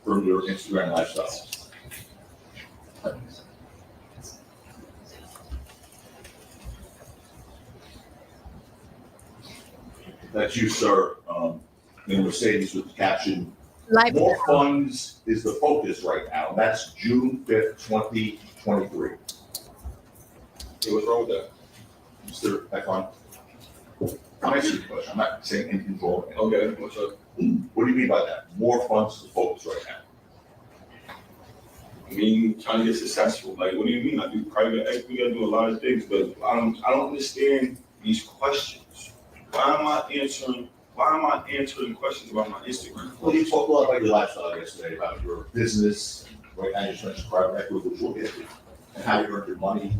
Speaker 8: From your Instagram lifestyle. That's you, sir. In Mercedes with the caption,
Speaker 1: Life.
Speaker 8: more funds is the focus right now. That's June 5th, 2023.
Speaker 10: Hey, what's wrong with that?
Speaker 8: Mr. Ekron, I'm asking you a question. I'm not saying anything wrong.
Speaker 10: Okay, what's up?
Speaker 8: What do you mean by that? More funds is the focus right now.
Speaker 10: I mean, trying to get successful. Like, what do you mean? I do private equity, I do a lot of things, but I don't understand these questions. Why am I answering questions about my Instagram?
Speaker 8: Well, you talked a lot about your lifestyle yesterday, about your business, right now you're mentioning private equity, which we'll get to, and how you earn your money,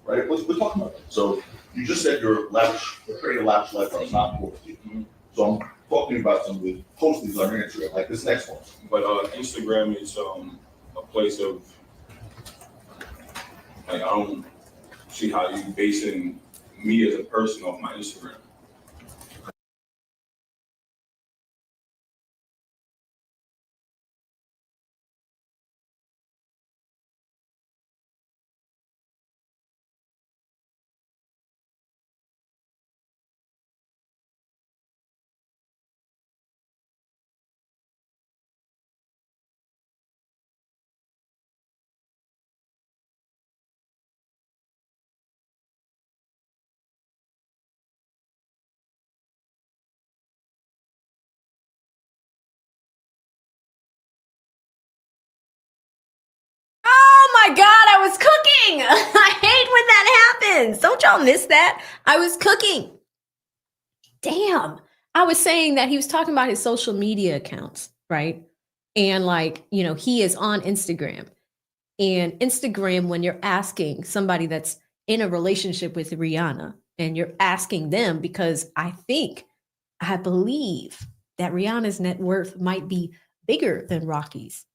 Speaker 8: right? We're talking about that. So you just said you're creating a lavish lifestyle is not important to you. So I'm talking about some of the postings on your Instagram, like this next one.
Speaker 10: But Instagram is a place of, like, I don't see how you basing me as a person off my Instagram.
Speaker 1: Oh my God, I was cooking. I hate when that happens. Don't y'all miss that? I was cooking. Damn. I was saying that he was talking about his social media accounts, right? And like, you know, he is on Instagram. And Instagram, when you're asking somebody that's in a relationship with Rihanna and you're asking them, because I believe that Rihanna's net worth might be bigger than Rocky's.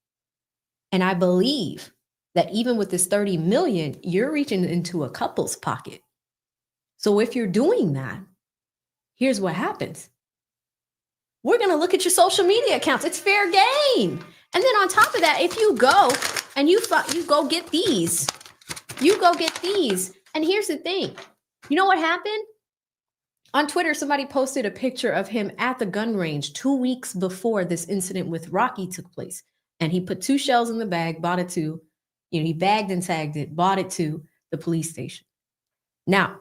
Speaker 1: And I believe that even with this 30 million, you're reaching into a couple's pocket. So if you're doing that, here's what happens. We're going to look at your social media accounts. It's fair game. And then on top of that, if you go and you go get these, And here's the thing. You know what happened? On Twitter, somebody posted a picture of him at the gun range 2 weeks before this incident with Rocky took place. And he put 2 shells in the bag, bought it to, he bagged and tagged it, bought it to the police station. Now,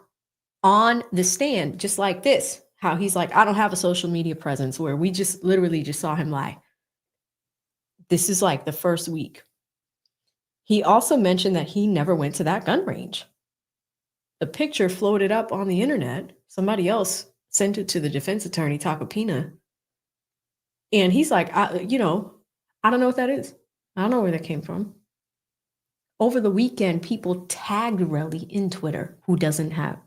Speaker 1: on the stand, just like this, how he's like, I don't have a social media presence, where we just literally just saw him lie. This is like the first week. He also mentioned that he never went to that gun range. The picture floated up on the internet. Somebody else sent it to the defense attorney, Takapina. And he's like, I don't know what that is. I don't know where that came from. Over the weekend, people tagged Relli in Twitter, who doesn't have,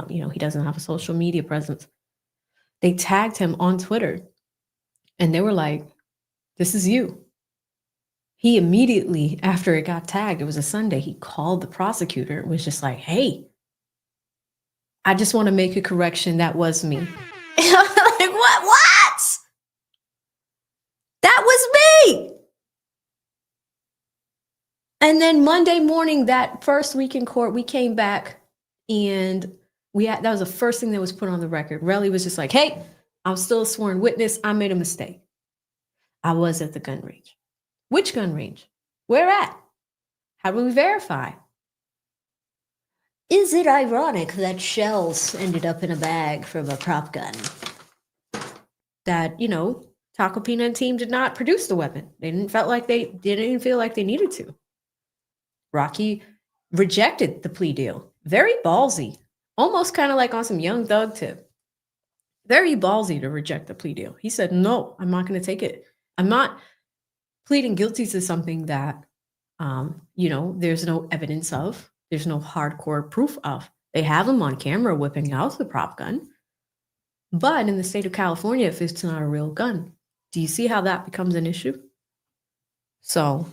Speaker 1: he doesn't have a social media presence. They tagged him on Twitter and they were like, this is you. He immediately, after it got tagged, it was a Sunday, he called the prosecutor and was just like, hey, I just want to make a correction. That was me. Like, what? That was me. And then Monday morning, that first week in court, we came back and that was the first thing that was put on the record. Relli was just like, hey, I'm still a sworn witness. I made a mistake. I was at the gun range. Which gun range? Where at? How do we verify? Is it ironic that shells ended up in a bag from a prop gun? That, Taco Peanut team did not produce the weapon. They didn't feel like they needed to. Rocky rejected the plea deal. Very ballsy. Almost kind of like on some Young Thug tip. Very ballsy to reject the plea deal. He said, no, I'm not going to take it. I'm not pleading guilty to something that, there's no evidence of. There's no hardcore proof of. They have him on camera whipping out the prop gun. But in the state of California, if it's not a real gun, do you see how that becomes an issue? So,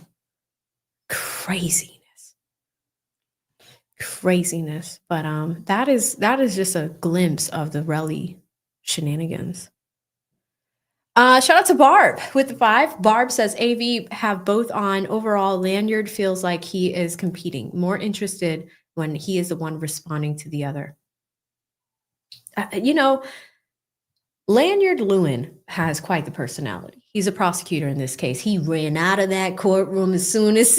Speaker 1: craziness. But that is just a glimpse of the Relli shenanigans. Shout out to Barb with the 5. Barb says AV have both on. Overall, Lanyard feels like he is competing, more interested when he is the one responding to the other. Lanyard Lewin has quite the personality. He's a prosecutor in this case. He ran out of that courtroom as soon as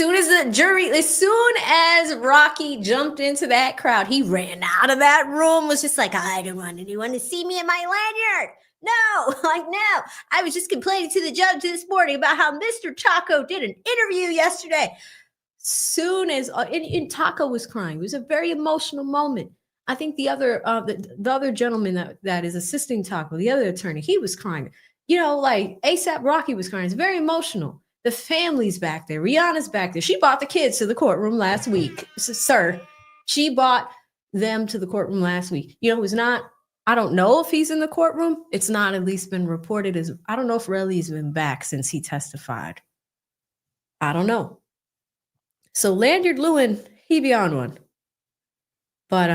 Speaker 1: Rocky jumped into that crowd, he ran out of that room, was just like, I don't want anyone to see me in my lanyard. No, no. I was just complaining to the judge this morning about how Mr. Taco did an interview yesterday. Soon as and Taco was crying. It was a very emotional moment. I think the other gentleman that is assisting Taco, the other attorney, he was crying. Like ASAP Rocky was crying. It's very emotional. The family's back there. Rihanna's back there. She brought the kids to the courtroom last week. Sir, she brought them to the courtroom last week. It was not. I don't know if he's in the courtroom. It's not at least been reported as. I don't know if Relli's been back since he testified. I don't know. So Lanyard Lewin, he be on one. But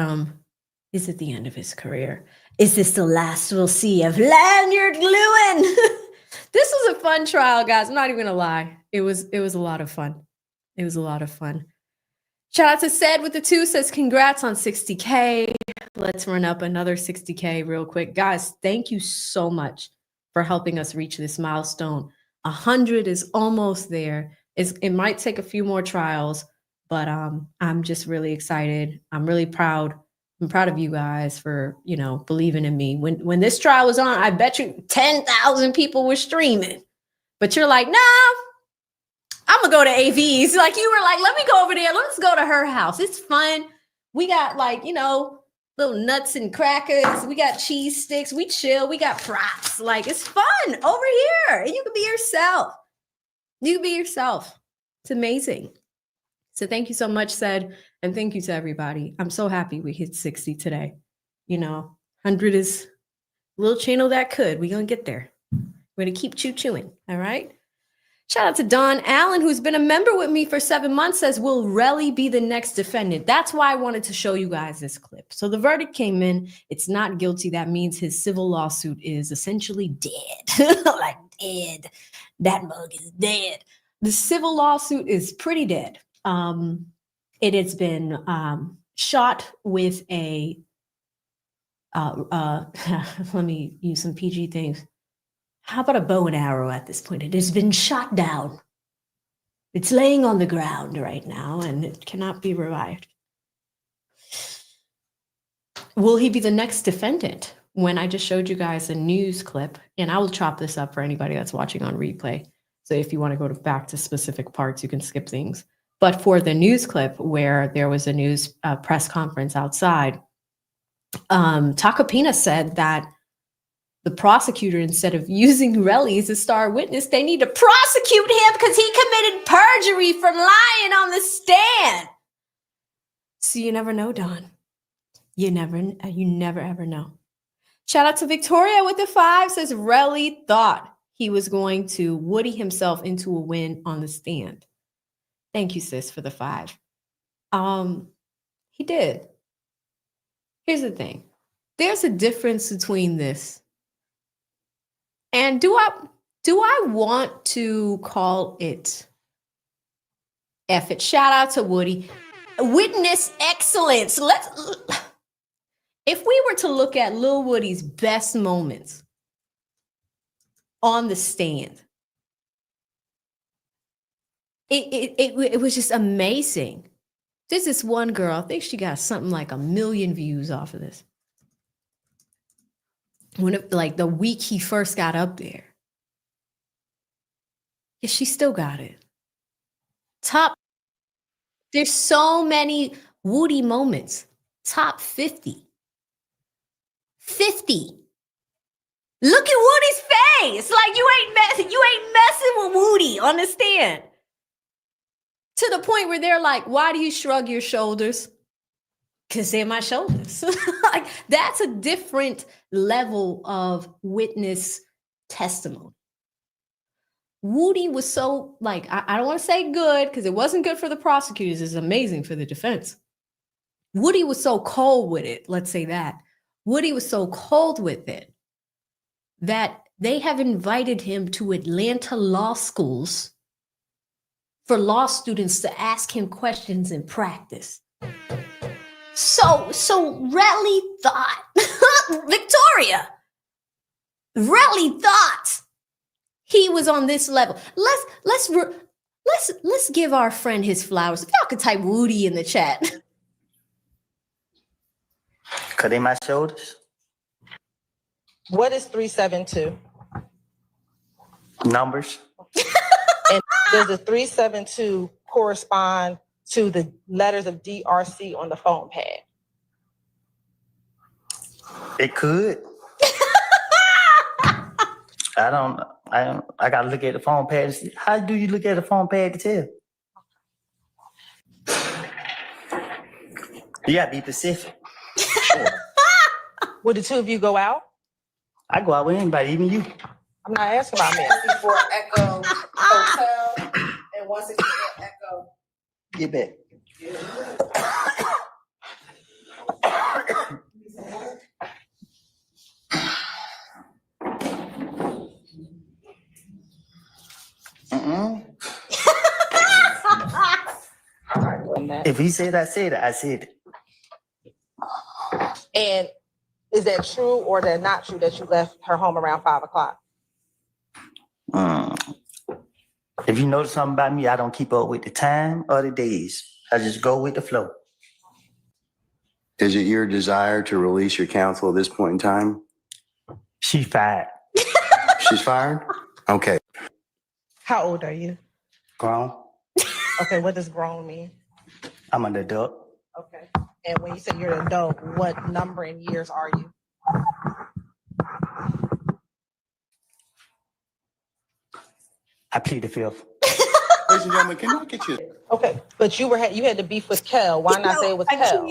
Speaker 1: is it the end of his career? Is this the last we'll see of Lanyard Lewin? This was a fun trial, guys. I'm not even gonna lie. It was a lot of fun. It was a lot of fun. Shout out to Said with the 2, says congrats on 60K. Let's run up another 60K real quick. Guys, thank you so much for helping us reach this milestone. 100 is almost there. It might take a few more trials, but I'm just really excited. I'm really proud. I'm proud of you guys for, believing in me. When this trial was on, I bet you 10,000 people were streaming. But you're like, nah, I'm going to go to AV's. Like you were like, let me go over there. Let's go to her house. It's fun. We got little nuts and crackers. We got cheese sticks. We chill. We got props. Like it's fun over here. And you can be yourself. You can be yourself. It's amazing. So thank you so much, Said. And thank you to everybody. I'm so happy we hit 60 today. 100 is a little channel that could. We're going to get there. We're going to keep chewing. All right. Shout out to Don Allen, who's been a member with me for 7 months, says, will Relli be the next defendant? That's why I wanted to show you guys this clip. So the verdict came in. It's not guilty. That means his civil lawsuit is essentially dead. Like dead. That mug is dead. The civil lawsuit is pretty dead. It has been shot with a, let me use some PG things. How about a bow and arrow at this point? It has been shot down. It's laying on the ground right now and it cannot be revived. Will he be the next defendant? When I just showed you guys a news clip, and I will chop this up for anybody that's watching on replay. So if you want to go back to specific parts, you can skip things. But for the news clip where there was a news press conference outside, Taco Peanut said that the prosecutor, instead of using Relli as a star witness, they need to prosecute him because he committed perjury from lying on the stand. So you never know, Don. You never ever know. Shout out to Victoria with the 5, says Relli thought he was going to Woody himself into a win on the stand. Thank you, sis, for the 5. He did. Here's the thing. There's a difference between this. And do I want to call it F it? Shout out to Woody. Witness excellence. If we were to look at Lil Woody's best moments on the stand, it was just amazing. There's this one girl, I think she got something like 1 million views off of this. Like the week he first got up there. Yeah, she still got it. There's so many Woody moments. Top 50. 50. Look at Woody's face. Like you ain't messing with Woody on the stand. To the point where they're like, why do you shrug your shoulders? Because they're my shoulders. Like that's a different level of witness testimony. Woody was so like, I don't want to say good because it wasn't good for the prosecutors. It's amazing for the defense. Woody was so cold with it. Let's say that. Woody was so cold with it that they have invited him to Atlanta law schools for law students to ask him questions in practice. So Relli thought, Victoria, Relli thought he was on this level. Let's give our friend his flowers. If y'all could type Woody in the chat.
Speaker 11: Cause they my shoulders.
Speaker 6: What is 372?
Speaker 11: Numbers.
Speaker 6: And does the 372 correspond to the letters of DRC on the phone pad?
Speaker 11: It could. I gotta look at the phone pad to see. How do you look at the phone pad to tell? You gotta be specific.
Speaker 6: Would the two of you go out?
Speaker 11: I go out with anybody, even you.
Speaker 6: I'm not asking about me.
Speaker 12: For Echo Hotel and 168 Echo.
Speaker 11: Get back. If he said I said it, I said it.
Speaker 6: And is that true or that not true that you left her home around 5 o'clock?
Speaker 11: If you notice something about me, I don't keep up with the time or the days. I just go with the flow.
Speaker 13: Is it your desire to release your counsel at this point in time?
Speaker 11: She fired.
Speaker 13: She's fired? Okay.
Speaker 6: How old are you?
Speaker 11: Grown.
Speaker 6: Okay, what does grown mean?
Speaker 11: I'm an adult.
Speaker 6: Okay. And when you say you're an adult, what number in years are you?
Speaker 11: I plead the fifth.
Speaker 13: Ladies and gentlemen, can I get you?
Speaker 6: Okay, but you had to beef with Kel. Why not say it was Kel?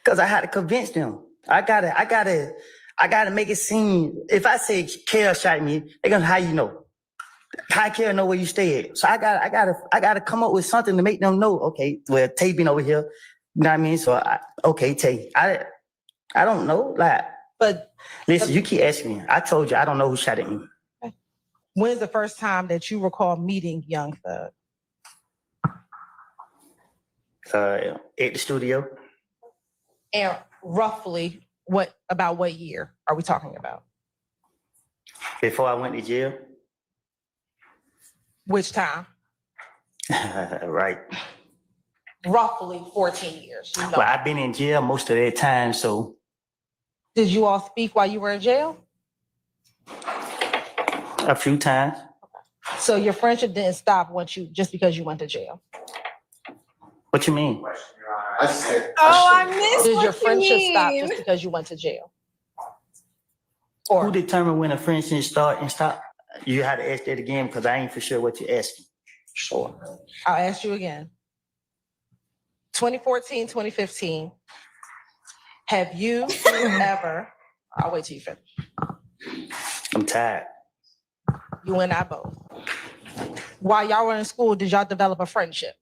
Speaker 11: Because I had to convince them. I gotta make it seem. If I say Kel shot me, they're gonna, how you know? How Kel know where you stay at? So I gotta come up with something to make them know. Okay, well, Tay been over here. You know what I mean? So okay, Tay. I don't know. Like,
Speaker 6: but
Speaker 11: listen, you keep asking me. I told you I don't know who shot at me.
Speaker 6: When's the first time that you recall meeting Young Thug?
Speaker 11: At the studio.
Speaker 6: And roughly what year are we talking about?
Speaker 11: Before I went to jail.
Speaker 6: Which time?
Speaker 11: Right.
Speaker 6: Roughly 14 years. You know.
Speaker 11: Well, I've been in jail most of that time, so.
Speaker 6: Did you all speak while you were in jail?
Speaker 11: A few times.
Speaker 6: So your friendship didn't stop just because you went to jail?
Speaker 11: What you mean?
Speaker 6: I missed. Did your friendship stop just because you went to jail?
Speaker 11: Or who determined when a friendship start and stop? You had to ask that again because I ain't for sure what you're asking. Sure.
Speaker 6: I'll ask you again. 2014, 2015. Have you ever? I'll wait till you finish.
Speaker 11: I'm tired.
Speaker 6: You and I both. While y'all were in school, did y'all develop a friendship?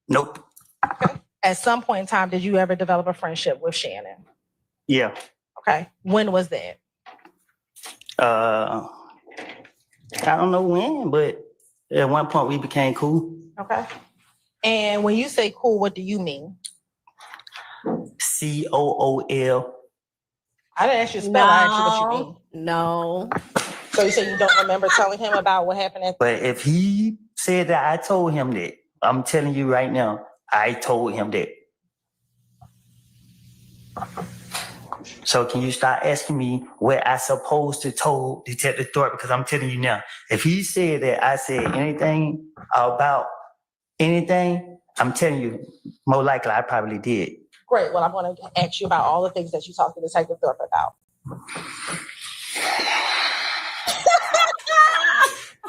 Speaker 11: Nope.
Speaker 6: Okay. At some point in time, did you ever develop a friendship with Shannon?
Speaker 11: Yeah.
Speaker 6: Okay. When was that?
Speaker 11: I don't know when, but at one point we became cool.
Speaker 6: Okay. And when you say cool, what do you mean?
Speaker 11: COOL.
Speaker 6: I didn't ask you to spell. I asked you what you mean.
Speaker 1: No.
Speaker 6: So you say you don't remember telling him about what happened at?
Speaker 11: But if he said that I told him that, I'm telling you right now, I told him that. So can you start asking me what I supposed to told Detective Thorpe? Because I'm telling you now, if he said that I said anything about anything, I'm telling you, more likely I probably did.
Speaker 6: Great. Well, I'm going to ask you about all the things that you talked to Detective Thorpe about.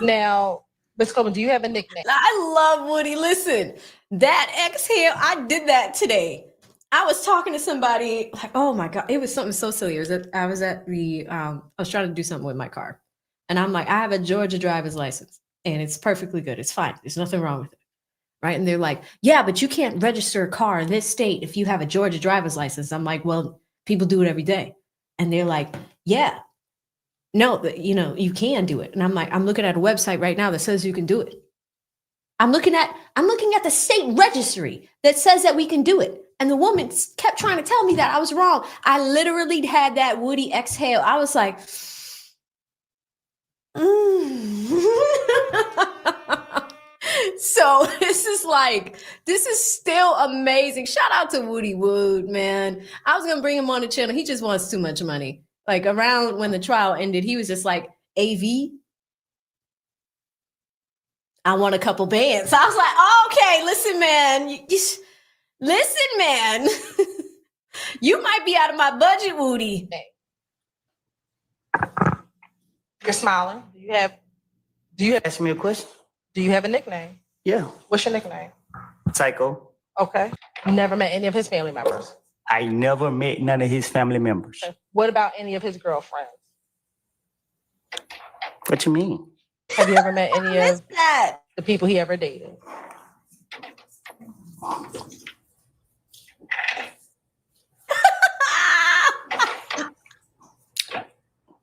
Speaker 6: Now, Ms. Coleman, do you have a nickname?
Speaker 1: I love Woody. Listen, that exhale, I did that today. I was talking to somebody, like, oh my God, it was something so silly. I was trying to do something with my car. And I'm like, I have a Georgia driver's license and it's perfectly good. It's fine. There's nothing wrong with it. Right. And they're like, yeah, but you can't register a car in this state if you have a Georgia driver's license. I'm like, well, people do it every day. And they're like, yeah, no, you can do it. And I'm like, I'm looking at a website right now that says you can do it. I'm looking at the state registry that says that we can do it. And the woman kept trying to tell me that I was wrong. I literally had that Woody exhale. I was like, So this is still amazing. Shout out to Woody Wood, man. I was going to bring him on the channel. He just wants too much money. Like around when the trial ended, he was just like, AV, I want a couple bands. So I was like, okay, listen, man. Listen, man. You might be out of my budget, Woody.
Speaker 6: You're smiling. Do you have
Speaker 11: Ask me a question?
Speaker 6: Do you have a nickname?
Speaker 11: Yeah.
Speaker 6: What's your nickname?
Speaker 11: Psycho.
Speaker 6: Okay. You never met any of his family members?
Speaker 11: I never met none of his family members.
Speaker 6: Okay. What about any of his girlfriends?
Speaker 11: What you mean?
Speaker 6: Have you ever met any of
Speaker 1: that?
Speaker 6: The people he ever dated?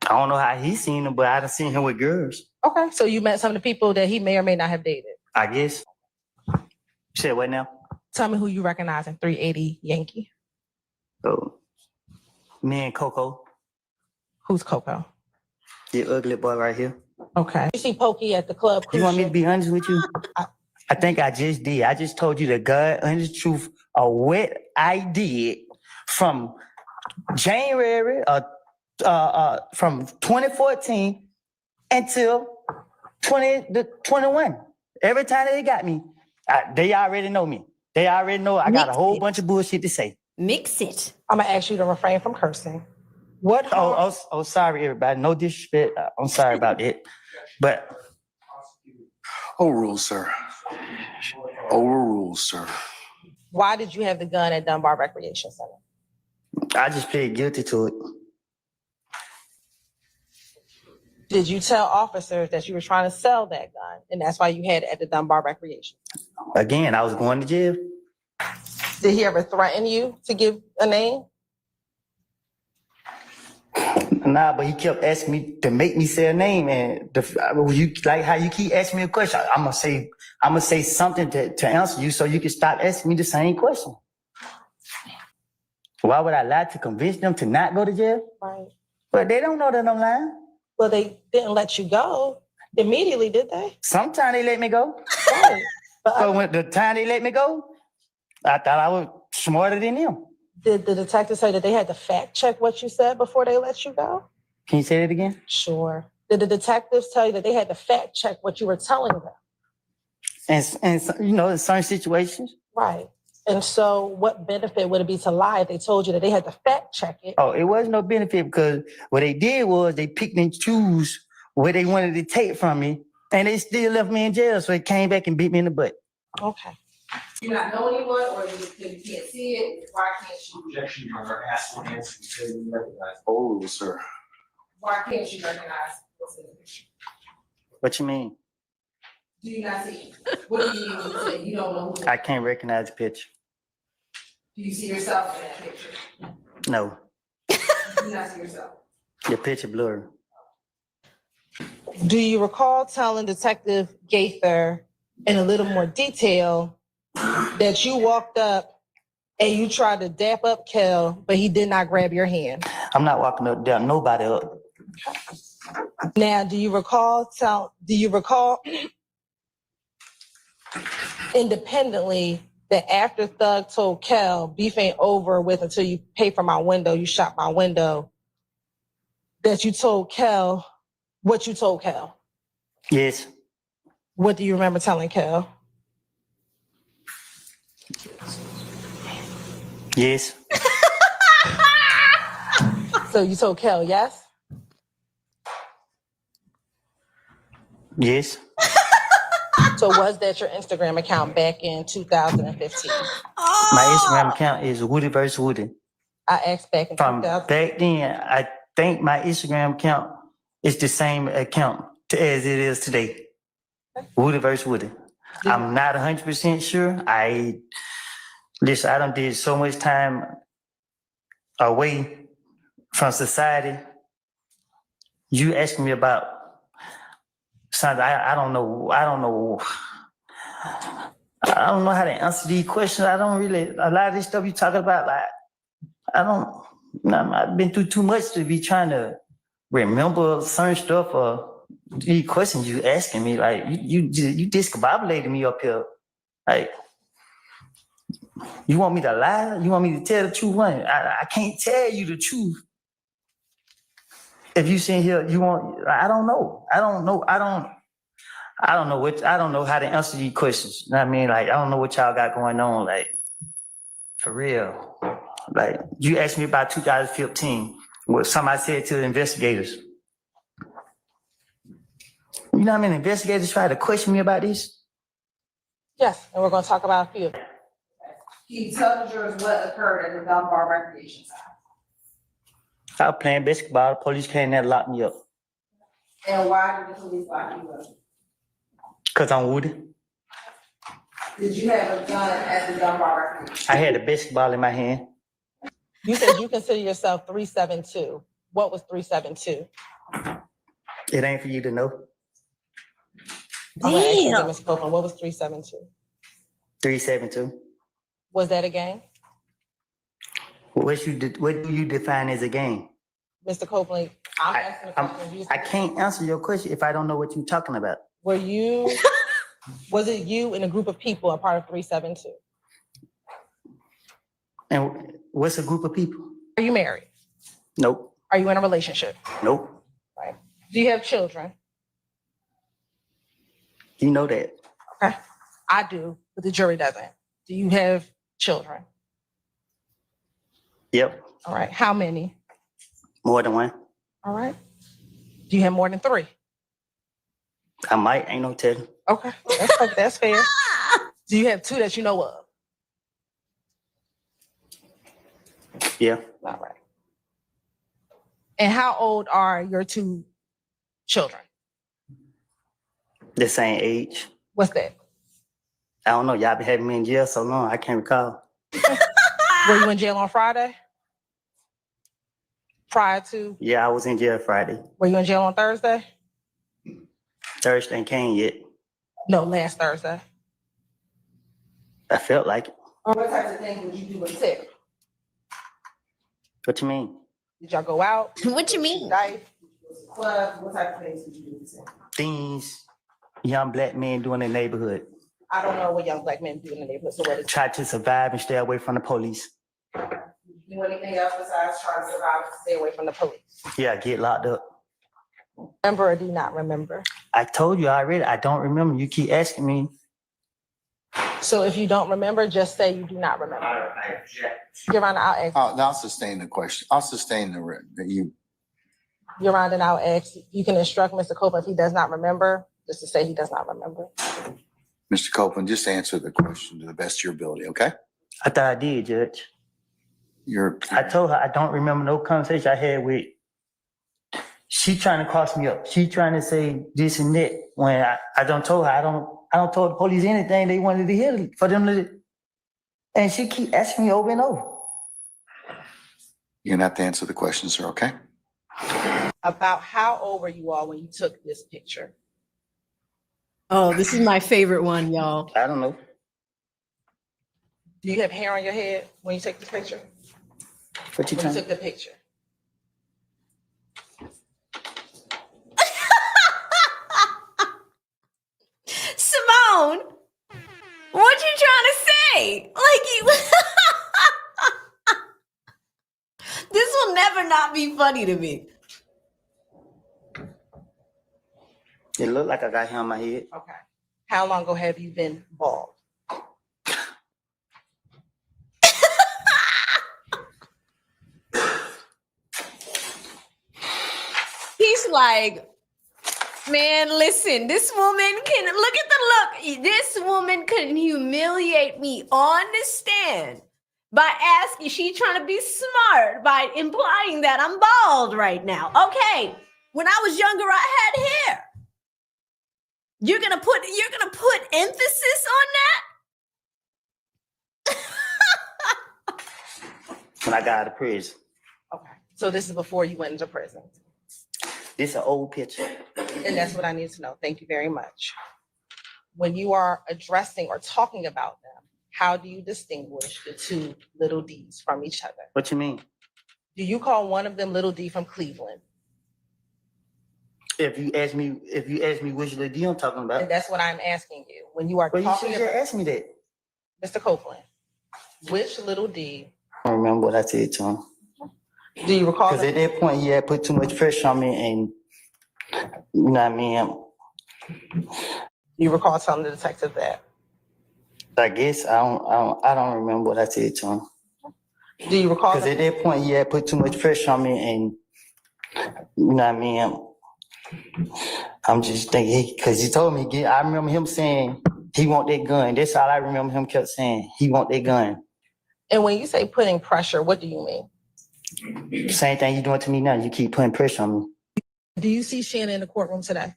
Speaker 11: I don't know how he's seen him, but I done seen him with girls.
Speaker 6: Okay, so you met some of the people that he may or may not have dated.
Speaker 11: I guess. Said what now?
Speaker 6: Tell me who you recognize in 380 Yankee.
Speaker 11: Oh, me and Coco.
Speaker 6: Who's Coco?
Speaker 11: The ugly boy right here.
Speaker 6: Okay. You see Pokey at the club.
Speaker 11: You want me to be honest with you? I think I just did. I just told you the God, honest truth of what I did from January from 2014 until 2021. Every time they got me, they already know me. They already know I got a whole bunch of bullshit to say.
Speaker 1: Mix it.
Speaker 6: I'm gonna ask you to refrain from cursing. What?
Speaker 11: Oh, sorry, everybody. No disrespect. I'm sorry about it. But
Speaker 13: Overruled, sir. Overruled, sir.
Speaker 6: Why did you have the gun at Dunbar Recreation Center?
Speaker 11: I just plead guilty to it.
Speaker 6: Did you tell officers that you were trying to sell that gun and that's why you had it at the Dunbar Recreation?
Speaker 11: Again, I was going to jail.
Speaker 6: Did he ever threaten you to give a name?
Speaker 11: Nah, but he kept asking me to make me say a name, and you like how you keep asking me a question. I'm gonna say something to answer you, so you can stop asking me the same question. Why would I lie to convince them to not go to jail?
Speaker 6: Right.
Speaker 11: But they don't know that I'm lying.
Speaker 6: Well, they didn't let you go immediately, did they?
Speaker 11: Sometimes they let me go.
Speaker 6: Right.
Speaker 11: But when the time they let me go, I thought I was smarter than them.
Speaker 6: Did the detective say that they had to fact check what you said before they let you go?
Speaker 11: Can you say that again?
Speaker 6: Sure. Did the detectives tell you that they had to fact check what you were telling them?
Speaker 11: And you know, in certain situations.
Speaker 6: Right. And so what benefit would it be to lie if they told you that they had to fact check it?
Speaker 11: Oh, it wasn't no benefit because what they did was they picked and choose what they wanted to take from me, and they still left me in jail. So they came back and beat me in the butt.
Speaker 6: Okay.
Speaker 12: You not know anyone, or you can't see it? Why can't you?
Speaker 7: Objection, Your Honor. Ask for an answer until you recognize.
Speaker 13: Overruled, sir.
Speaker 12: Why can't you recognize what's in the picture?
Speaker 11: What you mean?
Speaker 12: Do you not see? What do you mean when you say you don't know who?
Speaker 11: I can't recognize the picture.
Speaker 12: Do you see yourself in that picture?
Speaker 11: No,
Speaker 12: Do you not see yourself?
Speaker 11: the picture blurry.
Speaker 6: Do you recall telling Detective Gaither in a little more detail that you walked up and you tried to dap up Kel, but he did not grab your hand?
Speaker 11: I'm not walking up down nobody up.
Speaker 6: Now, do you recall independently that after Thug told Kel, beef ain't over with until you pay for my window, you shot my window, that you told Kel what you told Kel?
Speaker 11: Yes.
Speaker 6: What do you remember telling Kel?
Speaker 11: Yes.
Speaker 6: So you told Kel, yes?
Speaker 11: Yes.
Speaker 6: So was that your Instagram account back in 2015?
Speaker 11: My Instagram account is Woody vs. Woody.
Speaker 6: I asked back in
Speaker 11: From
Speaker 6: 2000.
Speaker 11: back then, I think my Instagram account is the same account as it is today. Woody vs. Woody. I'm not 100% sure. I done did so much time away from society. You asking me about something I don't know. I don't know how to answer these questions. I don't really, a lot of this stuff you talking about, like, I've been through too much to be trying to remember certain stuff or these questions you asking me. Like, you discombobulated me up here. Like, you want me to lie? You want me to tell the truth? I can't tell you the truth. If you sit here, I don't know. I don't know how to answer these questions. You know what I mean? Like, I don't know what y'all got going on. Like, for real. Like, you asked me about 2015, what somebody said to the investigators. You know how many investigators tried to question me about this?
Speaker 6: Yes, and we're going to talk about a few.
Speaker 12: Can you tell the jurors what occurred at the Dunbar Recreation Center?
Speaker 11: I was playing basketball, the police came there and locked me up.
Speaker 12: And why did the police lock you up?
Speaker 11: Because I'm Woody.
Speaker 12: Did you have a gun at the Dunbar Recreation?
Speaker 11: I had a basketball in my hand.
Speaker 6: You said you consider yourself 372. What was 372?
Speaker 11: It ain't for you to know.
Speaker 6: Damn. Ms. Copeland, what was 372?
Speaker 11: 372.
Speaker 6: Was that a game?
Speaker 11: What do you define as a game?
Speaker 6: Mr. Copeland, I'm asking a question.
Speaker 11: I can't answer your question if I don't know what you're talking about.
Speaker 6: Was it you and a group of people a part of 372?
Speaker 11: And what's a group of people?
Speaker 6: Are you married?
Speaker 11: Nope.
Speaker 6: Are you in a relationship?
Speaker 11: Nope.
Speaker 6: Right. Do you have children?
Speaker 11: You know that.
Speaker 6: Okay. I do, but the jury doesn't. Do you have children?
Speaker 11: Yep.
Speaker 6: All right. How many?
Speaker 11: More than one.
Speaker 6: All right. Do you have more than 3?
Speaker 11: I might, ain't no telling.
Speaker 6: Okay. That's fair. Do you have 2 that you know of?
Speaker 11: Yeah.
Speaker 6: All right. And how old are your 2 children?
Speaker 11: The same age.
Speaker 6: What's that?
Speaker 11: I don't know. Y'all been having me in jail so long, I can't recall.
Speaker 6: Were you in jail on Friday? Prior to?
Speaker 11: Yeah, I was in jail Friday.
Speaker 6: Were you in jail on Thursday?
Speaker 11: Thursday ain't came yet.
Speaker 6: No, last Thursday.
Speaker 11: I felt like it.
Speaker 12: What types of things would you do with Sarah?
Speaker 11: What you mean?
Speaker 6: Did y'all go out?
Speaker 1: What you mean?
Speaker 12: Club, what type of things would you do with Sarah?
Speaker 11: Things young black men do in the neighborhood.
Speaker 6: I don't know what young black men do in the neighborhood. So what is
Speaker 11: Try to survive and stay away from the police.
Speaker 12: Do anything else besides trying to survive and
Speaker 6: stay away from the police?
Speaker 11: Yeah, get locked up.
Speaker 6: Remember or do you not remember?
Speaker 11: I told you already, I don't remember. You keep asking me.
Speaker 6: So if you don't remember, just say you do not remember. Your Honor, I'll ask.
Speaker 13: I'll sustain the question. I'll sustain you.
Speaker 6: Your Honor, then I'll ask, you can instruct Mr. Copeland if he does not remember, just to say he does not remember.
Speaker 13: Mr. Copeland, just answer the question to the best of your ability, okay?
Speaker 11: I thought I did, Judge. I told her I don't remember no conversation I had with. She trying to cross me up. She trying to say this and that when I don't told her I don't tell the police anything they wanted to hear for them to, and she keep asking me over and over.
Speaker 13: You're gonna have to answer the question, sir, okay?
Speaker 6: About how old were you all when you took this picture?
Speaker 1: Oh, this is my favorite one, y'all.
Speaker 11: I don't know.
Speaker 6: Do you have hair on your head when you take this picture?
Speaker 11: What you
Speaker 6: When you
Speaker 11: trying?
Speaker 6: took the picture?
Speaker 1: Simone, what not be funny to me.
Speaker 11: It looked like I got hair on my head.
Speaker 6: Okay. How long ago have you been bald?
Speaker 1: He's like, man, listen, this woman can look at the look. This woman can humiliate me on the stand by asking, she trying to be smart by implying that I'm bald right now. Okay, when I was younger, I had hair. You're gonna put emphasis on that?
Speaker 11: When I got out of prison.
Speaker 6: Okay. So this is before you went into prison.
Speaker 11: This is an old picture.
Speaker 6: And that's what I need to know. Thank you very much. When you are addressing or talking about them, how do you distinguish the two little D's from each other?
Speaker 11: What you mean?
Speaker 6: Do you call one of them little D from Cleveland?
Speaker 11: If you ask me which little D I'm talking about.
Speaker 6: And that's what I'm asking you. When you are
Speaker 11: Well, you
Speaker 6: talking
Speaker 11: should
Speaker 6: about,
Speaker 11: just ask me that.
Speaker 6: Mr. Copeland, which little D,
Speaker 11: I don't remember what I said to him.
Speaker 6: do you recall?
Speaker 11: Because at that point, he had put too much pressure on me, and you know what I mean.
Speaker 6: You recall telling the detective that?
Speaker 11: I guess I don't remember what I said to him.
Speaker 6: Do you recall?
Speaker 11: Because at that point, he had put too much pressure on me, and you know what I mean. I'm just thinking because he told me. I remember him saying he want that gun. That's all I remember him kept saying. He want that gun.
Speaker 6: And when you say putting pressure, what do you mean?
Speaker 11: Same thing you doing to me now. You keep putting pressure on me.
Speaker 6: Do you see Shannon in the courtroom today?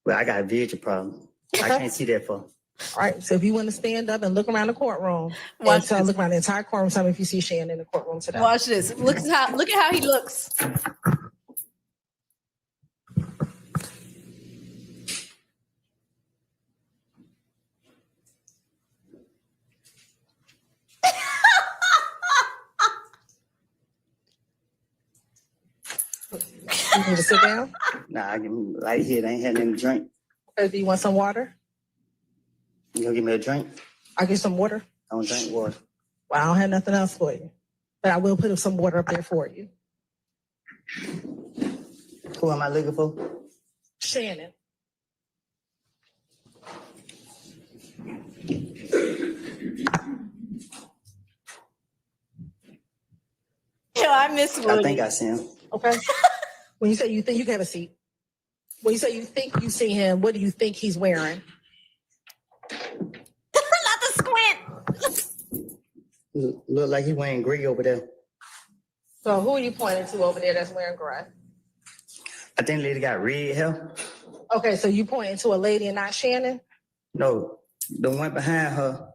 Speaker 11: Well, I got a vision problem. I can't see that far.
Speaker 6: All right. So if you want to stand up and look around the courtroom,
Speaker 1: Watch this.
Speaker 6: look around the entire courtroom, tell me if you see Shannon in the courtroom today.
Speaker 1: Watch this. Look at how he looks.
Speaker 6: You need to sit down.
Speaker 11: Nah, I give me right here. They ain't had nothing to drink.
Speaker 6: Do you want some water?
Speaker 11: You gonna give me a drink?
Speaker 6: I'll get some water.
Speaker 11: I don't drink water.
Speaker 6: Well, I don't have nothing else for you, but I will put some water up there for you.
Speaker 11: Who am I looking for?
Speaker 6: Shannon.
Speaker 1: Yo, I miss Woody.
Speaker 11: I think I see him.
Speaker 6: Okay. When you say you think, you can have a seat. When you say you think you see him, what do you think he's wearing?
Speaker 1: Not the squint.
Speaker 11: Look like he wearing gray over there.
Speaker 6: So who are you pointing to over there that's wearing gray?
Speaker 11: I think the lady got red hair.
Speaker 6: Okay, so you pointing to a lady and not Shannon?
Speaker 11: No, the one behind her.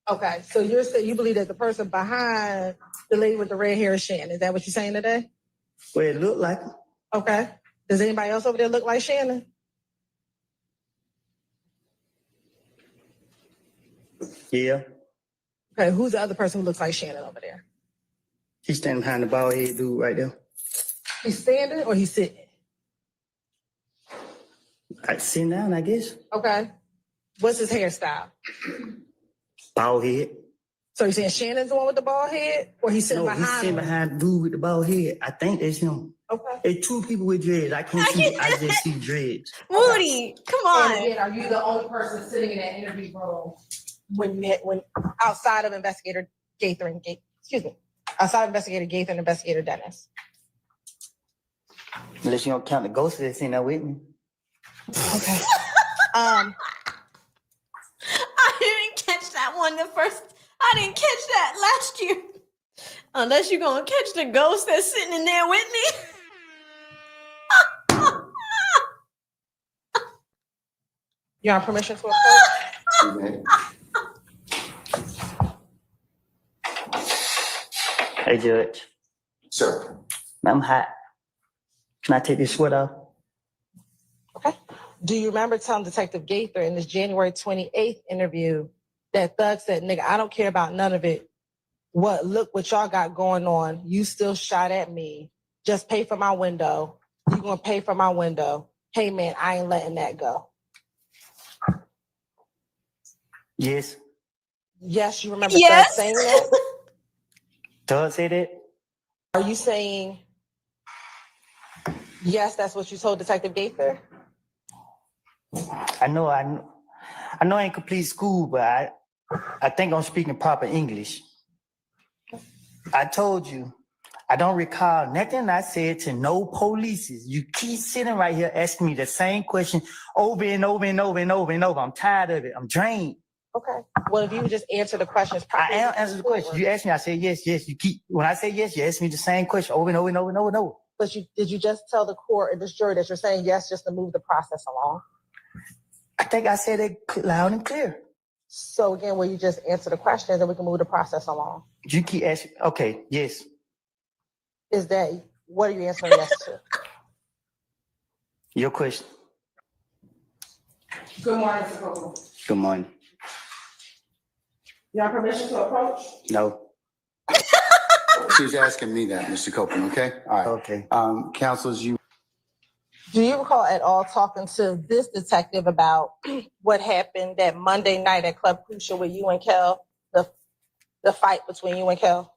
Speaker 6: Okay, so you're saying you believe that the person behind the lady with the red hair is Shannon. Is that what you're saying today?
Speaker 11: Well, it looked like.
Speaker 6: Okay. Does anybody else over there look like Shannon?
Speaker 11: Yeah.
Speaker 6: Okay, who's the other person who looks like Shannon over there?
Speaker 11: He's standing behind the bald head dude right there.
Speaker 6: He's standing or he's sitting?
Speaker 11: Sitting down, I guess.
Speaker 6: Okay. What's his hairstyle?
Speaker 11: Bald head.
Speaker 6: So you're saying Shannon's the one with the bald head? Or he's sitting
Speaker 11: No,
Speaker 6: behind
Speaker 11: he's sitting
Speaker 6: him?
Speaker 11: behind the dude with the bald head. I think that's him.
Speaker 6: Okay.
Speaker 11: It's two people with dreads. I can't see. I just see dreads.
Speaker 1: Woody, come on.
Speaker 6: And again, are you the only person sitting in that interview room when outside of Investigator Gaither and outside of Investigator Gaither and Investigator Dennis?
Speaker 11: Unless you don't count the ghosts that's in there with me.
Speaker 6: Okay.
Speaker 1: I didn't catch that one I didn't catch that last year. Unless you're gonna catch the ghost that's sitting in there with me.
Speaker 6: You have permission to approach?
Speaker 11: Hey, Judge.
Speaker 13: Sir.
Speaker 11: I'm hot. Can I take this sweater off?
Speaker 6: Okay. Do you remember telling Detective Gaither in this January 28th interview that Thug said, nigga, I don't care about none of it. Look what y'all got going on. You still shot at me. Just pay for my window. You gonna pay for my window. Hey man, I ain't letting that go.
Speaker 11: Yes.
Speaker 6: Yes, you remember
Speaker 1: Yes.
Speaker 6: Thug saying that?
Speaker 11: Doug say that?
Speaker 6: Are you saying, yes, that's what you told Detective Gaither?
Speaker 11: I know I ain't complete school, but I think I'm speaking proper English. I told you, I don't recall nothing I said to no police. You keep sitting right here asking me the same question over and over and over and over and over. I'm tired of it. I'm drained.
Speaker 6: Okay. Well, if you would just answer the questions
Speaker 11: I
Speaker 6: properly.
Speaker 11: am answering the question. You asked me, I said yes, yes. When I say yes, you ask me the same question over and over and over and over and over.
Speaker 6: But did you just tell the court and this jury that you're saying yes just to move the process along?
Speaker 11: I think I said it loud and clear.
Speaker 6: So again, will you just answer the questions and we can move the process along?
Speaker 11: You keep asking, okay, yes.
Speaker 6: Is that, what are you answering yes to?
Speaker 11: Your question.
Speaker 6: Good morning, Mr. Copeland.
Speaker 11: Good morning.
Speaker 6: You have permission to approach?
Speaker 11: No.
Speaker 13: She's asking me that, Mr. Copeland, okay? All right.
Speaker 11: Okay.
Speaker 13: Councilors, you.
Speaker 6: Do you recall at all talking to this detective about what happened that Monday night at Club Crucial with you and Kel, the fight between you and Kel?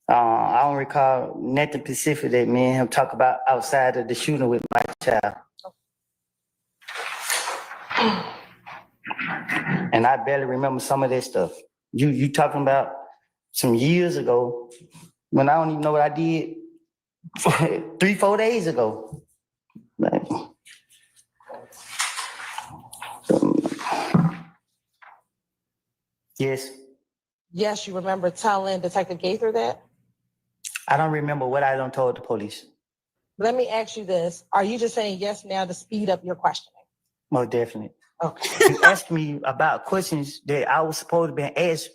Speaker 11: I don't recall nothing specific that me and him talk about outside of the shooting with my child. And I barely remember some of that stuff. You talking about some years ago when I don't even know what I did 3-4 days ago. Like, yes.
Speaker 6: Yes, you remember telling Detective Gaither that?
Speaker 11: I don't remember what I done told the police.
Speaker 6: Let me ask you this. Are you just saying yes now to speed up your questioning?
Speaker 11: Most definitely.
Speaker 6: Okay.
Speaker 11: You asked me about questions that I was supposed to be asked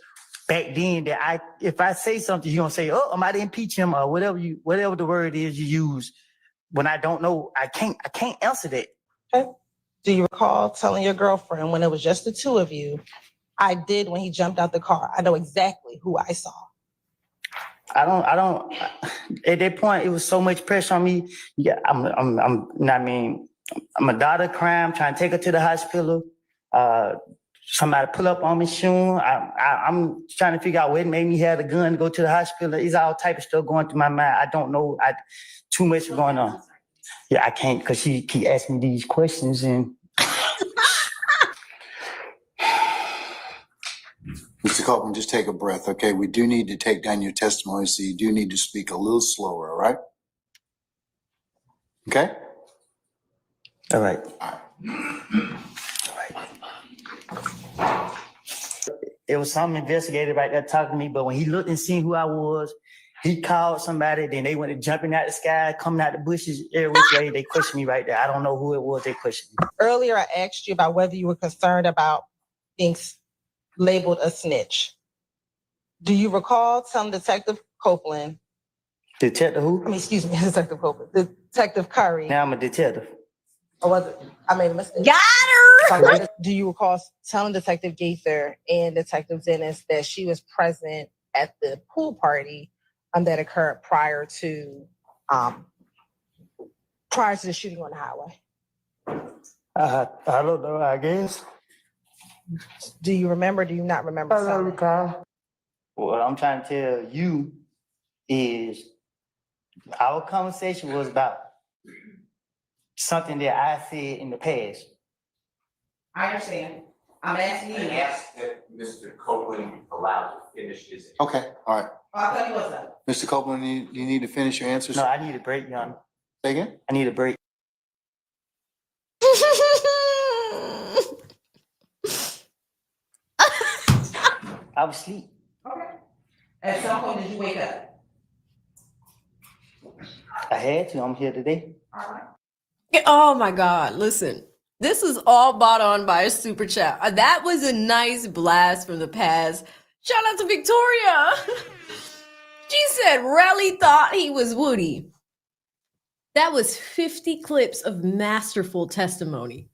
Speaker 11: back then that if I say something, you're gonna say, oh, I might impeach him or whatever the word is you use. When I don't know, I can't answer that.
Speaker 6: Okay. Do you recall telling your girlfriend when it was just the two of you, I did when he jumped out the car? I know exactly who I saw.
Speaker 11: I don't at that point it was so much pressure on me. Yeah, I'm a daughter crying, trying to take her to the hospital. Somebody pull up on me soon. I'm trying to figure out what made me have the gun to go to the hospital. It's all type of stuff going through my mind. I don't know. Too much going on. Yeah, I can't because she keep asking me these questions and.
Speaker 13: Mr. Copeland, just take a breath, okay? We do need to take down your testimony, so you do need to speak a little slower, all right? Okay?
Speaker 11: All right. It was some investigator right there talking to me, but when he looked and seen who I was, he called somebody, then they went jumping out the sky, coming out the bushes, every which way. They questioned me right there. I don't know who it was they questioned me.
Speaker 6: Earlier, I asked you about whether you were concerned about being labeled a snitch. Do you recall telling Detective Copeland?
Speaker 11: Detective who?
Speaker 6: Excuse me, Detective Copeland. Detective Curry.
Speaker 11: Now I'm a detective.
Speaker 6: Or was it? I made a mistake.
Speaker 1: Got her!
Speaker 6: Do you recall telling Detective Gaither and Detective Dennis that she was present at the pool party that occurred prior to the shooting on the highway?
Speaker 11: I don't know, I guess.
Speaker 6: Do you remember? Do you not remember?
Speaker 11: I don't recall. What I'm trying to tell you is our conversation was about something that I said in the past.
Speaker 6: I understand. I'm asking you.
Speaker 14: Ask that Mr. Copeland allowed to finish his.
Speaker 13: Okay, all right.
Speaker 6: I'll tell you what's up.
Speaker 13: Mr. Copeland, you need to finish your answers?
Speaker 11: No, I need a break, Your Honor.
Speaker 13: Say again?
Speaker 11: I need a break. I was asleep.
Speaker 6: Okay. At some point, did you wake up?
Speaker 11: I had to. I'm here today.
Speaker 6: All right.
Speaker 1: Oh my God. Listen, this is all bought on by a super chat. That was a nice blast from the past. Shout out to Victoria. She said Relli thought he was Woody. That was 50 clips of masterful testimony.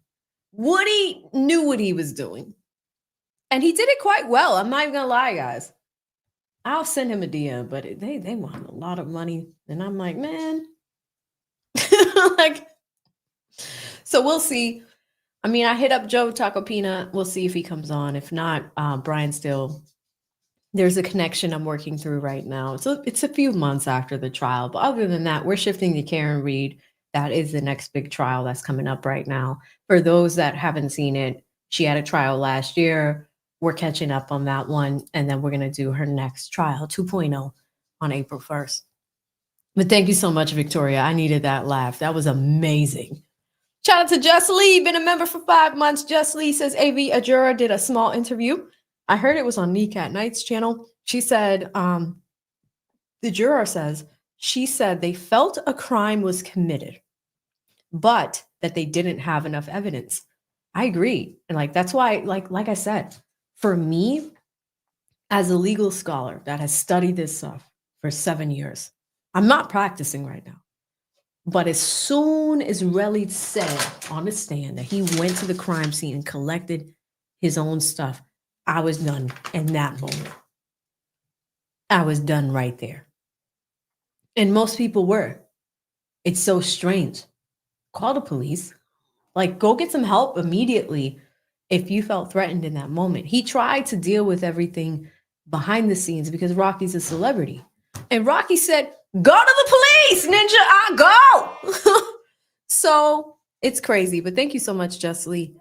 Speaker 1: Woody knew what he was doing. And he did it quite well. I'm not even gonna lie, guys. I'll send him a DM, but they want a lot of money. And I'm like, man. So we'll see. I mean, I hit up Joe Tacopina. We'll see if he comes on. If not, Brian still There's a connection I'm working through right now. So it's a few months after the trial. But other than that, we're shifting to Karen Reed. That is the next big trial that's coming up right now. For those that haven't seen it, she had a trial last year. We're catching up on that one. And then we're going to do her next trial, 2.0, on April 1st. But thank you so much, Victoria. I needed that laugh. That was amazing. Shout out to Just Lee, been a member for 5 months. Just Lee says AV Ajura did a small interview. I heard it was on Kneecat Knight's channel. She said, the juror says, she said they felt a crime was committed, but that they didn't have enough evidence. I agree. And like, that's why, like I said, for me, as a legal scholar that has studied this stuff for 7 years, I'm not practicing right now. But as soon as Relli said on the stand that he went to the crime scene and collected his own stuff, I was done in that moment. I was done right there. And most people were. It's so strange. Call the police. Like, go get some help immediately if you felt threatened in that moment. He tried to deal with everything behind the scenes because Rocky's a celebrity. And Rocky said, go to the police, Ninja, I'll go. So it's crazy. But thank you so much, Just Lee.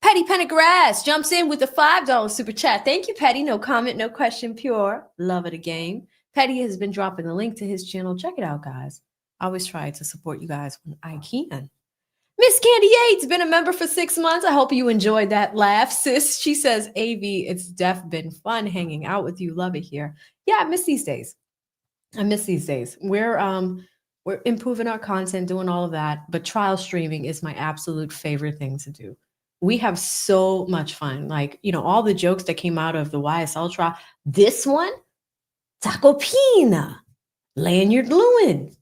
Speaker 1: Petty Pendergrass jumps in with a $5 super chat. Thank you, Petty. No comment, no question, pure love of the game. Petty has been dropping the link to his channel. Check it out, guys. I always try to support you guys when I can. Miss Candy Yates been a member for 6 months. I hope you enjoyed that laugh, sis. She says, AV, it's def been fun hanging out with you. Love it here. Yeah, I miss these days. We're improving our content, doing all of that, but trial streaming is my absolute favorite thing to do. We have so much fun. Like, you know, all the jokes that came out of the YSL trial. This one, Taco Pina, Lanyard Lewin,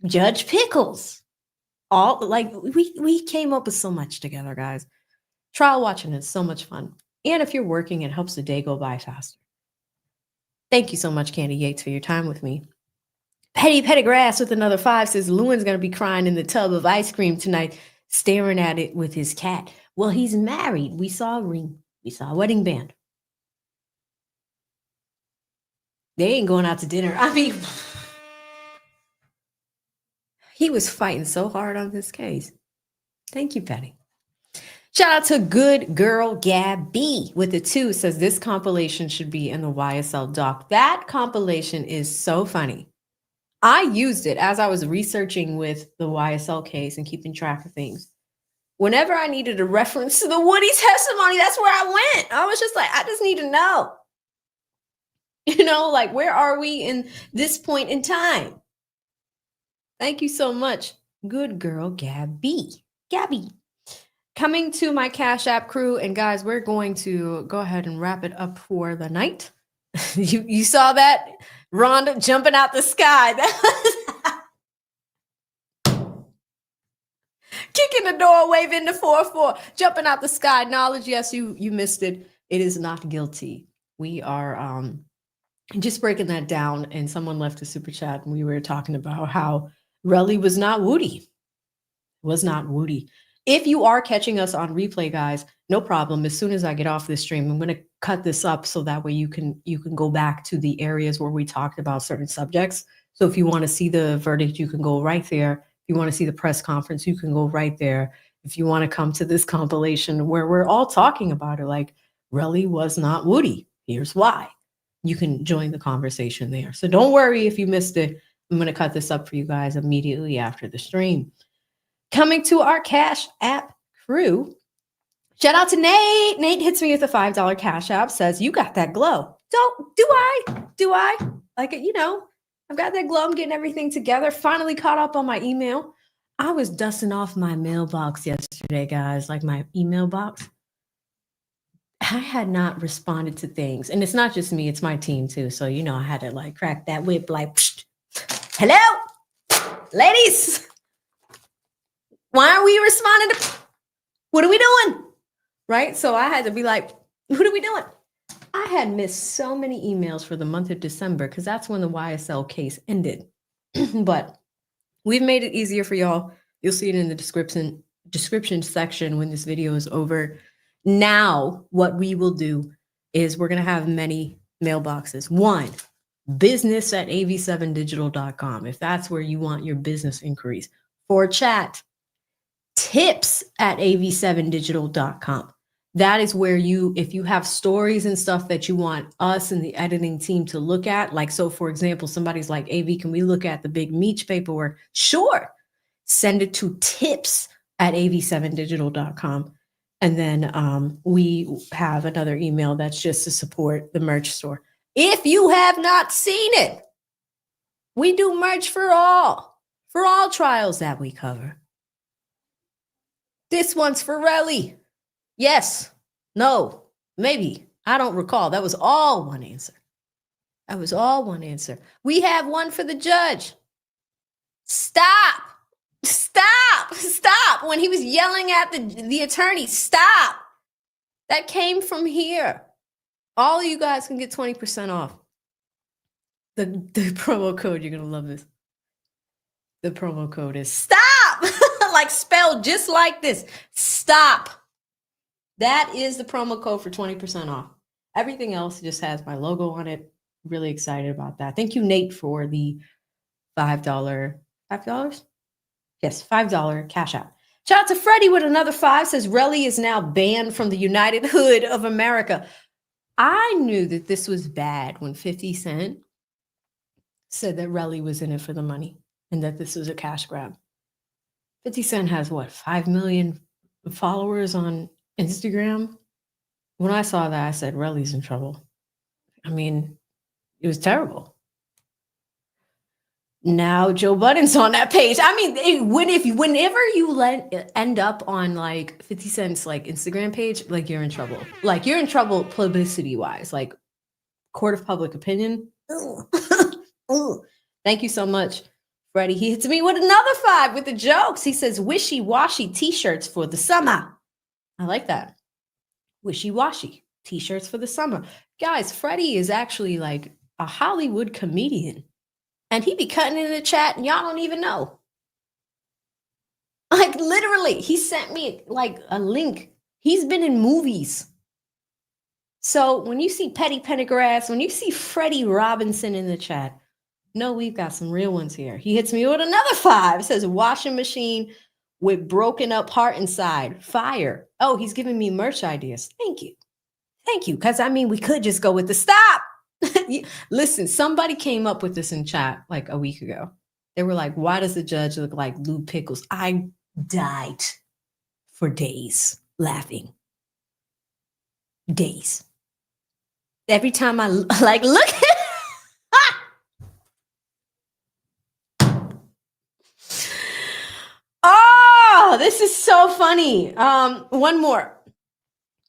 Speaker 1: Judge Pickles. All like we came up with so much together, guys. Trial watching is so much fun. And if you're working, it helps the day go by faster. Thank you so much, Candy Yates, for your time with me. Petty Pettigrass with another 5 says Lewin's going to be crying in the tub of ice cream tonight, staring at it with his cat. Well, he's married. We saw a ring. We saw a wedding band. They ain't going out to dinner. I mean, he was fighting so hard on this case. Thank you, Petty. Shout out to Good Girl Gabby with the 2. Says this compilation should be in the YSL doc. That compilation is so funny. I used it as I was researching with the YSL case and keeping track of things. Whenever I needed a reference to the Woody testimony, that's where I went. I was just like, I just need to know. You know, like, where are we in this point in time? Thank you so much. Good Girl Gabby. Coming to my Cash App crew. And guys, we're going to go ahead and wrap it up for the night. You saw that? Rhonda jumping out the sky. Kicking the door, waving the 4-4, jumping out the sky. Knowledge, yes, you missed it. It is not guilty. We are just breaking that down. And someone left a super chat and we were talking about how Relli was not Woody. If you are catching us on replay, guys, no problem. As soon as I get off this stream, I'm going to cut this up so that way you can go back to the areas where we talked about certain subjects. So if you want to see the verdict, you can go right there. If you want to see the press conference, you can go right there. If you want to come to this compilation where we're all talking about it, like Relli was not Woody. Here's why. You can join the conversation there. So don't worry if you missed it. I'm going to cut this up for you guys immediately after the stream. Coming to our Cash App crew. Shout out to Nate. Nate hits me with a $5 Cash App, says, you got that glow. Do I? Like, you know, I've got that glow. I'm getting everything together. Finally caught up on my email. I was dusting off my mailbox yesterday, guys, like my email box. I had not responded to things. And it's not just me, it's my team too. So, you know, I had to like crack that whip like, psh, hello, ladies. Why are we responding to, what are we doing? Right? So I had to be like, what are we doing? I had missed so many emails for the month of December because that's when the YSL case ended. But we've made it easier for y'all. You'll see it in the description section when this video is over. Now, what we will do is we're going to have many mailboxes. One, business@av7digital.com, if that's where you want your business inquiries. For chat, tips@av7digital.com. That is where if you have stories and stuff that you want us and the editing team to look at, like, so for example, somebody's like, AV, can we look at the big Meech paperwork? Sure. Send it to tips@av7digital.com. And then we have another email that's just to support the merch store. If you have not seen it, we do merch for all trials that we cover. This one's for Relli. Yes, no, maybe. I don't recall. That was all one answer. We have one for the judge. Stop. When he was yelling at the attorney, stop. That came from here. All of you guys can get 20% off. The promo code, you're going to love this. The promo code is STOP. Like spelled just like this. STOP. That is the promo code for 20% off. Everything else just has my logo on it. Really excited about that. Thank you, Nate, for the $5. Yes, $5 cash out. Shout out to Freddie with another 5, says Relli is now banned from the United Hood of America. I knew that this was bad when 50 Cent said that Relli was in it for the money and that this was a cash grab. 50 Cent has what, 5 million followers on Instagram? When I saw that, I said, Relli's in trouble. I mean, it was terrible. Now Joe Budden's on that page. I mean, whenever you end up on like 50 Cent's like Instagram page, like you're in trouble. Like you're in trouble publicity wise, like court of public opinion. Thank you so much, Freddie. He hits me with another 5 with the jokes. He says wishy-washy t-shirts for the summer. I like that. Wishy-washy t-shirts for the summer. Guys, Freddie is actually like a Hollywood comedian. And he be cutting in the chat and y'all don't even know. Like literally, he sent me like a link. He's been in movies. So when you see Petty Pendergrass, when you see Freddie Robinson in the chat, no, we've got some real ones here. He hits me with another 5. It says washing machine with broken up heart inside. Fire. Oh, he's giving me merch ideas. Thank you. Because I mean, we could just go with the stop. Listen, somebody came up with this in chat like a week ago. They were like, why does the judge look like Lou Pickles? I died for days laughing. Days. Every time I like look at Oh, this is so funny. One more.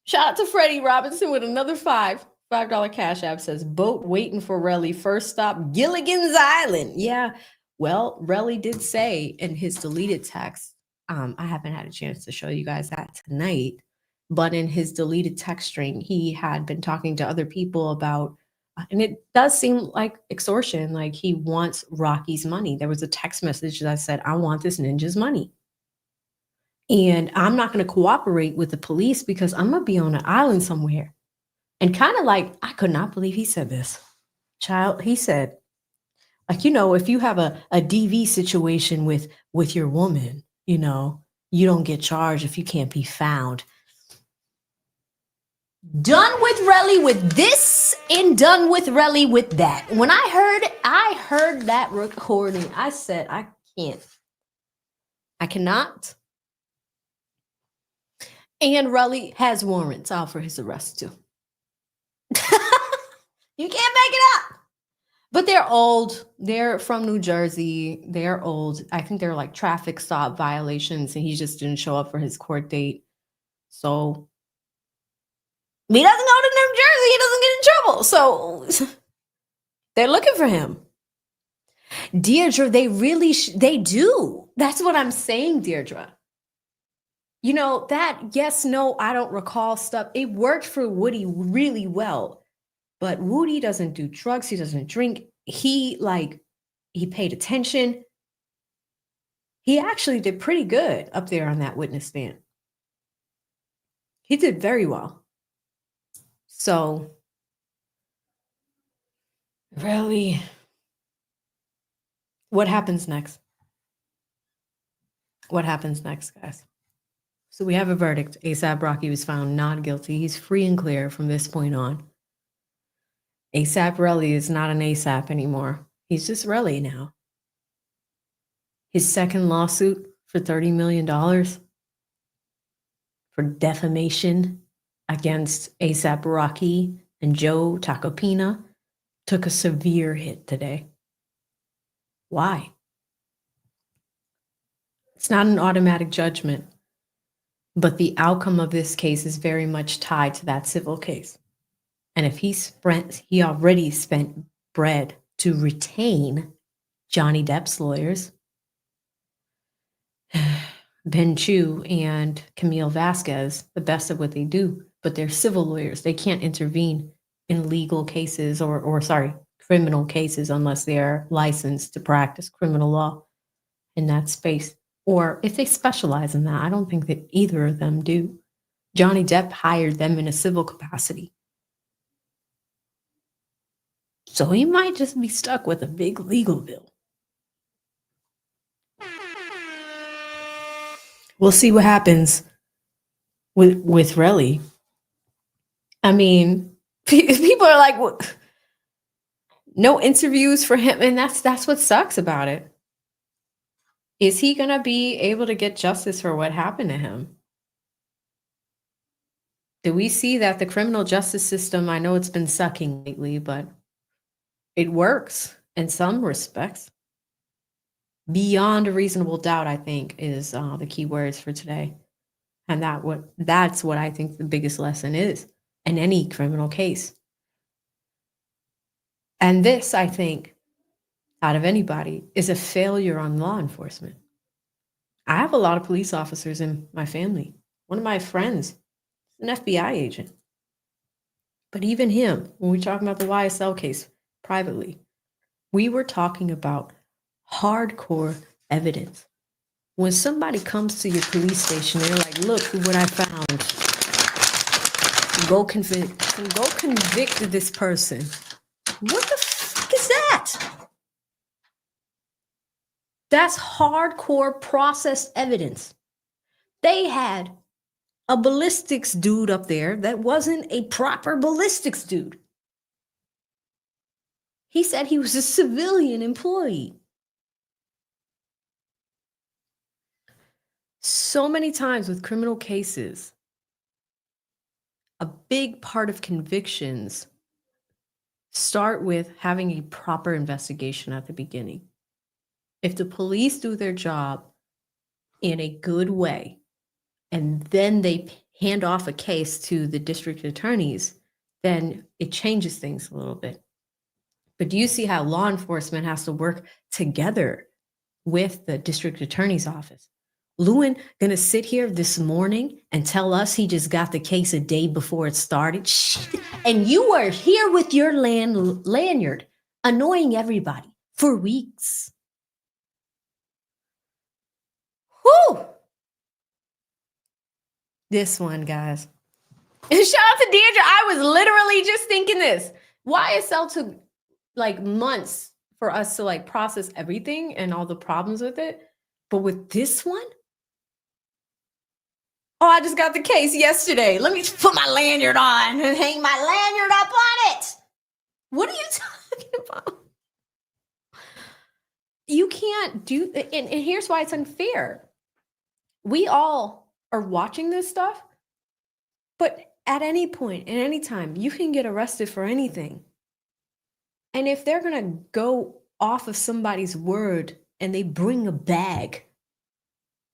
Speaker 1: Shout out to Freddie Robinson with another $5 cash app. Says boat waiting for Relli. First stop Gilligan's Island. Yeah. Well, Relli did say in his deleted text, I haven't had a chance to show you guys that tonight, but in his deleted text string, he had been talking to other people about, and it does seem like extortion, like he wants Rocky's money. There was a text message that said, I want this ninja's money. And I'm not going to cooperate with the police because I'm going to be on an island somewhere. And kind of like, I could not believe he said this. Child, he said, like, you know, if you have a DV situation with your woman, you know, you don't get charged if you can't be found. Done with Relli with this and done with Relli with that. When I heard that recording, I said, I cannot. And Relli has warrants out for his arrest too. You can't make it up. But they're old. They're from New Jersey. They're old. I think they're like traffic stop violations, and he just didn't show up for his court date. So he doesn't go to New Jersey. He doesn't get in trouble. So they're looking for him. Deirdre, they really they do. That's what I'm saying, Deirdre. You know, that yes, no, I don't recall stuff. It worked for Woody really well. But Woody doesn't do drugs. He doesn't drink. He paid attention. He actually did pretty good up there on that witness stand. He did very well. So Really? What happens next? What happens next, guys? So we have a verdict. ASAP Rocky was found not guilty. He's free and clear from this point on. ASAP Relli is not an ASAP anymore. He's just Relli now. His second lawsuit for $30 million for defamation against ASAP Rocky and Joe Tacopina took a severe hit today. Why? It's not an automatic judgment, but the outcome of this case is very much tied to that civil case. And if he already spent bread to retain Johnny Depp's lawyers, Ben Chu and Camille Vasquez, the best of what they do, but they're civil lawyers. They can't intervene in legal cases or criminal cases unless they are licensed to practice criminal law in that space. Or if they specialize in that, I don't think that either of them do. Johnny Depp hired them in a civil capacity. So he might just be stuck with a big legal bill. We'll see what happens with Relli. I mean, people are like, well, no interviews for him, and that's what sucks about it. Is he gonna be able to get justice for what happened to him? Do we see that the criminal justice system, I know it's been sucking lately, but it works in some respects. Beyond a reasonable doubt, I think, is the key words for today. And that's what I think the biggest lesson is in any criminal case. And this, I think, out of anybody, is a failure on law enforcement. I have a lot of police officers in my family. One of my friends, an FBI agent. But even him, when we're talking about the YSL case privately, we were talking about hardcore evidence. When somebody comes to your police station, they're like, look what I found. Go convict this person. What the fuck is that? That's hardcore processed evidence. They had a ballistics dude up there that wasn't a proper ballistics dude. He said he was a civilian employee. So many times with criminal cases, a big part of convictions start with having a proper investigation at the beginning. If the police do their job in a good way, and then they hand off a case to the district attorneys, then it changes things a little bit. But do you see how law enforcement has to work together with the district attorney's office? Lewin gonna sit here this morning and tell us he just got the case a day before it started? And you were here with your lanyard, annoying everybody for weeks. Whew! This one, guys. And shout out to Deirdre. I was literally just thinking this. YSL took like months for us to like process everything and all the problems with it. But with this one, oh, I just got the case yesterday. Let me put my lanyard on and hang my lanyard up on it. What are you talking about? You can't do, and here's why it's unfair. We all are watching this stuff, but at any point, at any time, you can get arrested for anything. And if they're going to go off of somebody's word and they bring a bag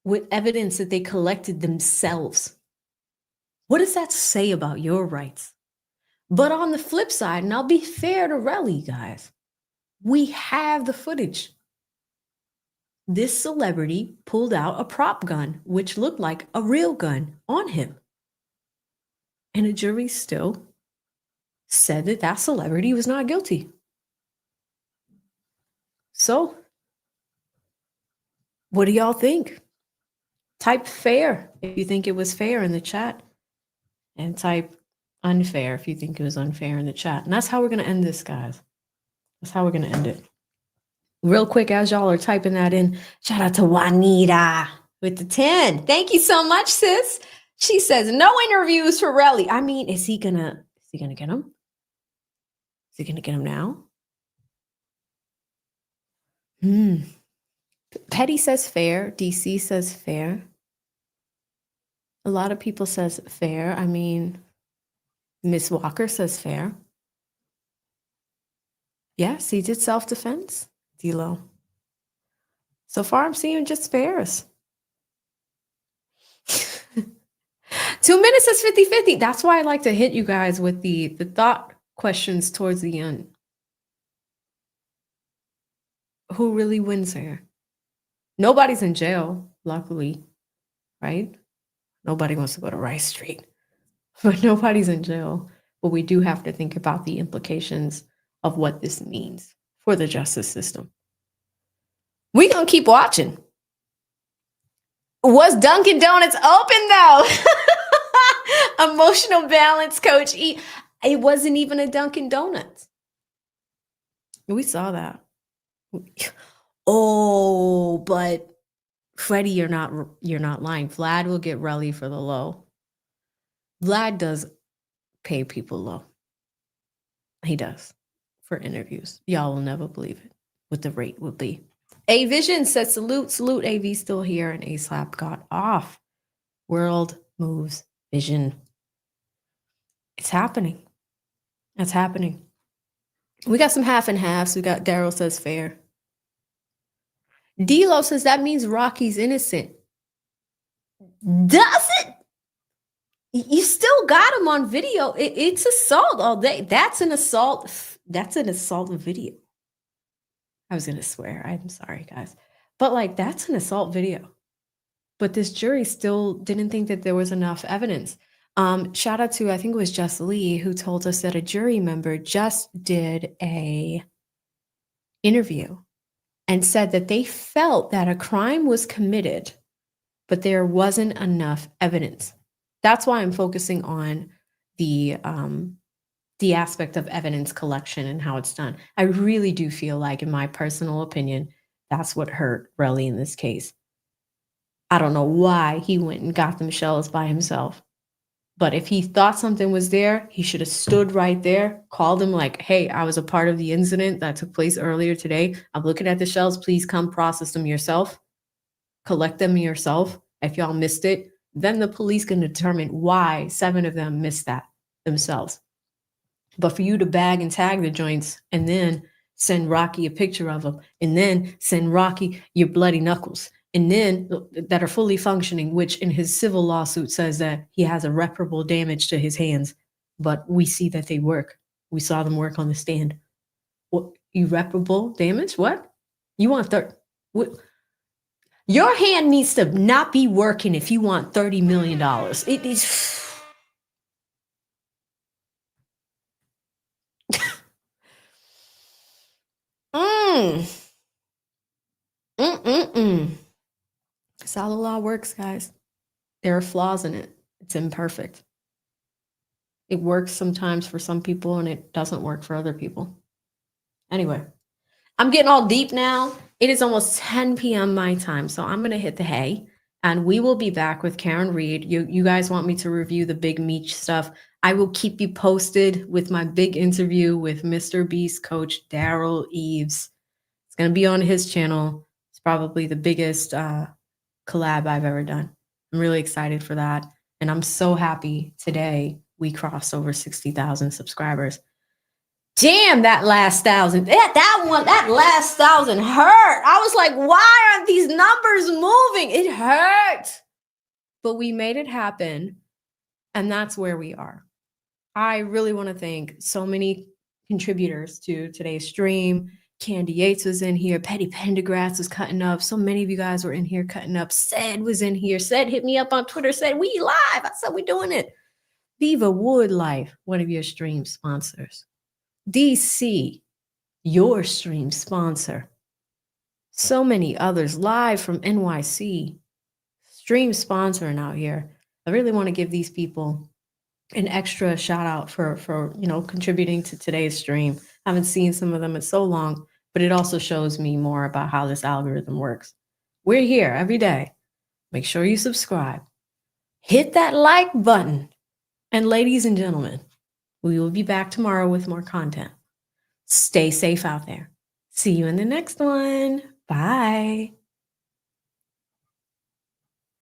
Speaker 1: with evidence that they collected themselves, what does that say about your rights? But on the flip side, and I'll be fair to Relli, guys, we have the footage. This celebrity pulled out a prop gun, which looked like a real gun on him. And a jury still said that that celebrity was not guilty. So, what do y'all think? Type fair if you think it was fair in the chat. And type unfair if you think it was unfair in the chat. And that's how we're going to end this, guys. That's how we're going to end it. Real quick, as y'all are typing that in, shout out to Juanita with the 10. Thank you so much, sis. She says, no interviews for Relli. I mean, is he gonna get him? Is he gonna get him now? Petty says fair. DC says fair. A lot of people says fair. I mean, Miss Walker says fair. Yes, he did self-defense. D-Lo. So far, I'm seeing just fairs. 2 minutes is 50-50. That's why I like to hit you guys with the thought questions towards the end. Who really wins here? Nobody's in jail, luckily, right? Nobody wants to go to Rice Street, but nobody's in jail. But we do have to think about the implications of what this means for the justice system. We're going to keep watching. Was Dunkin' Donuts open, though? Emotional balance, Coach E. It wasn't even a Dunkin' Donuts. We saw that. Oh, but Freddie, you're not lying. Vlad will get Relli for the low. Vlad does pay people low. He does for interviews. Y'all will never believe it. What the rate will be. A Vision says salute, AV still here, and A Slap got off. World moves vision. It's happening. That's happening. We got some half and halves. We got Daryl says fair. D-Lo says that means Rocky's innocent. Does it? You still got him on video. It's assault all day. That's an assault. That's an assault video. I was going to swear. I'm sorry, guys. But like, that's an assault video. But this jury still didn't think that there was enough evidence. Shout out to, I think it was Just Lee, who told us that a jury member just did a interview and said that they felt that a crime was committed, but there wasn't enough evidence. That's why I'm focusing on the aspect of evidence collection and how it's done. I really do feel like, in my personal opinion, that's what hurt Relli in this case. I don't know why he went and got them shells by himself. But if he thought something was there, he should have stood right there, called him like, hey, I was a part of the incident that took place earlier today. I'm looking at the shells. Please come process them yourself. Collect them yourself. If y'all missed it, then the police can determine why 7 of them missed that themselves. But for you to bag and tag the joints and then send Rocky a picture of them and then send Rocky your bloody knuckles and then that are fully functioning, which in his civil lawsuit says that he has irreparable damage to his hands, but we see that they work. We saw them work on the stand. What, irreparable damage? What? You want what? Your hand needs to not be working if you want $30 million. It is. That's how the law works, guys. There are flaws in it. It's imperfect. It works sometimes for some people and it doesn't work for other people. Anyway, I'm getting all deep now. It is almost 10 p.m. my time, so I'm going to hit the hay and we will be back with Karen Reed. You guys want me to review the Big Meech stuff. I will keep you posted with my big interview with Mr. Beast coach Daryl Eves. It's going to be on his channel. It's probably the biggest collab I've ever done. I'm really excited for that. And I'm so happy today we crossed over 60,000 subscribers. Damn, that last 1,000. That last 1,000 hurt. I was like, why aren't these numbers moving? It hurt. But we made it happen. And that's where we are. I really want to thank so many contributors to today's stream. Candy Yates was in here. Petty Pendergrass was cutting up. So many of you guys were in here cutting up. Said was in here. Said hit me up on Twitter. Said we live. I said we doing it. Viva Wood Life, one of your stream sponsors. DC, your stream sponsor. So many others live from NYC. Stream sponsoring out here. I really want to give these people an extra shout out for contributing to today's stream. Haven't seen some of them in so long, but it also shows me more about how this algorithm works. We're here every day. Make sure you subscribe. Hit that like button. And ladies and gentlemen, we will be back tomorrow with more content. Stay safe out there. See you in the next one. Bye.